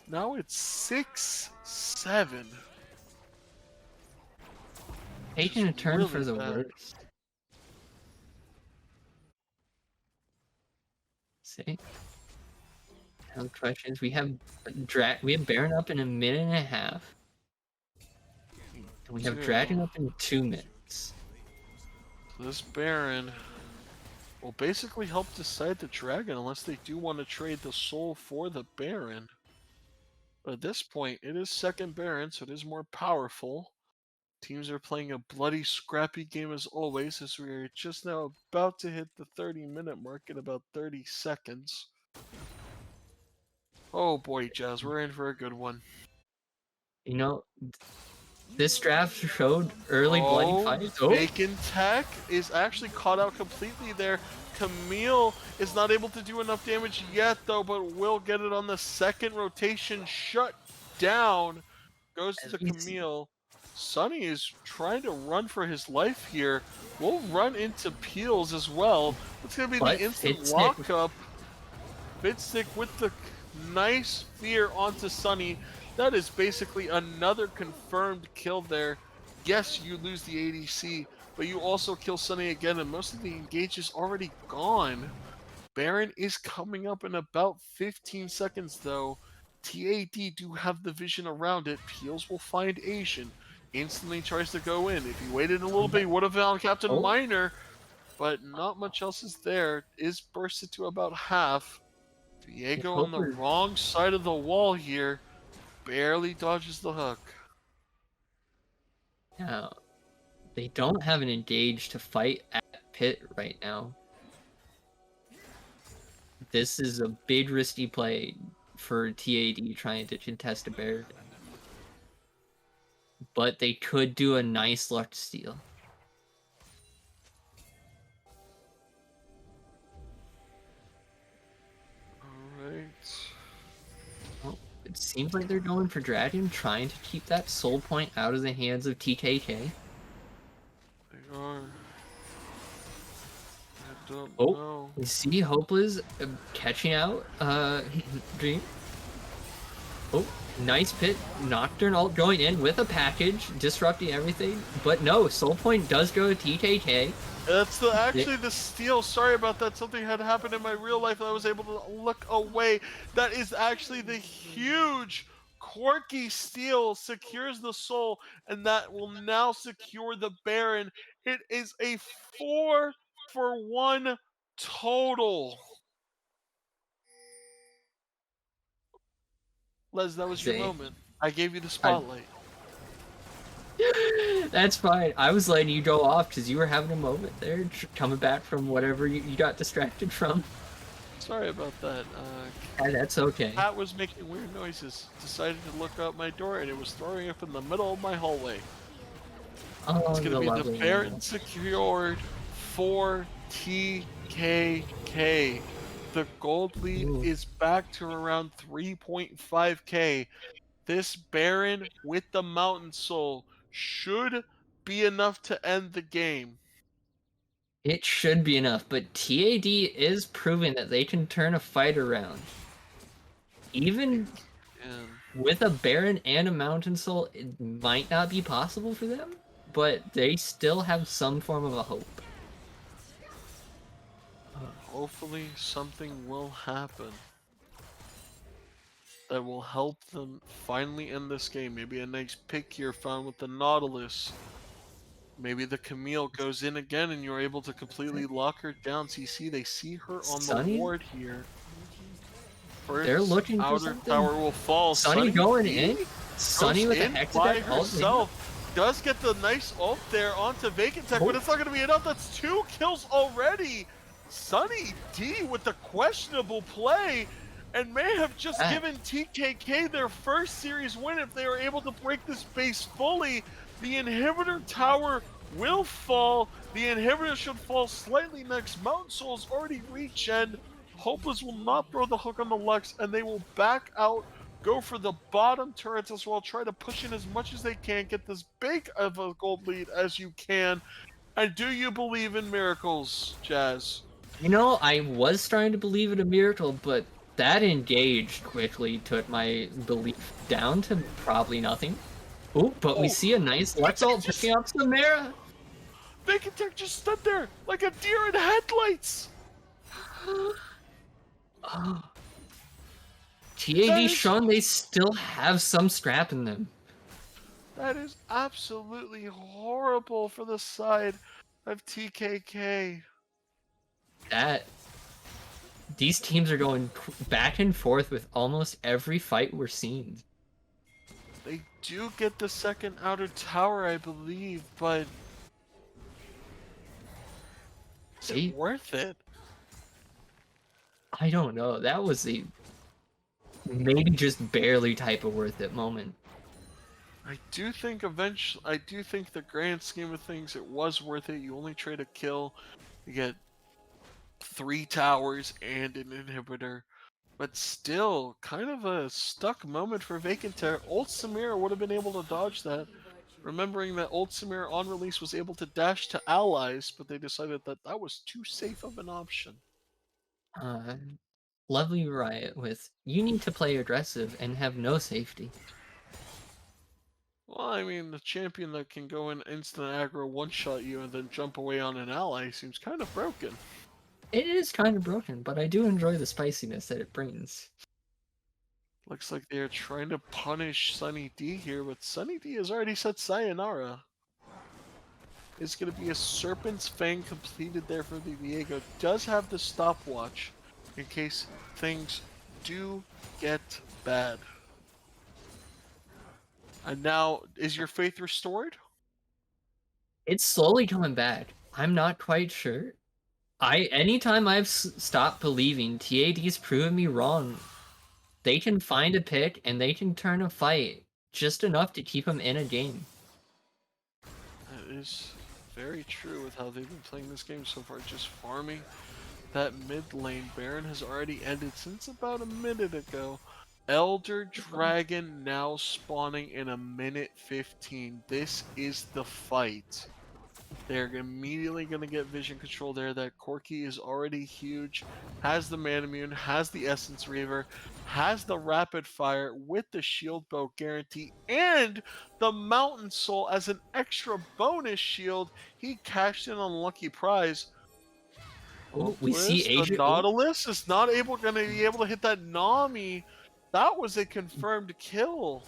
Now it's 6-7.
Taking a
Just
turn
really
for the
bad.
worst. See? Now the question is, we have Baron up in a minute and a half. And we have Dragon up in 2 minutes.
This Baron will basically help decide the Dragon unless they do want to trade the soul for the Baron. But at this point, it is second Baron, so it is more powerful. Teams are playing a bloody, scrappy game as always, as we are just now about to hit the 30-minute mark in about 30 seconds. Oh boy, Jazz, we're in for a good one.
You know, this draft showed early bloody fights. Oh,
Bacon Tech is actually caught out completely there. Camille is not able to do enough damage yet, though, but will get it on the second rotation. Shut down. Goes to the Camille. Sunny is trying to run for his life here. We'll run into Peels as well. It's going to be the instant lockup. Fitstick with the nice fear onto Sunny. That is basically another confirmed kill there. Yes, you lose the ADC, but you also kill Sunny again, and most of the engage is already gone. Baron is coming up in about 15 seconds, though. TAD do have the vision around it. Peels will find Asian. Instantly tries to go in. If he waited a little bit, he would have found Captain Miner, but not much else is there. Is bursted to about half. Diego on the wrong side of the wall here. Barely dodges the hook.
Now, they don't have an engage to fight at pit right now. This is a big risky play for TAD trying to contest a bear. But they could do a nice luck steal.
Alright.
Well, it seems like they're going for Dragon, trying to keep that soul point out of the hands of TKK.
They are. I don't
Oh,
know.
we see Hopeless catching out Dream. Oh, nice pit. Nocturne ult going in with a package, disrupting everything. But no, soul point does go to TKK.
That's actually the steal. Sorry about that. Something had happened in my real life and I was able to look away. That is actually the huge quirky steal. Secures the soul, and that will now secure the Baron. It is a 4-for-1 total. Les, that was your moment. I gave you the spotlight.
That's fine. I was letting you go off because you were having a moment there, coming back from whatever you got distracted from.
Sorry about that.
That's okay.
Cat was making weird noises. Decided to look out my door, and it was throwing up in the middle of my hallway.
Oh,
it's going to be the Baron secured for TKK. The gold lead is back to around 3.5k. This Baron with the Mountain Soul should be enough to end the game.
It should be enough, but TAD is proving that they can turn a fight around. Even with a Baron and a Mountain Soul, it might not be possible for them, but they still have some form of a hope.
Hopefully something will happen that will help them finally end this game. Maybe a nice pick here found with the Nautilus. Maybe the Camille goes in again and you're able to completely lock her down. CC, they see her on the ward here. First,
they're looking for
outer
something.
Tower will fall.
Sunny going in. Sunny with a
by
Hexadeck
herself. Does get the nice ult there onto Vacant Tech, but it's not going to be enough. That's 2 kills already. Sunny D with the questionable play and may have just
Ah.
given TKK their first series win if they are able to break this base fully. The inhibitor tower will fall. The inhibitor should fall slightly next. Mountain Soul's already regen. Hopeless will not throw the hook on the Lux, and they will back out, go for the bottom turrets as well, try to push in as much as they can, get this big of a gold lead as you can. And do you believe in miracles, Jazz?
You know, I was starting to believe in a miracle, but that engage quickly took my belief down to probably nothing. Oh, but we
Oh.
see a nice Lux ult picking up Samara.
Vacantech just stood there like a deer in headlights.
TAD
is-
shown they still have some scrap in them.
That is absolutely horrible for the side of TKK.
These teams are going back and forth with almost every fight we're seeing.
They do get the second outer tower, I believe, but is it worth it?
I don't know. That was a maybe just barely type of worth it moment.
I do think the grand scheme of things, it was worth it. You only trade a kill, you get 3 towers and an inhibitor. But still, kind of a stuck moment for Vacantech. Old Samira would have been able to dodge that, remembering that Old Samira on release was able to dash to allies, but they decided that that was too safe of an option.
Lovely Riot with, you need to play aggressive and have no safety.
Well, I mean, the champion that can go in instant aggro, one-shot you, and then jump away on an ally seems kind of broken.
It is kind of broken, but I do enjoy the spiciness that it brings.
Looks like they're trying to punish Sunny D here, but Sunny D has already said sayonara. It's going to be a Serpent's Fang completed there for the Viego. Does have the stopwatch in case things do get bad. And now, is your faith restored?
It's slowly coming back. I'm not quite sure. Anytime I've stopped believing, TAD's proven me wrong. They can find a pick and they can turn a fight just enough to keep them in a game.
That is very true with how they've been playing this game so far, just farming that mid lane. Baron has already ended since about a minute ago. Elder Dragon now spawning in a minute 15. This is the fight. They're immediately going to get vision control there. That Corki is already huge, has the Man Immune, has the Essence Reaver, has the Rapid Fire with the Shield Bow guarantee, and the Mountain Soul as an extra bonus shield. He cashed in on Lucky Prize.
Oh, we see
The
Adrian.
Nautilus is not going to be able to hit that Nami. That was a confirmed kill.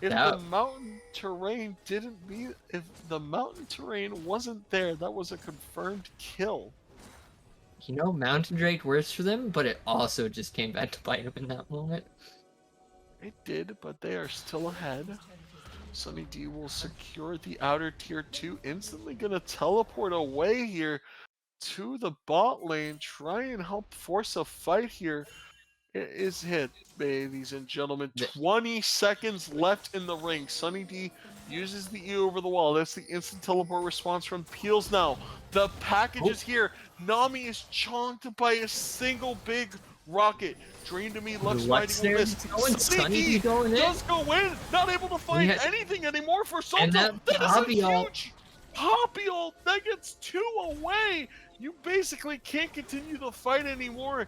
If the mountain terrain if the mountain terrain wasn't there, that was a confirmed kill.
You know, Mountain Drake works for them, but it also just came back to bite him in that moment.
It did, but they are still ahead. Sunny D will secure the outer tier 2, instantly gonna teleport away here to the bot lane, try and help force a fight here. It is hit, ladies and gentlemen. 20 seconds left in the ring. Sunny D uses the E over the wall. That's the instant teleport response from Peels now. The package is here. Nami is chonked by a single big rocket. Dream to me, Lux fighting will miss. Sunny D does go in. Not able to find anything anymore for Salto. That is a huge Poppy ult. That gets 2 away. You basically can't continue the fight anymore.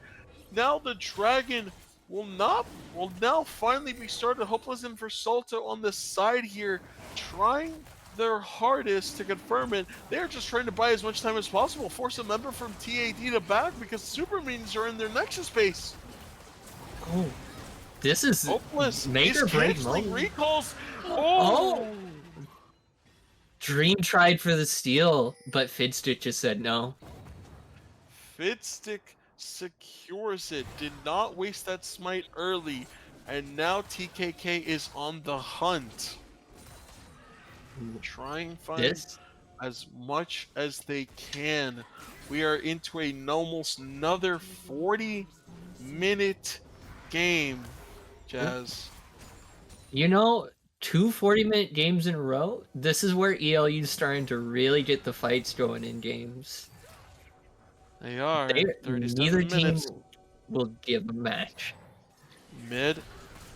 Now the dragon will now finally be started. Hopeless and for Salto on the side here, trying their hardest to confirm it. They're just trying to buy as much time as possible, force a member from TAD to back because super minions are in their Nexus base.
Oh, this is
Hopeless.
make or break moment.
Recalls.
Oh. Dream tried for the steal, but Fidstick just said no.
Fidstick secures it, did not waste that smite early, and now TKK is on the hunt. Trying find as much as they can. We are into almost another 40-minute game, Jazz.
You know, two 40-minute games in a row. This is where ELU is starting to really get the fights going in games.
They are
Neither
37
team
minutes.
will give a match.
Mid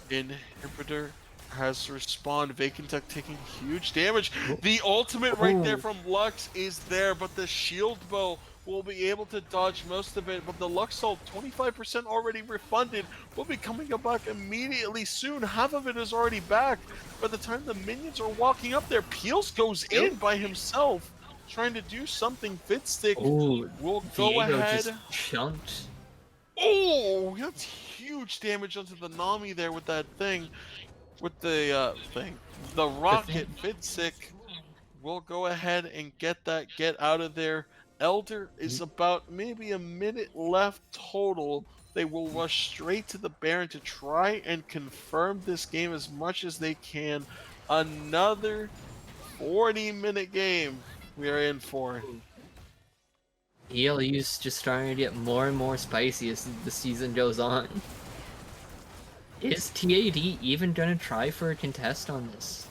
inhibitor has to respond. Vacant Tech taking huge damage. The ultimate right there from Lux is there, but the shield bow will be able to dodge most of it. But the Lux ult, 25% already refunded, will be coming back immediately soon. Half of it is already back. By the time the minions are walking up there, Peels goes in by himself, trying to do something. Fitstick will go
Diego
ahead.
just chunked.
Oh, that's huge damage onto the Nami there with that thing. With the the rocket. Fitstick will go ahead and get out of there. Elder is about maybe a minute left total. They will rush straight to the Baron to try and confirm this game as much as they can. Another 40-minute game we are in for.
ELU's just starting to get more and more spicy as the season goes on. Is TAD even gonna try for a contest on this?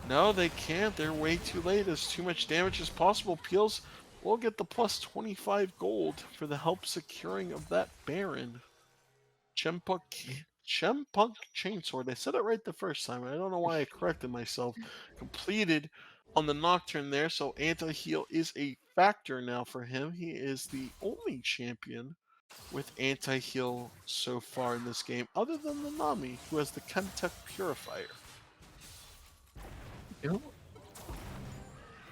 No, they can't. They're way too late. As too much damage as possible. Peels will get the plus 25 gold for the help securing of that Baron. Chempunk Chainsword. I said it right the first time. I don't know why I corrected myself. Completed on the Nocturne there, so anti-heal is a factor now for him. He is the only champion with anti-heal so far in this game, other than the Nami, who has the Chemtech Purifier.
You know,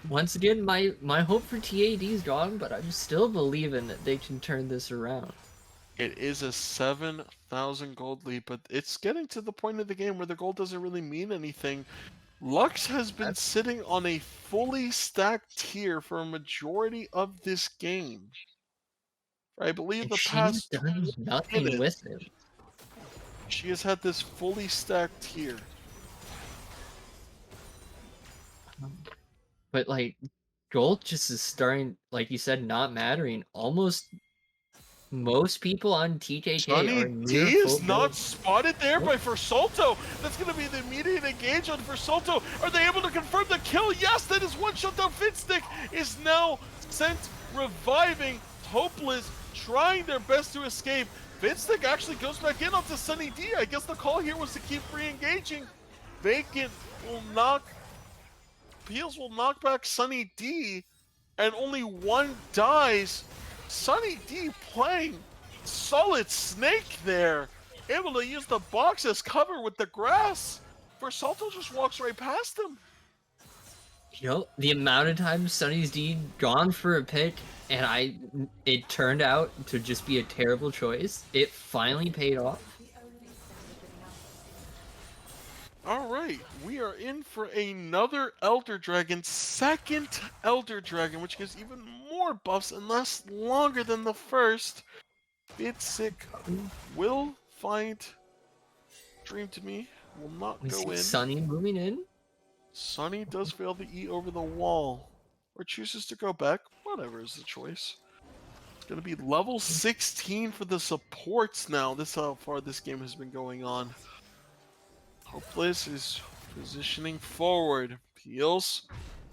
once again, my hope for TAD is gone, but I'm still believing that they can turn this around.
It is a 7,000 gold lead, but it's getting to the point of the game where the gold doesn't really mean anything. Lux has been sitting on a fully stacked tier for a majority of this game. I believe
And
the
she's
past
done
2
nothing
minutes,
with him.
she has had this fully stacked tier.
But like, gold just is starting, like you said, not mattering. Almost most people on TKK
Sunny
are
D
near full
is not
build.
spotted there by Versalto. That's going to be the immediate engage on Versalto. Are they able to confirm the kill? Yes, that is one shot down. Fitstick is now sent reviving. Hopeless, trying their best to escape. Fitstick actually goes back in onto Sunny D. I guess the call here was to keep re-engaging. Vacant will knock... Peels will knock back Sunny D, and only one dies. Sunny D playing solid snake there, able to use the box as cover with the grass. Versalto just walks right past him.
You know, the amount of times Sunny's D gone for a pick, and it turned out to just be a terrible choice. It finally paid off.
Alright, we are in for another Elder Dragon, second Elder Dragon, which gives even more buffs and lasts longer than the first. Fitstick will find Dream to Me, will not
We
go
see
in.
Sunny moving in.
Sunny does fail to eat over the wall, or chooses to go back, whatever is the choice. It's going to be level 16 for the supports now. This is how far this game has been going on. Hopeless is positioning forward. Peels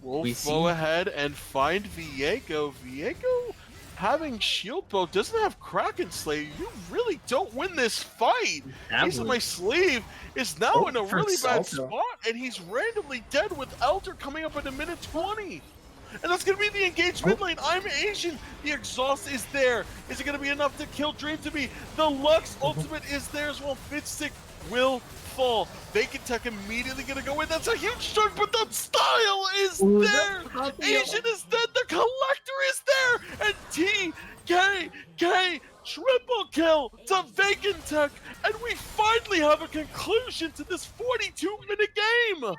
will go ahead and find Viego. Viego having shield bow, doesn't have Kraken Slayer. You really don't win this fight. Ace of my sleeve is now in a really bad spot, and he's randomly dead with Elder coming up in a minute 20. And that's going to be the engaged mid lane. I'm Asian. The exhaust is there. Is it going to be enough to kill Dream to Me? The Lux ultimate is there as well. Fitstick will fall. Vacant Tech immediately going to go in. That's a huge chunk, but the style is there. Asian is dead. The Collector is there. And TKK triple kill to Vacant Tech. And we finally have a conclusion to this 42-minute game.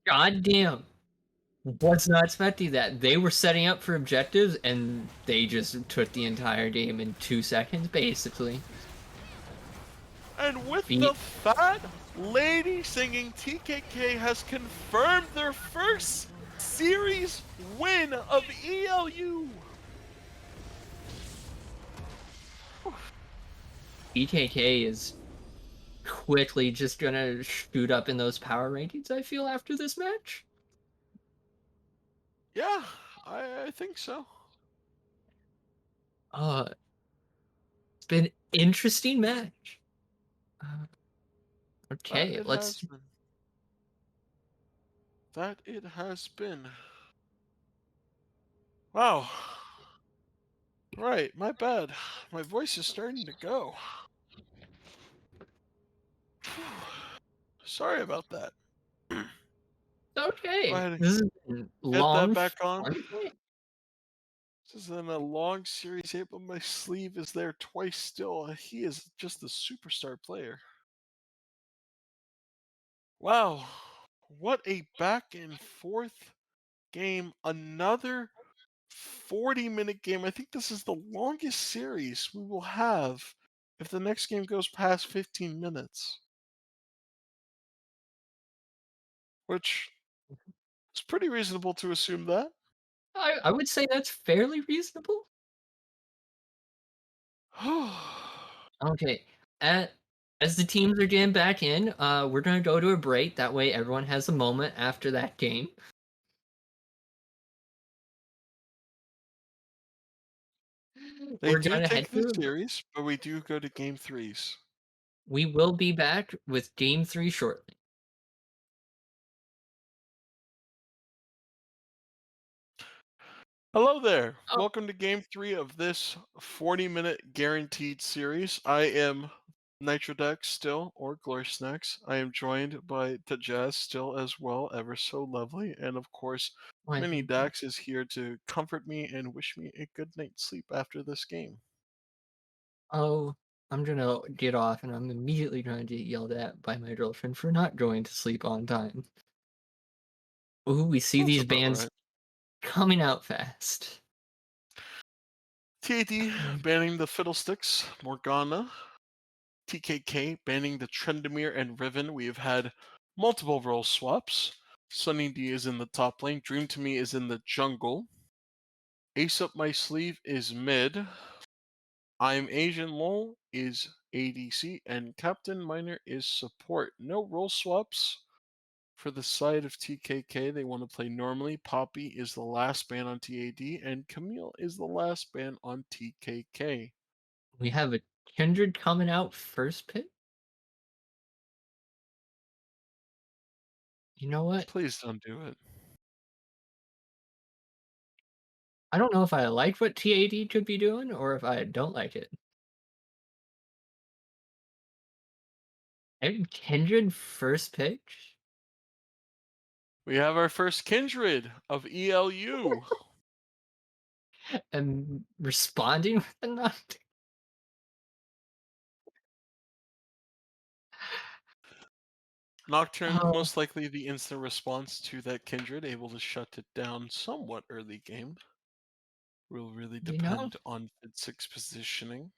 God damn. Was not expecting that. They were setting up for objectives, and they just took the entire game in 2 seconds, basically.
And with the fat lady singing, TKK has confirmed their first series win of ELU.
TKK is quickly just gonna shoot up in those power rankings, I feel, after this match.
Yeah, I think so.
Uh, it's been interesting match. Uh,
That
okay,
it has
let's.
been. That it has been. Wow. Right, my bad. My voice is starting to go. Sorry about that. Go
Okay,
ahead and
this is a
get that
long,
back on.
fun fight.
This is in a long series here, but my sleeve is there twice still. He is just a superstar player. Wow. What a back and forth game. Another 40-minute game. I think this is the longest series we will have if the next game goes past 15 minutes, which is pretty reasonable to assume that.
I would say that's fairly reasonable. Okay, at, as the teams are getting back in, we're gonna go to a break. That way, everyone has a moment after that game.
They
We're
do
gonna head
take the
to a break.
series, but we do go to game threes.
We will be back with Game 3 shortly.
Hello there.
Oh,
Welcome to game three of this 40-minute guaranteed series. I am Nitrodex still, or Glorsnacks. I am joined by Tajaz still as well, ever so lovely. And of course,
why,
Mini
thank you.
Dax is here to comfort me and wish me a good night's sleep after this game.
Oh, I'm gonna get off, and I'm immediately gonna get yelled at by my girlfriend for not going to sleep on time. Ooh, we see
Sounds
these
about
bands
right.
coming out fast.
TAD banning the Fiddlesticks, Morgana, TKK banning the Trendemir and Riven. We have had multiple role swaps. Sunny D is in the top lane. Dream to Me is in the jungle. Ace Up My Sleeve is mid. I'm Asian Lol is ADC. And Captain Miner is support. No role swaps for the side of TKK. They want to play normally. Poppy is the last ban on TAD. And Camille is the last ban on TKK.
We have a Kindred coming out first pick. You know what?
Please don't do it.
I don't know if I like what TAD could be doing or if I don't like it. And Kindred first pick
We have our first kindred of ELU.
and responding with a knock.
Nocturne,
Oh,
most likely the instant response to that kindred, able to shut it down somewhat early game. Will really
you know,
depend on Fid6 positioning.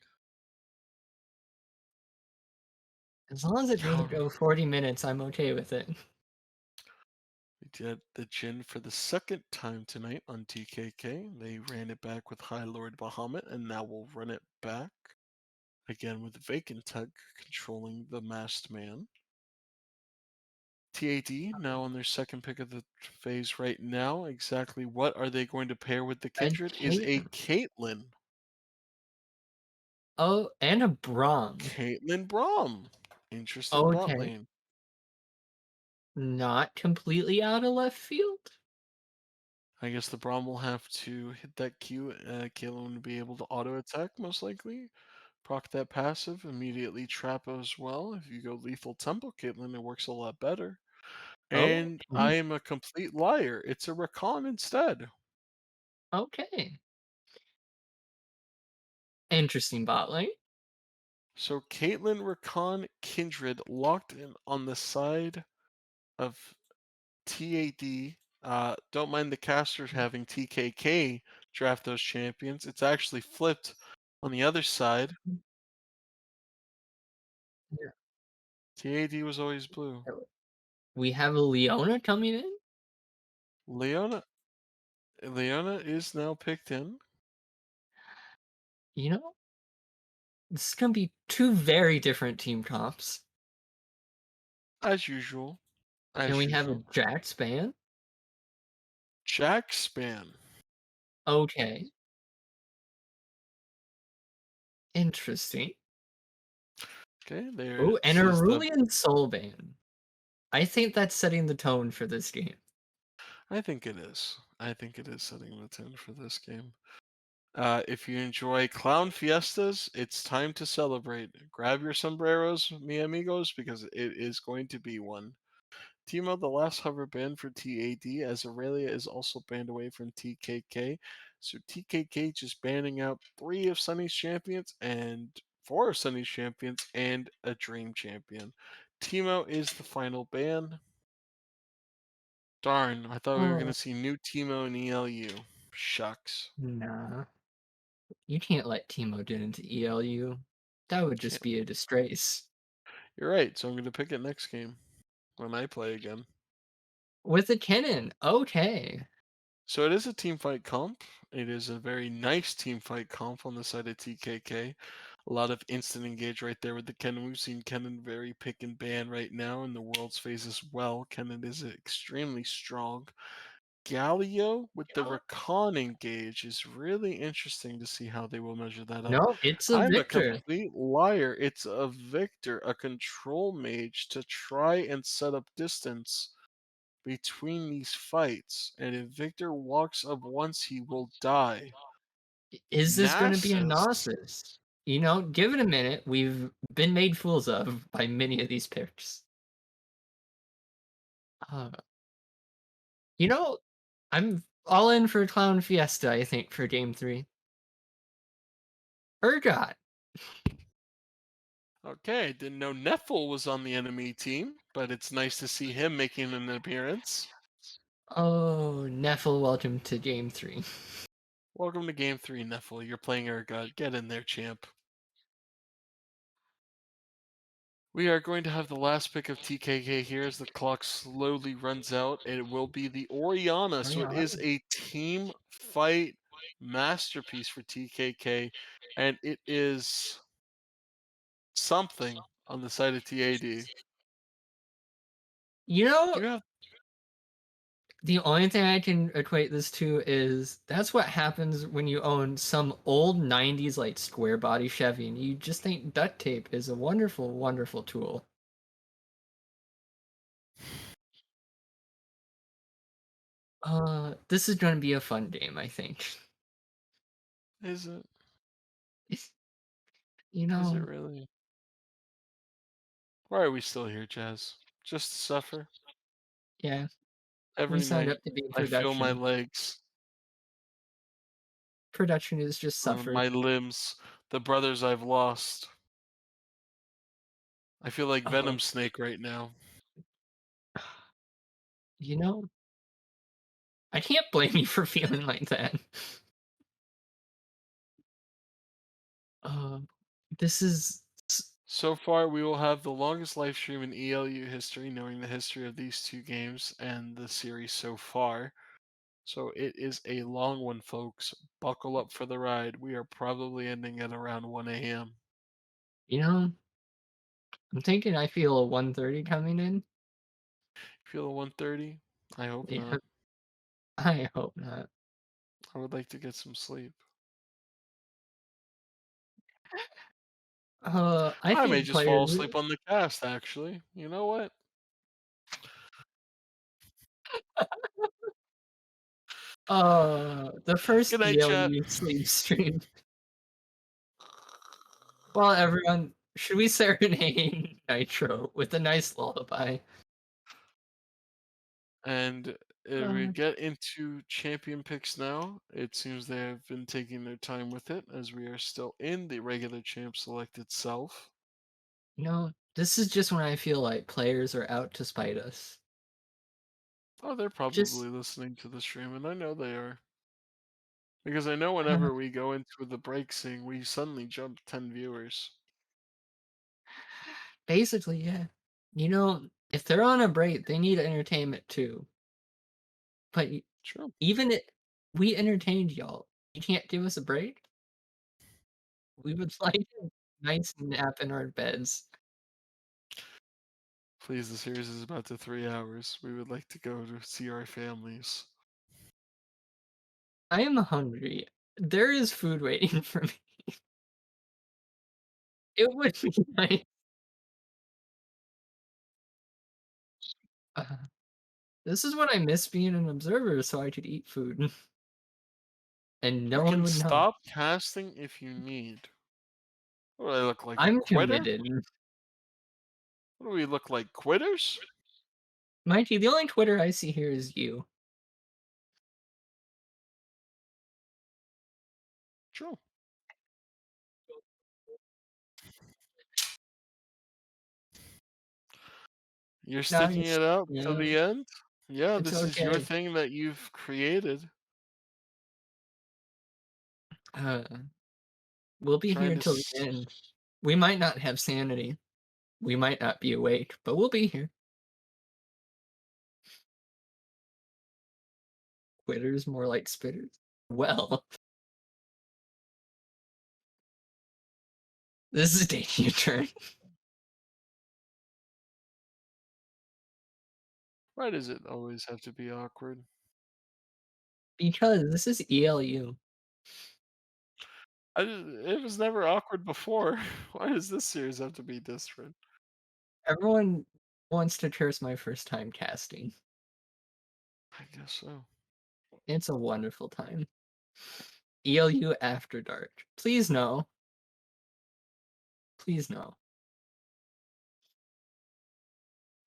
as long as it doesn't
However,
go 40 minutes, I'm okay with it.
we did the Jin for the second time tonight on TKK. They ran it back with High Lord Bahamut, and now we'll run it back again with Vacant Tug controlling the masked man. TAD now on their second pick of the phase right now. Exactly what are they going to pair with the
Red
Kindred is a
Caitlyn.
Caitlyn.
Oh, and a Braum.
Caitlyn Braum. Interesting bot
Okay,
lane.
not completely out of left field.
I guess the Braum will have to hit that Q. Caitlyn will be able to auto attack most likely. Proc that passive, immediately trap as well. If you go lethal tempo Caitlyn, it works a lot better.
Oh,
And I am a complete liar. It's a Rakan instead.
okay. Interesting bot lane.
So Caitlyn, Rakan, Kindred locked in on the side of TAD. Don't mind the casters having TKK draft those champions. It's actually flipped on the other side.
Yeah.
TAD was always blue.
We have a Leona coming in.
Leona Leona is now picked in,
You know, this is gonna be two very different team comps.
as usual.
And
As
we have a
usual.
Jack Span.
Jack Span.
Okay. Interesting.
Okay, there
Oh, and
is the
Aurelian Soulbane. I think that's setting the tone for this game.
I think it is. I think it is setting the tone for this game. If you enjoy clown fiestas, it's time to celebrate. Grab your sombreros, mi amigos, because it is going to be one. Timo, the last hover banned for TAD, as Aurelia is also banned away from TKK. So TKK just banning out 3 of Sunny's champions and 4 of Sunny's champions and a Dream champion. Timo is the final ban. Darn, I thought we were going to
Oh,
see new Timo and ELU. Shucks.
nah. You can't let Teemo get into ELU. That would just
Can't.
be a disgrace.
You're right, so I'm going to pick it next game when I play again.
With a Kennen, okay.
So it is a team fight comp. It is a very nice team fight comp on the side of TKK. A lot of instant engage right there with the Kennen. We've seen Kennen very pick and ban right now in the world's phase as well. Kennen is extremely strong. Galio with the Recon engage is really interesting to see how they will measure that up.
No, it's a
I'm a
Victor.
complete liar. It's a Victor, a control mage to try and set up distance between these fights. And if Victor walks up once, he will die.
Is this going to be a
Nasus.
Gnosis? You know, give it a minute. We've been made fools of by many of these picks. Uh, you know, I'm all in for Clown Fiesta, I think, for game 3. Urgot.
Okay, didn't know Neffel was on the enemy team, but it's nice to see him making an appearance.
Oh, Neffel, welcome to game 3.
Welcome to game 3, Neffel. You're playing Urgot. Get in there, champ. We are going to have the last pick of TKK here as the clock slowly runs out. It will be the Oriana, so it is a team fight masterpiece for TKK, and it is something on the side of TAD.
You
Do
know,
you have
the only thing I can equate this to is that's what happens when you own some old 90s like square body Chevy and you just think duct tape is a wonderful, wonderful tool. This is going to be a fun game, I think.
is it
You
is
know,
it really? Why are we still here, Jazz? Just to suffer?
yeah, we
Every
signed
night
up to be in
I feel my
production.
legs,
Production is just suffer.
my limbs, the brothers I've lost. I feel like
Uh,
Venom Snake right now.
you know, I can't blame you for feeling like that. Uh, this is
So far, we will have the longest live stream in ELU history, knowing the history of these 2 games and the series so far. So it is a long one, folks. Buckle up for the ride. We are probably ending at around 1 a.m.
you know, I'm thinking I feel a 130 coming in.
Feel a 1:30? I hope
Yeah,
not.
I hope not.
I would like to get some sleep.
I
I may
think
just fall
players.
asleep on the cast, actually. You know what?
The
Good
first
night, chat.
ELU sleep stream. Well, everyone, should we serenade Nitro with a nice lullaby?
And if we
Uh,
get into champion picks now, it seems they have been taking their time with it as we are still in the regular champ select itself.
this is just when I feel like players are out to spite us.
Oh, they're
Just
probably listening to the stream, and I know they are. Because I know
uh,
whenever we go into the break scene, we suddenly jump 10 viewers.
basically, yeah. If they're on a break, they need entertainment too. But
True.
even it, we entertained y'all. You can't give us a break? We would like a nice nap in our beds.
Please, the series is about to 3 hours. We would like to go to see our families.
I am hungry. There is food waiting for me. It would be nice. Uh, this is what I miss being an observer so I could eat food. And no
You
one
can
would know.
stop casting if you need. What do I look like, a
I'm
quitter?
committed.
What do we look like, quitters?
Mikey, the only Twitter I see here is you.
True. You're sticking
Nice.
it out till
Yeah,
the end? Yeah,
it's
this is your
okay.
thing that you've created.
Uh, we'll be here
Trying to
until the end. We might not have sanity. We might not be awake, but we'll be here. Quitters more like spitters. Well, this is taking a turn.
Why does it always have to be awkward?
Because this is ELU.
It was never awkward before. Why does this series have to be different?
Everyone wants to curse my first time casting.
I guess so.
It's a wonderful time. ELU After Dark. Please no. Please no.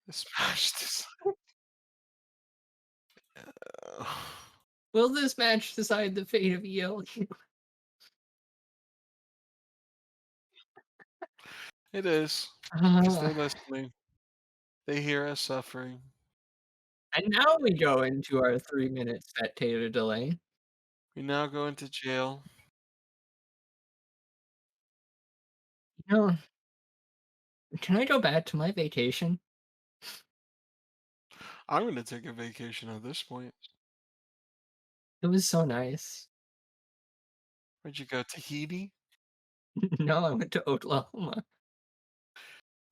This match is.
Will this match decide the fate of ELU?
It is. Because
Uh,
they're listening. They hear us suffering.
and now we go into our 3-minute spectator delay.
We now go into jail.
You know, can I go back to my vacation?
I'm going to take a vacation at this point.
It was so nice.
Where'd you go? Tahiti?
No, I went to Oklahoma.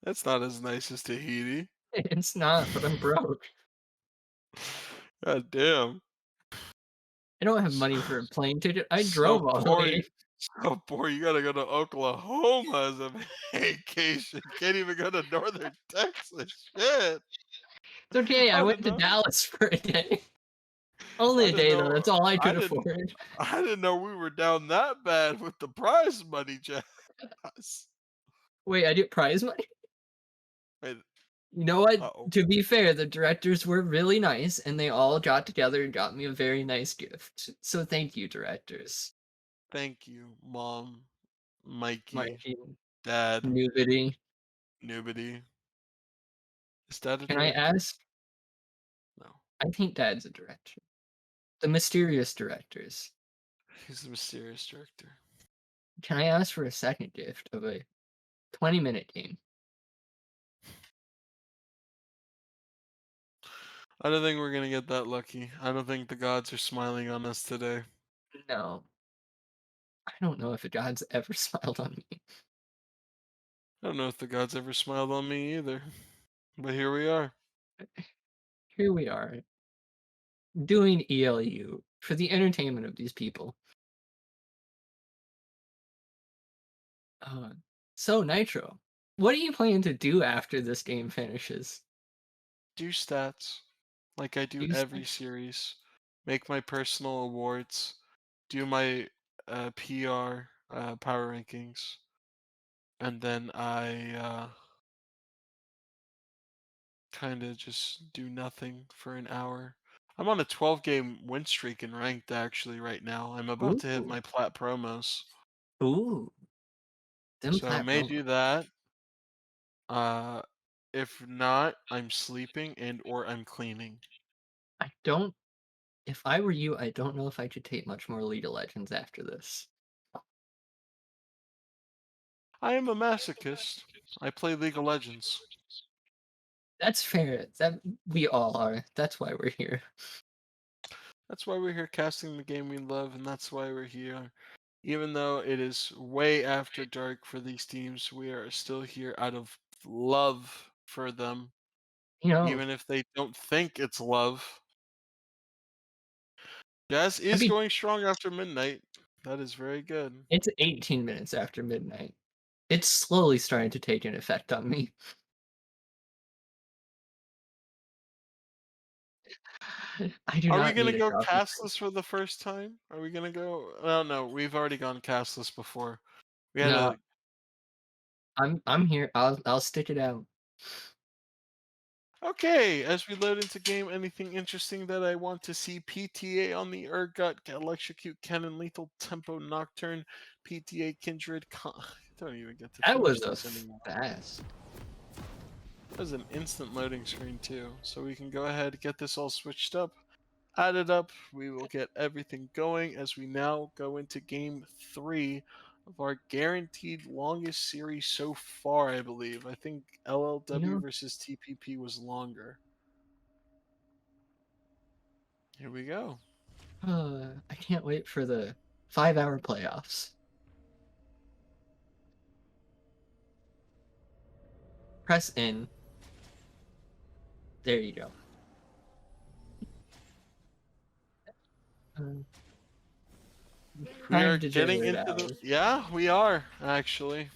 That's not as nice as Tahiti.
It's not, but I'm broke.
God damn.
I don't have
So,
money for a plane ticket. I
so
drove all the
poor.
way.
So poor. You got to go to Oklahoma as a vacation. Can't even go to Northern Texas. Shit.
It's okay, I
I
went
didn't
to
know.
Dallas for a day. Only
I
a
didn't
day, though.
know.
That's all I
I
could
didn't.
afford.
I didn't know we were down that bad with the prize money, Jazz.
Wait, I get prize money?
Wait.
You know what?
Uh-oh.
To be fair, the directors were really nice, and they all got together and got me a very nice gift. So thank you, directors.
Thank you, Mom, Mikey,
Mikey,
Dad,
Nudity.
Nobody. Is Dad a
Can I
director?
ask?
No.
I think Dad's a director. The mysterious directors.
He's the mysterious director.
Can I ask for a second gift of a 20-minute game?
I don't think we're gonna get that lucky. I don't think the gods are smiling on us today.
No. I don't know if the gods ever smiled on me.
I don't know if the gods ever smiled on me either. But here we are.
Here we are, doing ELU for the entertainment of these people. Uh, so, Nitro, what are you planning to do after this game finishes?
Do stats like I do
Do
every
stuff?
series. Make my personal awards. Do my PR power rankings. And then I kind of just do nothing for an hour. I'm on a 12-game win streak in ranked actually right now. I'm about to hit
Ooh.
my plat promos.
Ooh. Them
So
plat
may
promo.
do that. Uh if not, I'm sleeping and or I'm cleaning.
I don't. If I were you, I don't know if I could take much more League of Legends after this.
I am a masochist. I play League of Legends.
That's fair. That we all are. That's why we're here.
That's why we're here casting the game we love, and that's why we're here. Even though it is way after dark for these teams, we are still here out of love for them,
You know,
even if they don't think it's love. Jazz
I'd
is
be.
going strong after midnight. That is very good.
It's 18 minutes after midnight. It's slowly starting to take an effect on me. I do
Are we
not
gonna
need a
go
drop.
cashless for the first time? Are we gonna go? Oh no, we've already gone cashless before. We had
No,
a
I'm here. I'll stick it out.
okay. As we load into game, anything interesting that I want to see? PTA on the Urgot, Electrocute Cannon, Lethal Tempo Nocturne, PTA Kindred. Don't even get to
That
finish
was a
these anymore.
fast.
That was an instant loading screen too, so we can go ahead and get this all switched up. Add it up. We will get everything going as we now go into game 3 of our guaranteed longest series so far, I believe. I think
You
LLW
know,
versus TPP was longer. Here we go.
I can't wait for the 5-hour playoffs. Press in. There you go. Uh,
We are
Time
getting
degenerate
into the.
hours.
Yeah, we are, actually.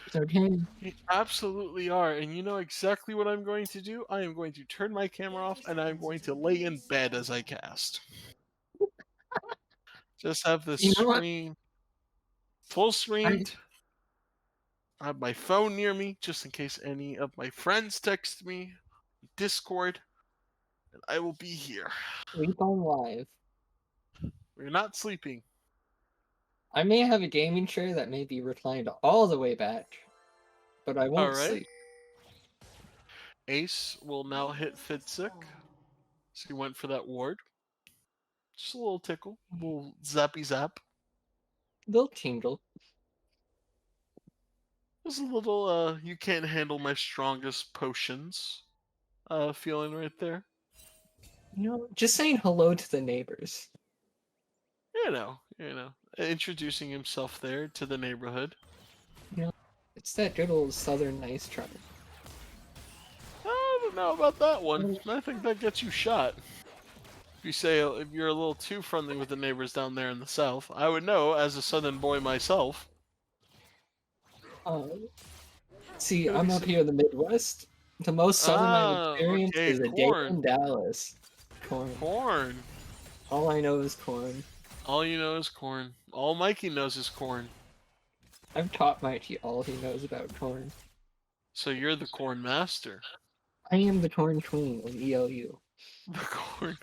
It's okay.
We absolutely are. And you know exactly what I'm going to do? I am going to turn my camera off and I'm going to lay in bed as I cast. Just have the
You know what?
screen full
I
screened. I have my phone near me just in case any of my friends text me. Discord, and I will be here.
sleep on live.
We're not sleeping.
I may have a gaming chair that may be reclined all the way back, but I
All
won't
right.
sleep.
Ace will now hit Fidsick. So he went for that ward. Just a little tickle. A little zappy zap.
They'll tingle.
Just a little, you can't handle my strongest potions feeling right there.
You know, just saying hello to the neighbors.
Introducing himself there to the neighborhood.
You know, it's that good old southern nice try.
I don't know about that one. I think that gets you shot. If you're a little too friendly with the neighbors down there in the south, I would know as a southern boy myself.
Uh, See,
It would
I'm
be
up here in the Midwest. The most southern I've experienced
okay,
is a day
corn,
in Dallas. Corn.
corn.
All I know is corn.
All you know is corn. All Mikey knows is corn.
I've taught Mikey all he knows about corn.
So you're the corn master.
I am the corn queen of ELU.
The corn.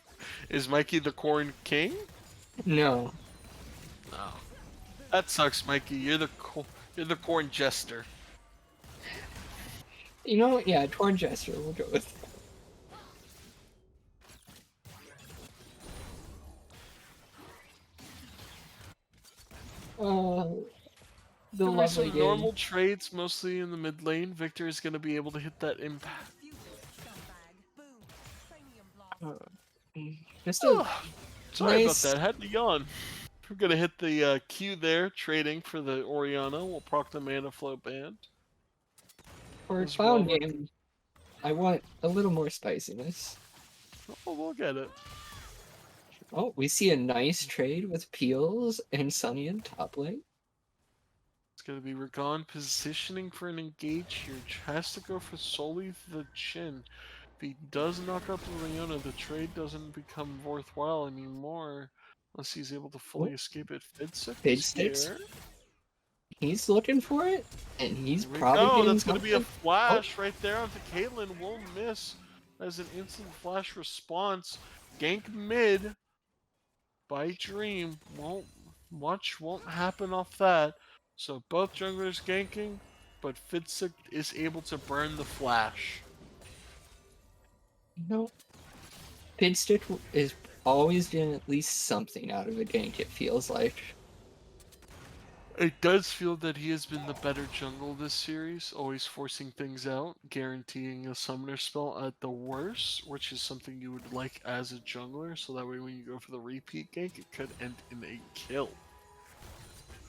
Is Mikey the corn king?
No.
No. That sucks, Mikey. You're the corn jester.
You know what? Yeah, corn jester. We'll go with that. The
Gonna be
lovely
some
game.
normal trades, mostly in the mid lane. Victor is gonna be able to hit that impact.
Just a
Sorry
nice
about that. Had to yawn. We're gonna hit the Q there, trading for the Oriana. We'll proc the mana flow band.
for a
As
clown
well,
game. I want a little more spiciness.
oh, we'll get it.
Oh, we see a nice trade with Peels and Sunny in top lane.
It's gonna be Ragon positioning for an engage here. Has to go for solely the chin. If he does knock up Oriana, the trade doesn't become worthwhile anymore. Unless he's able to fully
Oh.
escape it. Fidsick
Big
is
sticks.
here.
He's looking for it, and he's
Here we
probably
go.
getting
That's going to be a
something.
flash right there onto Caitlyn. Will miss as an instant flash response. Gank mid by Dream. Won't happen off that. So both junglers ganking, but Fidsick is able to burn the flash.
No, Pinstick is always getting at least something out of a gank. It feels like.
It does feel that he has been the better jungle this series, always forcing things out, guaranteeing a summoner spell at the worst, which is something you would like as a jungler, so that way when you go for the repeat gank, it could end in a kill.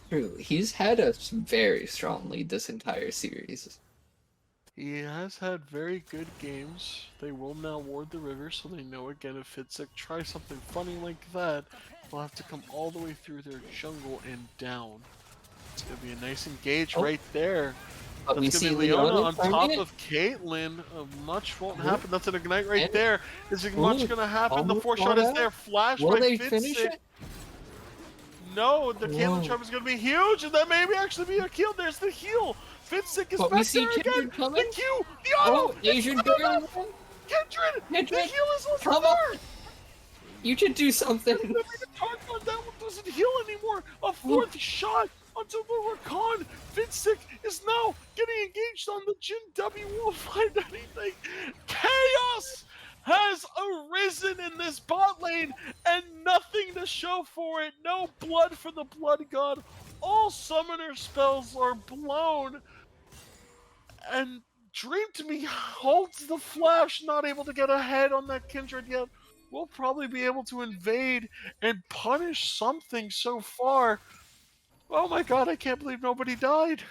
True, he's had a very strong lead this entire series.
He has had very good games. They will now ward the river, so they know again if Fitzek tries something funny like that, he'll have to come all the way through their jungle and down. It's gonna be a nice engage right there.
But we
That's
see
gonna be Leona on top
permanent.
of Caitlyn. Much won't
Ooh.
happen. That's an ignite right
And-
there. Is much
Ooh,
gonna happen? The
almost
4-shot
got
is
out.
there. Flash
Will
by
they finish
Fitzek.
it?
No, the Caitlyn
Whoa.
trap is gonna be huge, and that may actually be a kill. There's the heal. Fitzek is
But we
back
see
there again.
Kindred coming.
The Q, the auto.
Oh, Asian
it's
barrel.
enough. Kindred, the
Kindred,
heal is also
come
there.
on. You should do something.
The target on that one doesn't heal anymore. A fourth shot onto the Rakan. Fitzek is now getting engaged on the Jin W. Won't find anything. Chaos has arisen in this bot lane and nothing to show for it. No blood for the Blood God. All summoner spells are blown. And Dream to me holds the flash, not able to get ahead on that Kindred yet. We'll probably be able to invade and punish something so far. Oh my god, I can't believe nobody died.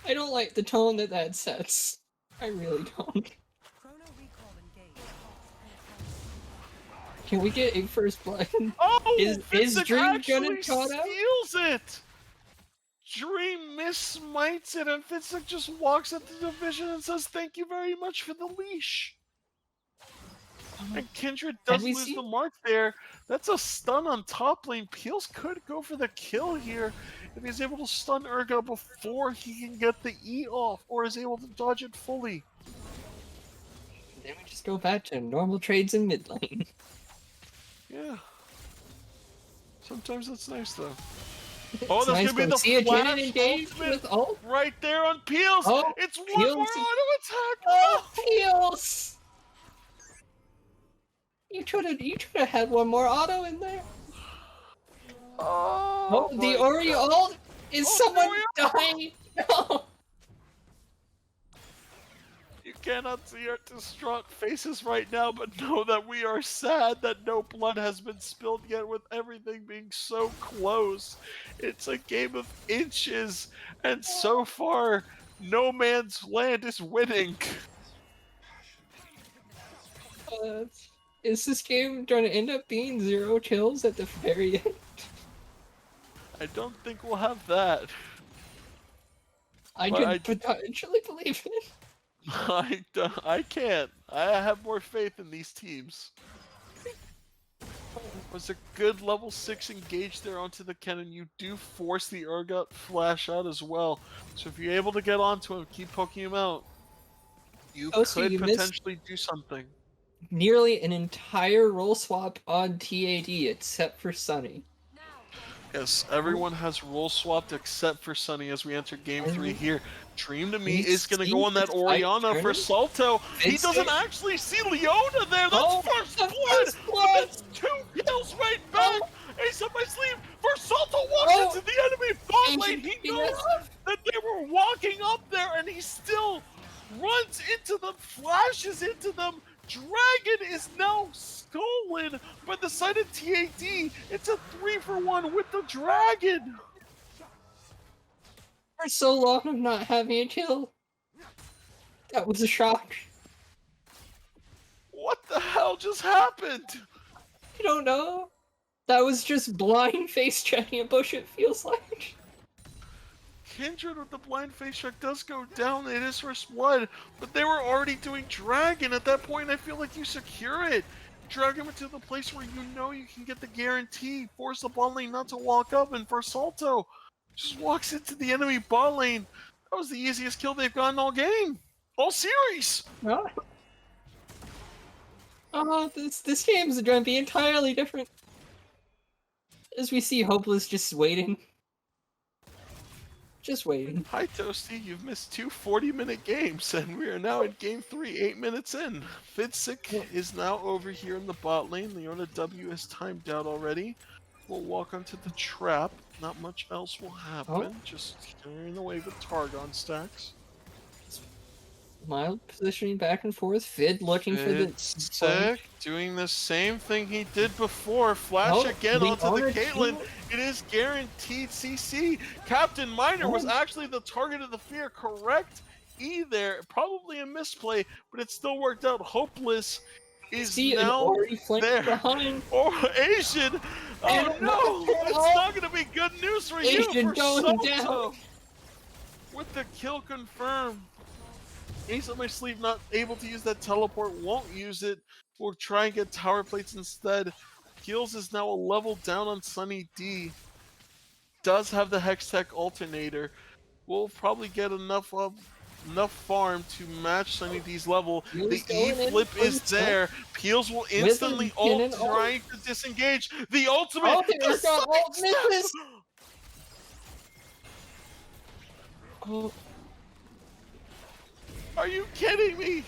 I don't like the tone that sets. I really don't. Can we get a first blood?
Oh,
Is
Fitzek
Dream
actually
gonna caught out?
steals it. Dream mismites it, and Fitzek just walks up to the division and says, "Thank you very much for the leash." And Kindred does
we
lose
seen-
the mark there. That's a stun on top lane. Peels could go for the kill here if he's able to stun Urga before he can get the E off, or is able to dodge it fully.
Then we just go back to normal trades in mid lane.
Yeah. Sometimes that's nice though. Oh,
It's
that's
nice
gonna be
when
the
see a Jhin
flash
engage
ultimate
with ult.
right there on Peels.
Oh,
It's one
Peels
more
is-
auto attack.
Oh, Peels! You should have had one more auto in there.
Oh,
Oh, the
my
Ori
God.
ult! Is
Oh,
someone
Ori
dying? No!
You cannot see our distraught faces right now, but know that we are sad that no blood has been spilled yet with everything being so close. It's a game of inches, and so far, no man's land is winning.
Is this game going to end up being 0 kills at the very end?
I don't think we'll have that.
I
But
could potentially believe it.
I can't. I have more faith in these teams. Was a good level 6 engage there onto the cannon. You do force the Urgot flash out as well. So if you're able to get onto him, keep poking him out. You
Oh, so
could
you missed-
potentially do something.
Nearly an entire roll swap on TAD except for Sunny.
Yes, everyone has role swapped except for Sunny as we enter game 3 here. Dream to me
We've
is going to go
seen
on that
this
Orianna
fight
for
turn.
Salto. He
It's
doesn't
it.
actually see Leona there. That's
Oh,
first
the
blood.
first blood.
That's 2 kills right back. Ace up my sleeve. For Salto walks
Oh.
into the enemy bot
Ancient
lane. He
picking
knows
it up.
that they were walking up there, and he still runs into them, flashes into them. Dragon is now stolen by the side of TAD. It's a 3-for-1 with the Dragon.
For so long of not having a kill. That was a shock.
What the hell just happened?
I don't know. That was just blind face checking a bush, it feels like.
Kindred with the blind face check does go down. It is first blood, but they were already doing Dragon. At that point, I feel like you secure it. Drag him into the place where you know you can get the guarantee. Force the bot lane not to walk up, and for Salto, just walks into the enemy bot lane. That was the easiest kill they've gotten all game. All series.
Oh, this game's going to be entirely different. As we see Hopeless just waiting. Just waiting.
Hi, Toasty. You've missed 2 40-minute games, and we are now in game 3, 8 minutes in. Fitzek is now over here in the bot lane. Leona W is timed out already. will walk onto the trap. Not much else will happen. Just carrying away with Targon stacks.
Mild positioning back and forth. Fid looking for the
Sick, doing the same thing he did before. Flash again onto the Caitlyn. It is guaranteed CC. Captain Miner was actually the target of the fear. Correct E there. Probably a misplay, but it still worked out. Hopeless is now there.
Behind.
Or Asian. Oh no! It's not going to be good news for you for Soto. With the kill confirmed. Ace up my sleeve, not able to use that teleport, won't use it. We'll try and get tower plates instead. Heals is now a level down on Sunny D. Does have the Hextech alternator. We'll probably get enough farm to match Sunny D's level. The E flip is there. Peels will instantly ult, trying to disengage. The ultimate.
Misses. Oh.
Are you kidding me?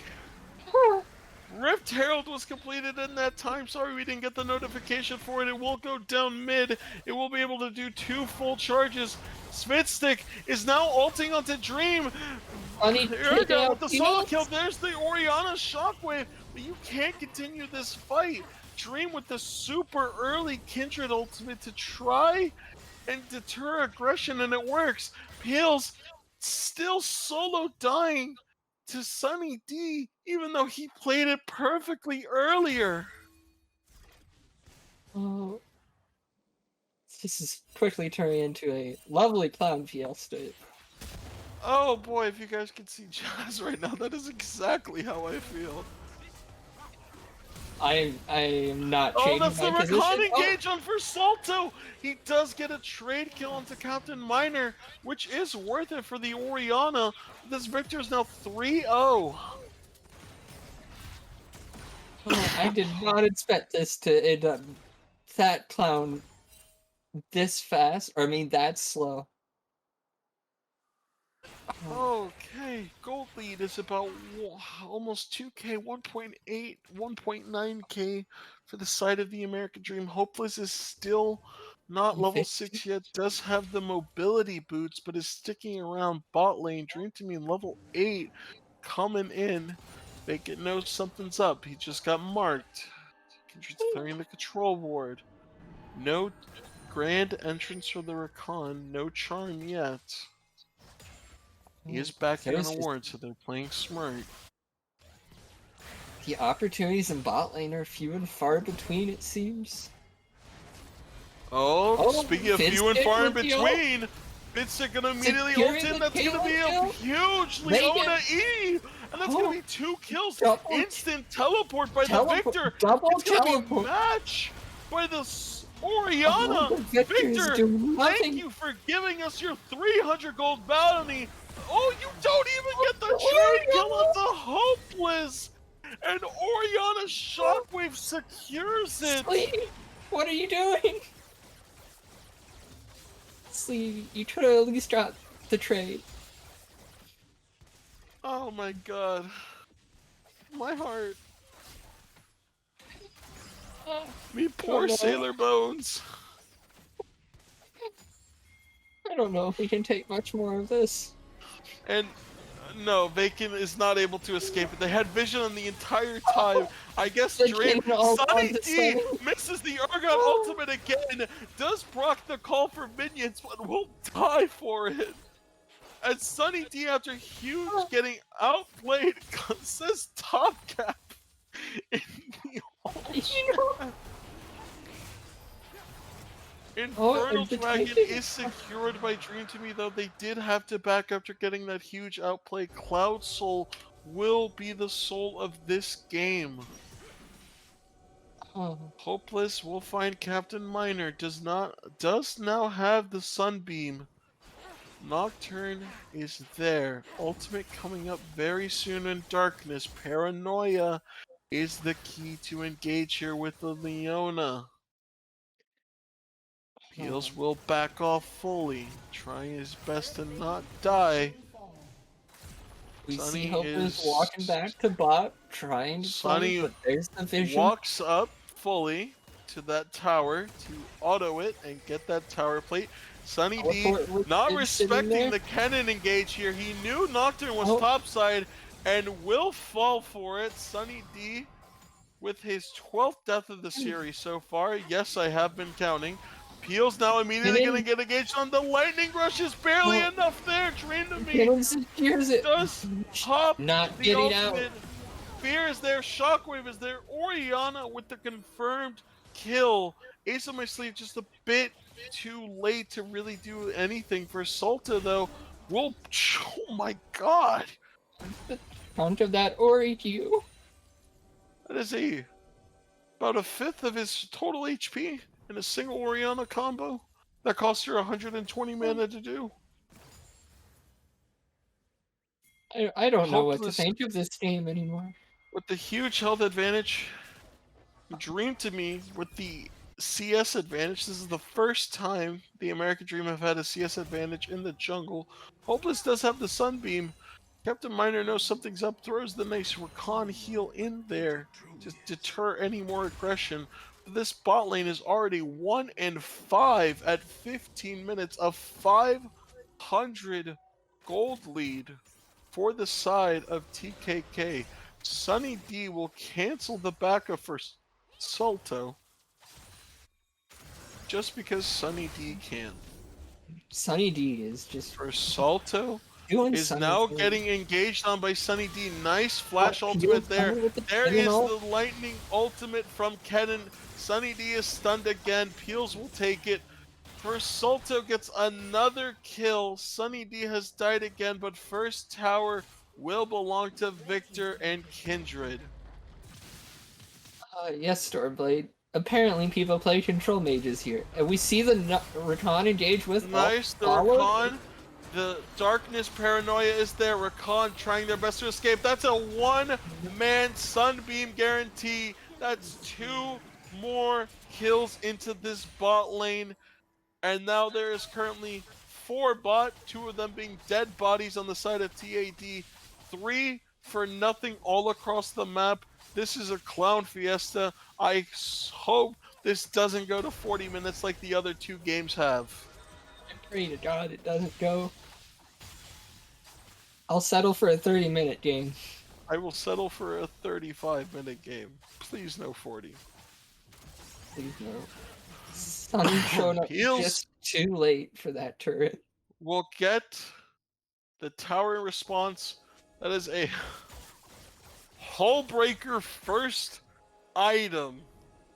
Rift Herald was completed in that time. Sorry we didn't get the notification for it. It will go down mid. It will be able to do 2 full charges. Smithstick is now ulting onto Dream. Erga with the solo kill. There's the Orianna shockwave. But you can't continue this fight. Dream with the super early Kindred ultimate to try and deter aggression, and it works. Peels still solo dying to Sunny D, even though he played it perfectly earlier.
Oh, this is quickly turning into a lovely clown fiesta.
Oh boy, if you guys could see Jazz right now, that is exactly how I feel.
I am not changing my position.
Oh, that's the Recon engage on for Salto! He does get a trade kill onto Captain Miner, which is worth it for the Orianna. This victor is now 3-0.
Oh, I did not expect this to end up that clown this fast, or I mean that slow.
Okay, gold lead is about almost 2k, 1.8, 1.9k for the side of the American Dream. Hopeless is still not level 6 yet, does have the mobility boots, but is sticking around bot lane. Dream to me level 8 coming in. Vacant knows something's up. He just got marked. Kindred's clearing the control board. No grand entrance for the Recon, no charm yet. He is back here on award, so they're playing smart.
The opportunities in bot lane are few and far between, it seems.
Speaking of few and far in between, Bitstick gonna immediately ult in. That's gonna be a huge Leona E! And that's gonna be 2 kills. Instant teleport by the Victor. It's gonna be match by the Orianna. Victor, thank you for giving us your 300 gold bounty. Oh, you don't even get the trade kill onto Hopeless! And Orianna Shockwave secures it!
Sleep, what are you doing? Sleep, you could have at least dropped the trade.
Oh my god. My heart. Me poor Sailor Bones.
I don't know if we can take much more of this.
And no, Vacant is not able to escape it. They had vision on the entire time. I guess Dream. Sunny D misses the Argon ultimate again. Does proc the call for minions, but will die for it. And Sunny D, after huge getting outplayed, says top cap in the Infernal Dragon is secured by Dream to me, though they did have to back after getting that huge outplay. Cloud Soul will be the soul of this game. Hopeless will find Captain Miner. Does now have the Sunbeam. Nocturne is there. Ultimate coming up very soon in Darkness. Paranoia is the key to engage here with the Leona. Peels will back off fully, trying his best to not die.
We see Hopeless walking back to bot, trying to fight, but there's the vision.
Walks up fully to that tower to auto it and get that tower plate. Sunny D
Teleport with
not
Fizz sitting
respecting
there.
the cannon engage here. He knew Nocturne was
Oh.
topside and will fall for it. Sunny D with his 12th death of the series so far. Yes, I have been counting. Peel's now immediately going to get engaged on the lightning rush. Is barely
Oh.
enough there. Dream to me.
Cannon secures it.
Does pop
Not
the
getting out.
ultimate. Fear is there. Shockwave is there. Oriana with the confirmed kill. Ace of my sleeve just a bit too late to really do anything for Salta though. Will oh my god.
Count of that Ori Q.
That is about a fifth of his total HP in a single Oriana combo. That costs her 120 mana to do.
I don't know what to
Hopeless.
think of this game anymore.
With the huge health advantage, Dream to me with the CS advantage. This is the first time the American Dream have had a CS advantage in the jungle. Hopeless does have the Sunbeam. Captain Miner knows something's up, throws the nice Rakan heal in there to deter any more aggression. This bot lane is already 1-5 at 15 minutes, a 500 gold lead for the side of TKK. Sunny D will cancel the backup for Salto just because Sunny D can.
Sunny D is just
For Salto
doing
is
Sunny
now
D.
getting engaged on by Sunny D. Nice flash
Oh,
ultimate
Peel's
there.
coming with the
There
cannon
is
ult.
the lightning ultimate from Kennen. Sunny D is stunned again. Peels will take it. First, Salto gets another kill. Sunny D has died again, but first tower will belong to Victor and Kindred.
Yes, Stormblade. Apparently, people play control mages here, and we see the Rakan engage with
Nice, the
power.
Rakan. The darkness paranoia is there. Rakan trying their best to escape. That's a one-man Sunbeam guarantee. That's 2 more kills into this bot lane. And now there is currently 4 bot, 2 of them being dead bodies on the side of TAD. 3 for nothing all across the map. This is a clown fiesta. I hope this doesn't go to 40 minutes like the other 2 games have.
I pray to God it doesn't go. I'll settle for a 30-minute game.
I will settle for a 35-minute game. Please no 40.
Please no. Sunny showed up
Peels.
just too late for that turret.
We'll get the tower in response. That is a hull breaker first item.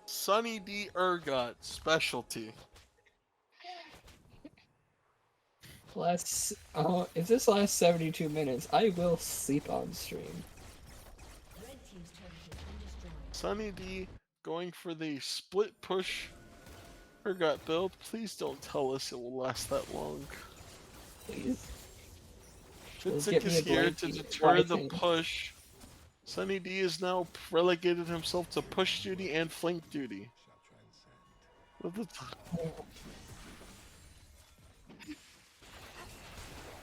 Sunny D Urgot specialty.
If this lasts 72 minutes, I will sleep on stream.
Red team's turret has been destroyed.
Sunny D going for the split push Urgot build. Please don't tell us it will last that long.
Please.
Fitzik is here to deter the push. Sunny D is now relegated himself to push duty and flank duty.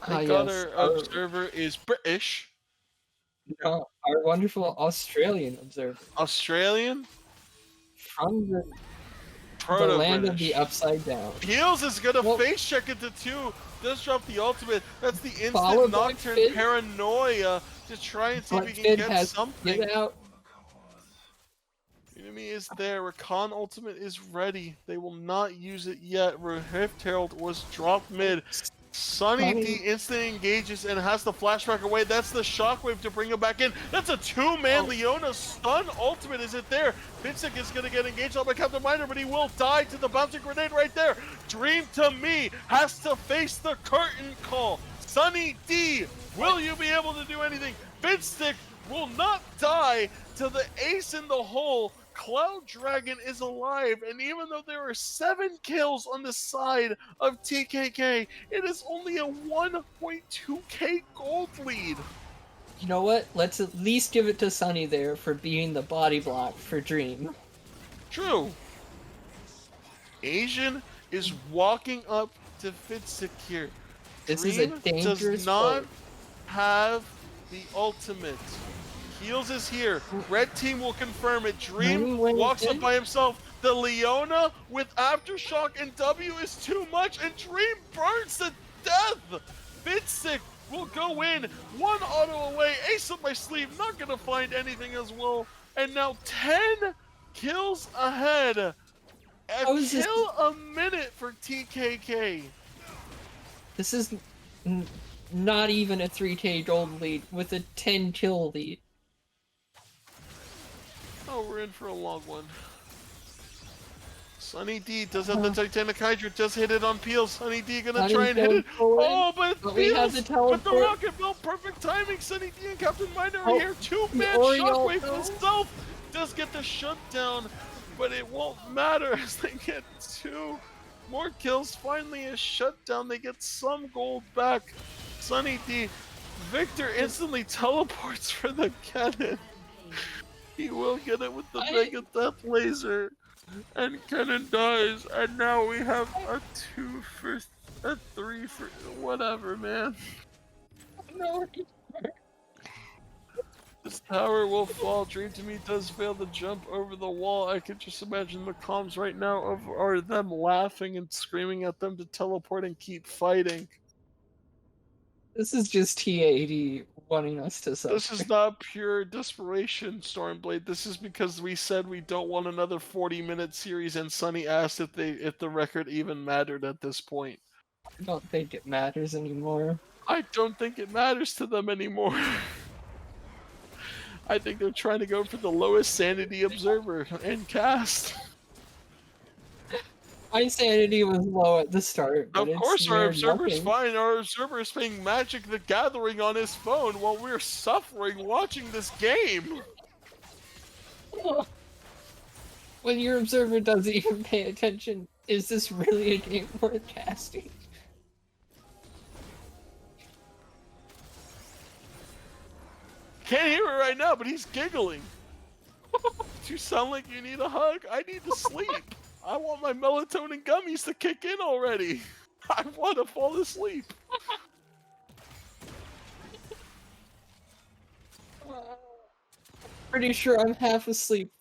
Thank God
yes,
our observer is British.
No, our wonderful Australian observer
Australian?
from the
Proto
land of the
British.
upside down.
Peels is gonna
Well-
face check into 2. Does drop the ultimate. That's the
Followed
instant
by
Nocturne
Fizz.
paranoia to try and see if
But
he can
Fid
get
has
something.
get out.
Enemy is there. Rakan ultimate is ready. They will not use it yet. Rift Herald was dropped mid. Sunny D instantly engages and has the flashback away. That's the shockwave to bring him back in. That's a 2-man Leona stun ultimate. Is it there? Vincent is going to get engaged on by Captain Miner, but he will die to the bouncing grenade right there. Dream to me has to face the curtain call. Sunny D, will you be able to do anything? Finstick will not die to the ace in the hole. Cloud Dragon is alive, and even though there are 7 kills on the side of TKK, it is only a 1.2k gold lead.
You know what? Let's at least give it to Sunny there for being the body block for Dream.
True. Asian is walking up to Fitzik here.
This is a
Dream
dangerous
does not
fight.
have the ultimate. Peels is here. Red team will confirm it. Dream
Dream went
walks up
in?
by himself. The Leona with Aftershock and W is too much, and Dream burns to death. Bidsick will go in. One auto away. Ace up my sleeve. Not going to find anything as well. And now 10 kills ahead. A
How is this-
kill a minute for TKK.
This is not even a 3K gold lead with a 10 kill lead.
Oh, we're in for a long one. Sunny D does have the Titanic Hydra, does hit it on Peels. Sunny D gonna
Sunny
try and hit it.
forward,
Oh, but
we have
Peels
the
with the
teleport.
rocket belt, perfect timing. Sunny D and Captain Miner are
Oh,
here. Two-man
the Oriole
shockwave
though.
himself does get the shutdown, but it won't matter as they get 2 more kills. Finally a shutdown. They get some gold back. Sunny D. Victor instantly teleports for the cannon. He will get it with the Mega Death Laser. And Kennen dies, and now we have a 2 for a 3 for whatever, man.
No.
This tower will fall. Dream to Me does fail to jump over the wall. I can just imagine the comms right now are them laughing and screaming at them to teleport and keep fighting.
This is just TAD wanting us to suffer.
This is not pure desperation, Stormblade. This is because we said we don't want another 40-minute series, and Sunny asked if the record even mattered at this point.
I don't think it matters anymore.
I don't think it matters to them anymore. I think they're trying to go for the lowest sanity observer and cast.
My sanity was low at the start, but
Of course, our
near
observer's
nothing.
fine. Our observer is playing Magic the Gathering on his phone while we're suffering watching this game.
When your observer doesn't even pay attention, is this really a game worth casting?
Can't hear it right now, but he's giggling. You sound like you need a hug. I need to sleep. I want my melatonin gummies to kick in already. I want to fall asleep.
Pretty sure I'm half asleep,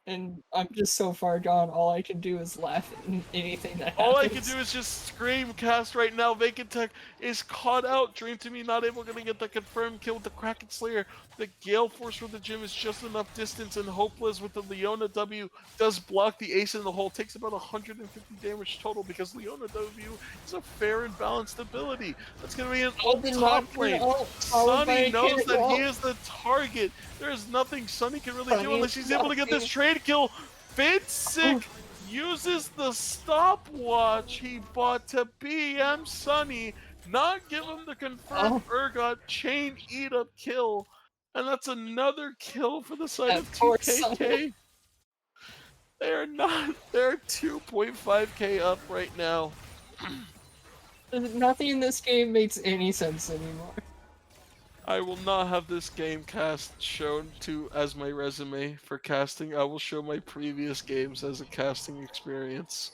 and I'm just so far gone, all I can do is laugh at anything that happens.
All I can do is just scream cast right now. Vacant Tech is caught out. Dream to Me not able to get the confirmed kill with the Kraken Slayer. The Gale Force from the gym is just enough distance, and Hopeless with the Leona W does block the ace in the hole. Takes about 150 damage total because Leona W is a fair and balanced ability. That's going to be an ult top lane. Sunny knows that he is the target. There is nothing Sunny can really do unless he's able to get this trade kill. Bidsick uses the stopwatch he bought to BM Sunny, not give him the confirmed Urgot chain eat up kill. And that's another kill for the side of TKK. They're 2.5k up right now.
Nothing in this game makes any sense anymore.
I will not have this game cast shown as my resume for casting. I will show my previous games as a casting experience.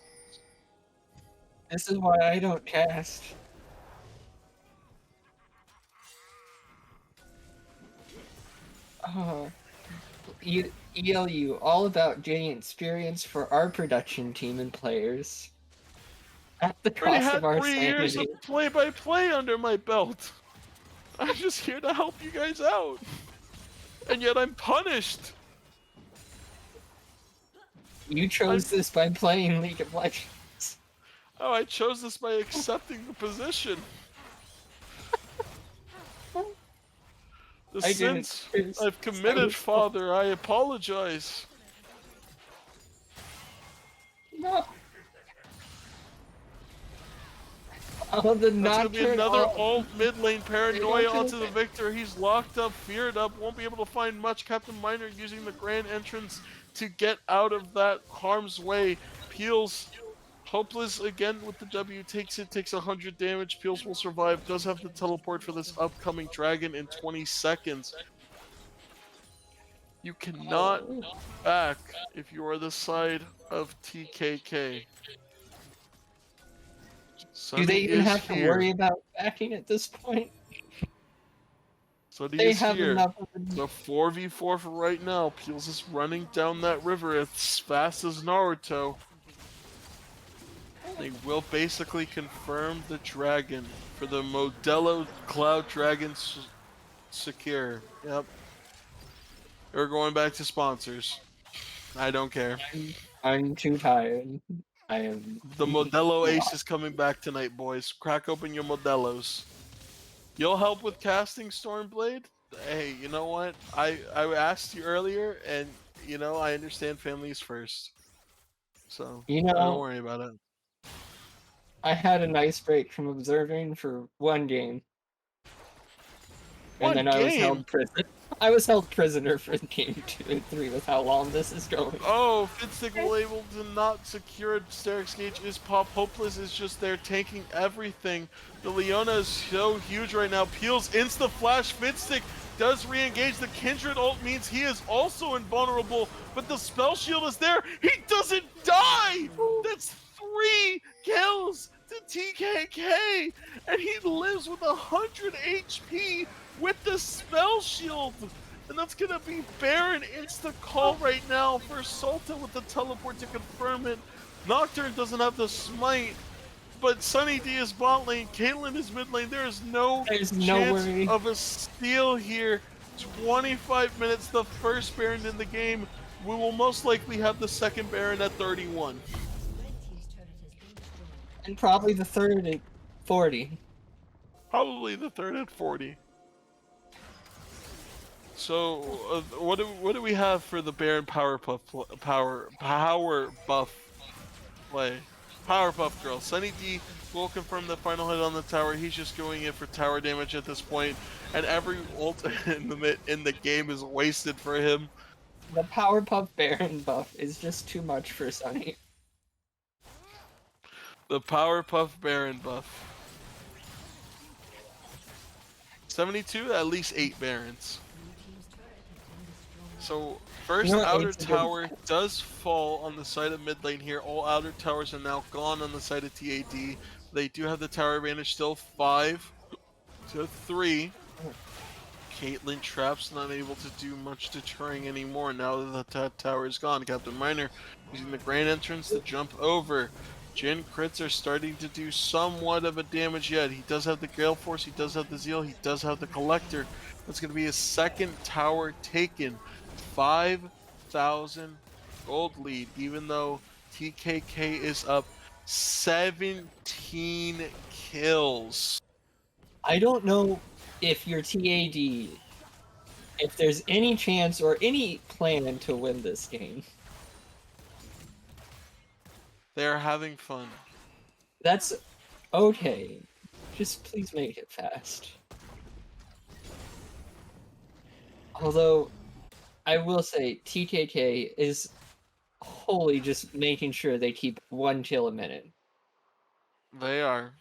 This is why I don't cast. ELU, all about getting experience for our production team and players. At the
I
cost
had
of our
3 years
sanity.
of play-by-play under my belt. I'm just here to help you guys out. And yet I'm punished.
You chose this by playing League of Legends.
Oh, I chose this by accepting the position. The
I didn't
sins
choose.
I've committed, Father, I apologize.
No. Oh, the
That's gonna be
nocturne
another
ult.
old mid lane paranoia
Don't
onto the Victor. He's locked up, feared up, won't be able to find much. Captain Miner using the grand entrance to get out of that harm's way. Peels, Hopeless again with the W, takes 100 damage. Peels will survive, does have the teleport for this upcoming dragon in 20 seconds. You cannot back if you are the side of TKK.
Do they even
Sunny
have
is
to
here.
worry about backing at this point?
Sunny
They
is
have
here.
enough of
It's a 4v4 for right now. Peels is running down that river as fast as Naruto. They will basically confirm the dragon for the Modelo Cloud Dragon secure. Yep. We're going back to sponsors. I don't care.
I'm too tired. I am.
The Modelo Ace is coming back tonight, boys. Crack open your Modelos. You'll help with casting Stormblade? Hey, you know what? I asked you earlier, and I understand families first. So
You
don't
know,
worry about it.
I had a nice break from observing for one game, and
One
then I was
game.
held prison. I was held prisoner for game 2 and 3 with how long this is going.
Oh, Fitstick will able to not secure Sterix Gauge. Is Pop Hopeless is just there tanking everything. The Leona is so huge right now. Peels insta flash. Fitstick does re-engage. The Kindred ult means he is also invulnerable, but the spell shield is there. He doesn't die. That's 3 kills to TKK, and he lives with 100 HP with the spell shield. And that's gonna be Baron insta call right now for Sulta with the teleport to confirm it. Nocturne doesn't have the smite, but Sunny D is bot lane, Caitlyn is mid lane. There is no
There's no
chance
worry.
of a steal here. 25 minutes, the first Baron in the game. We will most likely have the second Baron at 31.
Red team's turret has been destroyed.
And probably the third at 40.
Probably the third at 40. So, what do we have for the Baron power buff play? Power buff girl. Sunny D will confirm the final hit on the tower. He's just going in for tower damage at this point, and every ult in the game is wasted for him.
The Powerpuff Baron buff is just too much for Sunny.
The Powerpuff Baron buff. 72, at least 8 Barons.
Blue team's turret has been destroyed.
So first
You know what
outer
makes it
tower does fall on the side of mid lane here. All outer towers are now gone on the side of TAD. They do have the tower advantage still, 5 to 3. Caitlyn Trap's not able to do much deterring anymore now that the tower is gone. Captain Miner using the grand entrance to jump over. Jin crits are starting to do somewhat of a damage yet. He does have the Gale Force, he does have the Zeal, he does have the Collector. That's going to be his second tower taken. 5,000 gold lead, even though TKK is up 17 kills.
I don't know if your TAD, if there's any chance or any plan to win this game.
They're having fun.
That's okay. Just please make it fast. Although, I will say, TKK is wholly just making sure they keep 1 kill a minute.
They are.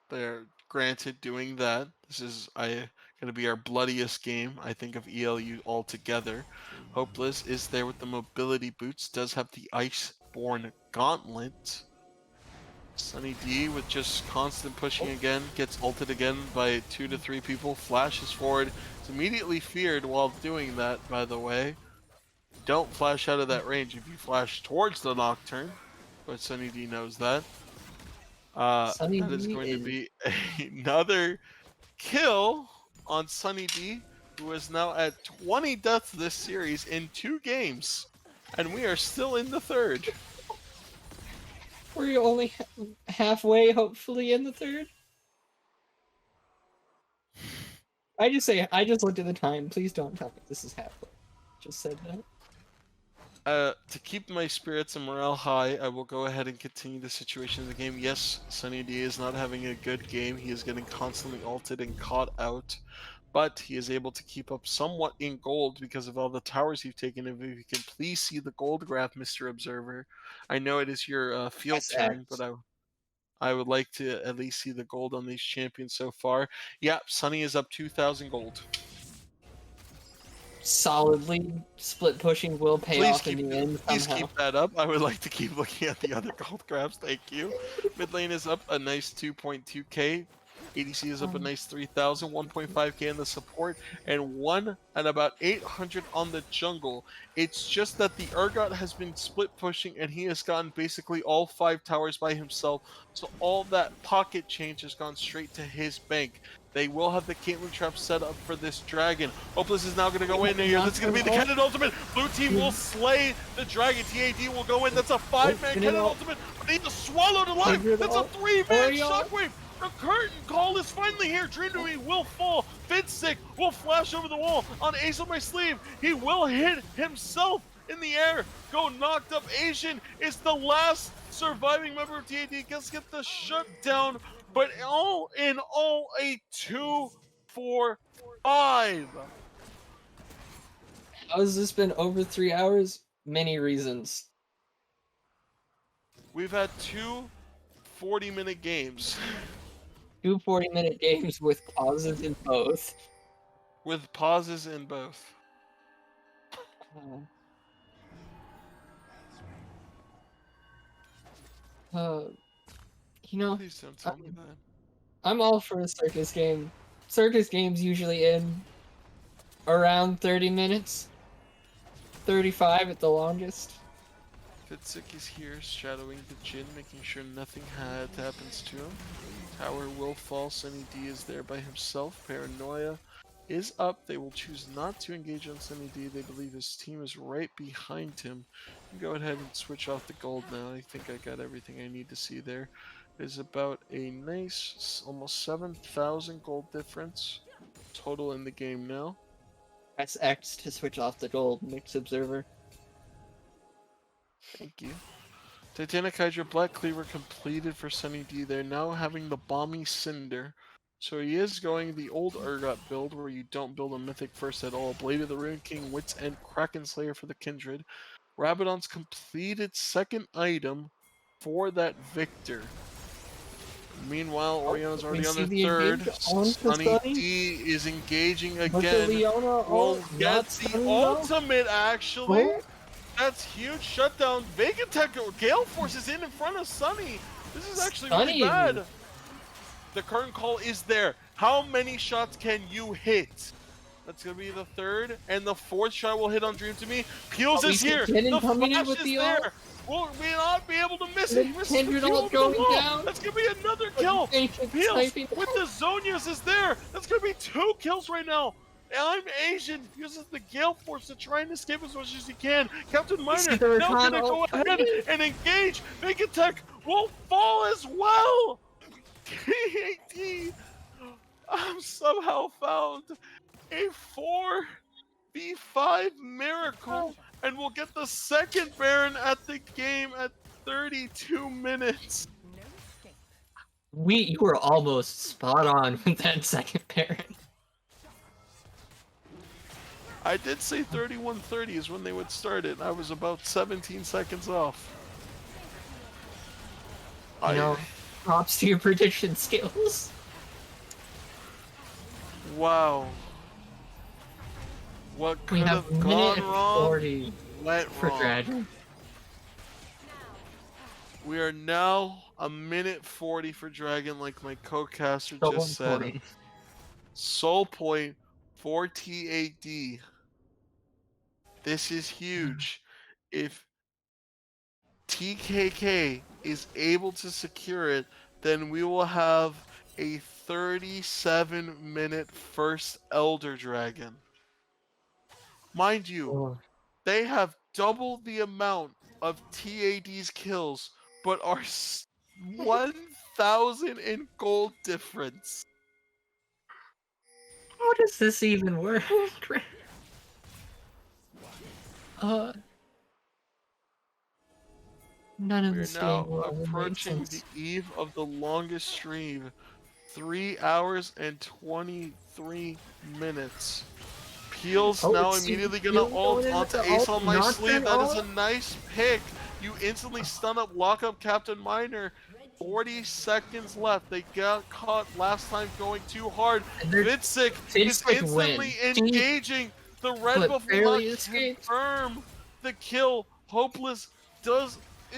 They're granted doing that. This is going to be our bloodiest game, I think, of ELU altogether. Hopeless is there with the mobility boots, does have the Iceborne Gauntlet. Sunny D with just constant pushing again, gets ulted again by 2 to 3 people, flashes forward. Is immediately feared while doing that, by the way. Don't flash out of that range if you flash towards the Nocturne, but Sunny D knows that.
Sunny
That is
D
going
is-
to be another kill on Sunny D, who is now at 20 deaths this series in 2 games. And we are still in the third.
We're only halfway, hopefully, in the third. I just looked at the time. Please don't tell me this is halfway. Just said that.
To keep my spirits and morale high, I will go ahead and continue the situation in the game. Yes, Sunny D is not having a good game. He is getting constantly ulted and caught out. But he is able to keep up somewhat in gold because of all the towers you've taken. If you can please see the gold graph, Mr. Observer. I know it is your field
Yes,
turn,
X.
but I would like to at least see the gold on these champions so far. Yeah, Sunny is up 2,000 gold.
Solidly split pushing will pay
Please
off in the end
please
somehow.
keep that up. I would like to keep looking at the other gold graphs. Thank you. Mid lane is up a nice 2.2k. ADC is up a nice 3,000, 1.5k in the support, and 1 and about 800 on the jungle. It's just that the Urgot has been split pushing, and he has gotten basically all 5 towers by himself, so all that pocket change has gone straight to his bank. They will have the Caitlyn trap set up for this dragon. Hopeless is now going to go in here. This is going to be the cannon ultimate. Blue team will slay the dragon. TAD will go in. That's a 5-man cannon ultimate. But he's swallowed alive. That's a 3-man shockwave. The curtain call is finally here. Dream to Me will fall. Fitstick will flash over the wall on Ace on My Sleeve. He will hit himself in the air. Go knocked up. Asian is the last surviving member of TAD. Let's get the shutdown. But all in all, a 2-4-5.
How has this been over 3 hours? Many reasons.
We've had 2 40-minute games.
2 40-minute games with pauses in both.
With pauses in both.
You know,
Please don't tell me that.
I'm all for a circus game. Circus games usually end around 30 minutes. 35 at the longest.
Fitstick is here, shadowing the Jhin, making sure nothing happens to him. Tower will fall, Sunny D is there by himself. Paranoia is up. They will choose not to engage on Sunny D. They believe his team is right behind him. Go ahead and switch off the gold now. I think I got everything I need to see there. There's about a nice, almost 7,000 gold difference total in the game now.
Press X to switch off the gold, Mix Observer.
Thank you. Titanic Hydra Black Cleaver completed for Sunny D. They're now having the Balmy Cinder. So he is going the old Urgot build where you don't build a mythic first at all. Blade of the Rune King, Wits End, Kraken Slayer for the Kindred. Rabadon's completed second item for that Victor. Meanwhile, Orion's already on the third. Sunny D is engaging again. Will get the ultimate actually. That's huge shutdown. Vegatech Gale Force is in front of Sunny. This is actually really bad. The current call is there. How many shots can you hit? That's gonna be the third, and the fourth shot will hit on Dream to Me. Peels is here. The flash is there. Will we not be able to miss it? That's gonna be another kill. Peels with the Zonias is there. That's gonna be 2 kills right now. I'm Asian, uses the Gale Force to try and escape as much as he can. Captain Miner now gonna go ahead and engage. Vegatech will fall as well. TAD somehow found a 4v5 miracle and will get the second Baron at the game at 32 minutes.
You were almost spot on with that second Baron.
I did say 31:30 is when they would start it. I was about 17 seconds off.
You know, props to your prediction skills.
Wow. What could have gone wrong went
for
wrong.
Dragon.
We are now a minute 40 for Dragon, like my co-caster just said. Soul point for TAD. This is huge. If TKK is able to secure it, then we will have a 37-minute first Elder Dragon. Mind you, they have double the amount of TAD's kills, but are 1,000 in gold difference.
How does this even work? None of this
We're now
game
approaching the eve of the longest stream. 3 hours and 23 minutes. Peels now immediately gonna ult onto Ace on My Sleeve. That is a nice pick. You instantly stun up, lock up Captain Miner. 40 seconds left. They got caught last time going too hard. Vidsick is instantly engaging. The red buff will not confirm the kill. Hopeless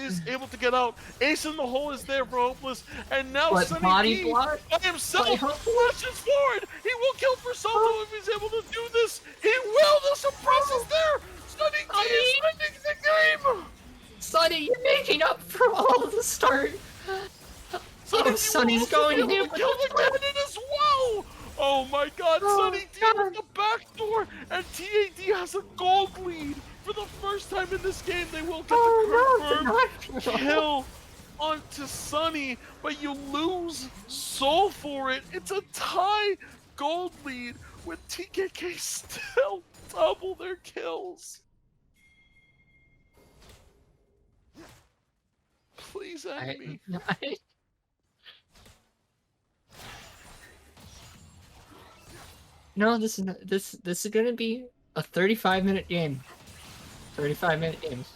is able to get out. Ace in the hole is there for Hopeless, and now
But
Sunny
body
D
block
by himself
by Hopeless?
flashes forward. He will kill for Salto if he's able to do this. He will. The suppress is there. Sunny D is winning the game.
Sonny, you're making up for all of the start.
Sunny D
Sonny's
will also
going
be
in
able to
with
kill
the
the cannon as well. Oh my God,
Oh,
Sunny D
God.
with the backdoor, and TAD has a gold lead. For the first time in this game, they will get the confirmed kill onto Sunny, but you lose Soul for it. It's a tie gold lead with TKK still double their kills. Please end me.
No, this is gonna be a 35-minute game. 35-minute games.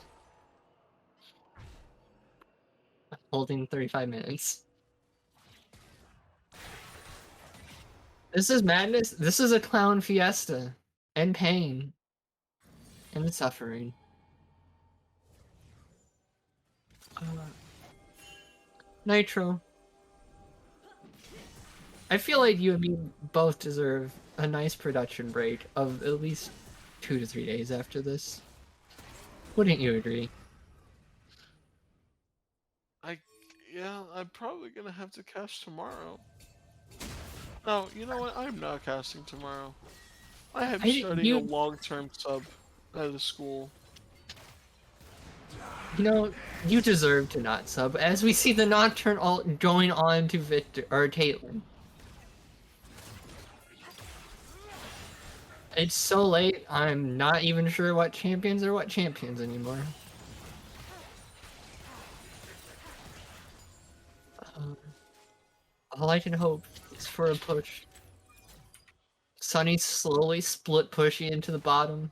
Holding 35 minutes. This is madness. This is a clown fiesta. And pain. And suffering. Nitro. I feel like you and me both deserve a nice production break of at least 2 to 3 days after this. Wouldn't you agree?
Yeah, I'm probably gonna have to cast tomorrow. No, you know what? I'm not casting tomorrow. I am starting a long-term sub at a school.
You know, you deserve to not sub, as we see the Nocturne ult going on to Victor or Caitlyn. It's so late, I'm not even sure what champions are what champions anymore. All I can hope is for a push. Sunny's slowly split pushing into the bottom,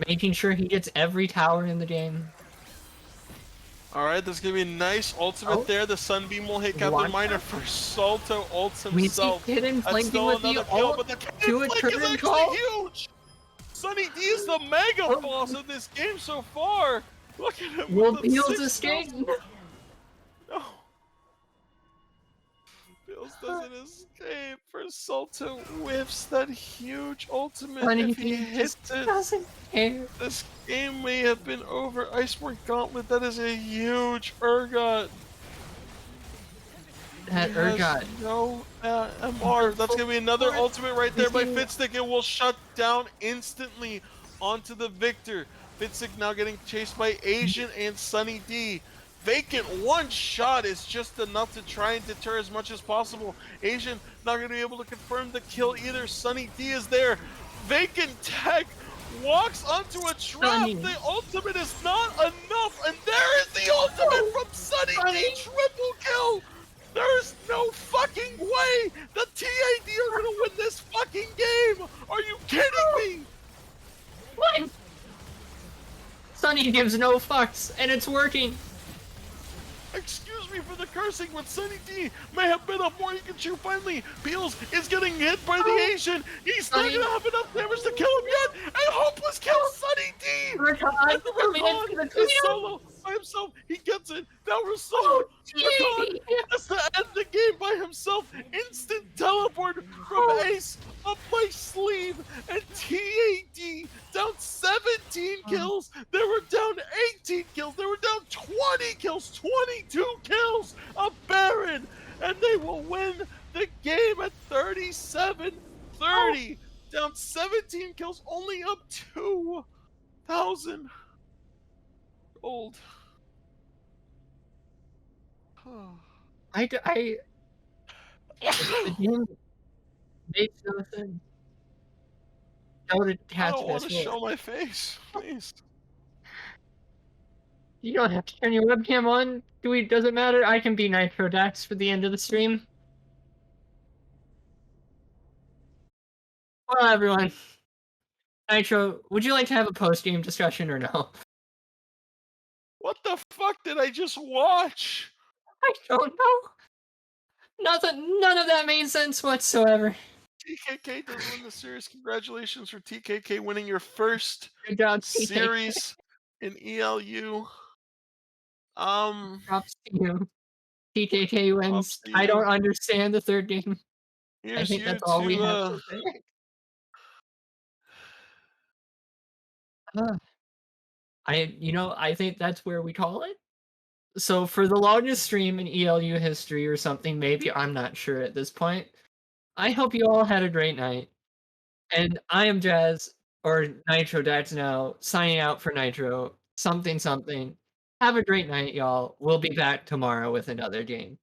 making sure he gets every tower in the game.
Alright, there's gonna be a nice ultimate there. The Sunbeam will hit Captain Miner for Salto ults himself.
We see Hidden
That's
flanking
still
with
another
the
kill,
ult
but the
to
Cannon
a
flank is
turn
actually
call.
huge! Sunny D is the mega boss of this game so far! Look at him
Will
with the
Beals
6
escape?
No. Beals doesn't escape for Salto whiffs that huge ultimate.
Sunny
If he
D
hits
just
it,
doesn't care.
this game may have been over. Iceborne Gauntlet, that is a huge Urgot.
That Urgot.
No MR. That's gonna be another ultimate right there by Fitstick. It will shut down instantly onto the Victor. Fitstick now getting chased by Asian and Sunny D. Vacant one shot is just enough to try and deter as much as possible. Asian not gonna be able to confirm the kill either. Sunny D is there. Vacant tech walks onto a trap. The ultimate is not enough, and there is the ultimate from Sunny D. Triple kill. There's no fucking way the TAD are gonna win this fucking game! Are you kidding me?
What? Sunny gives no fucks, and it's working.
Excuse me for the cursing, but Sunny D may have been up more. You can shoot finally. Beals is getting hit by the Asian. He's not gonna have enough damage to kill him yet, and Hopeless kills Sunny D! And the Rakan is solo by himself. He gets it. Now Rakan has to end the game by himself. Instant teleport from Ace up my sleeve, and TAD down 17 kills. They were down 18 kills. They were down 20 kills, 22 kills. A Baron, and they will win the game at 37-30. Down 17 kills, only up 2,000 gold.
The game makes no sense.
I don't want to show my face, please.
You don't have to turn your webcam on. Does it matter? I can be Nitro Dax for the end of the stream. Well, everyone. Nitro, would you like to have a post-game discussion or no?
What the fuck did I just watch?
I don't know. None of that made sense whatsoever.
TKK does win the series. Congratulations for TKK winning your first
Good job, TKK.
series in ELU.
Props to you. TKK
Props
wins.
to
I don't
you.
understand the third game. I
Here's
think
you
that's all we
to
have to say. Uh, I think that's where we call it. So for the longest stream in ELU history or something, maybe I'm not sure at this point. I hope you all had a great night. And I am Jazz, or Nitro Dax now, signing out for Nitro. Something, something. Have a great night, y'all. We'll be back tomorrow with another game.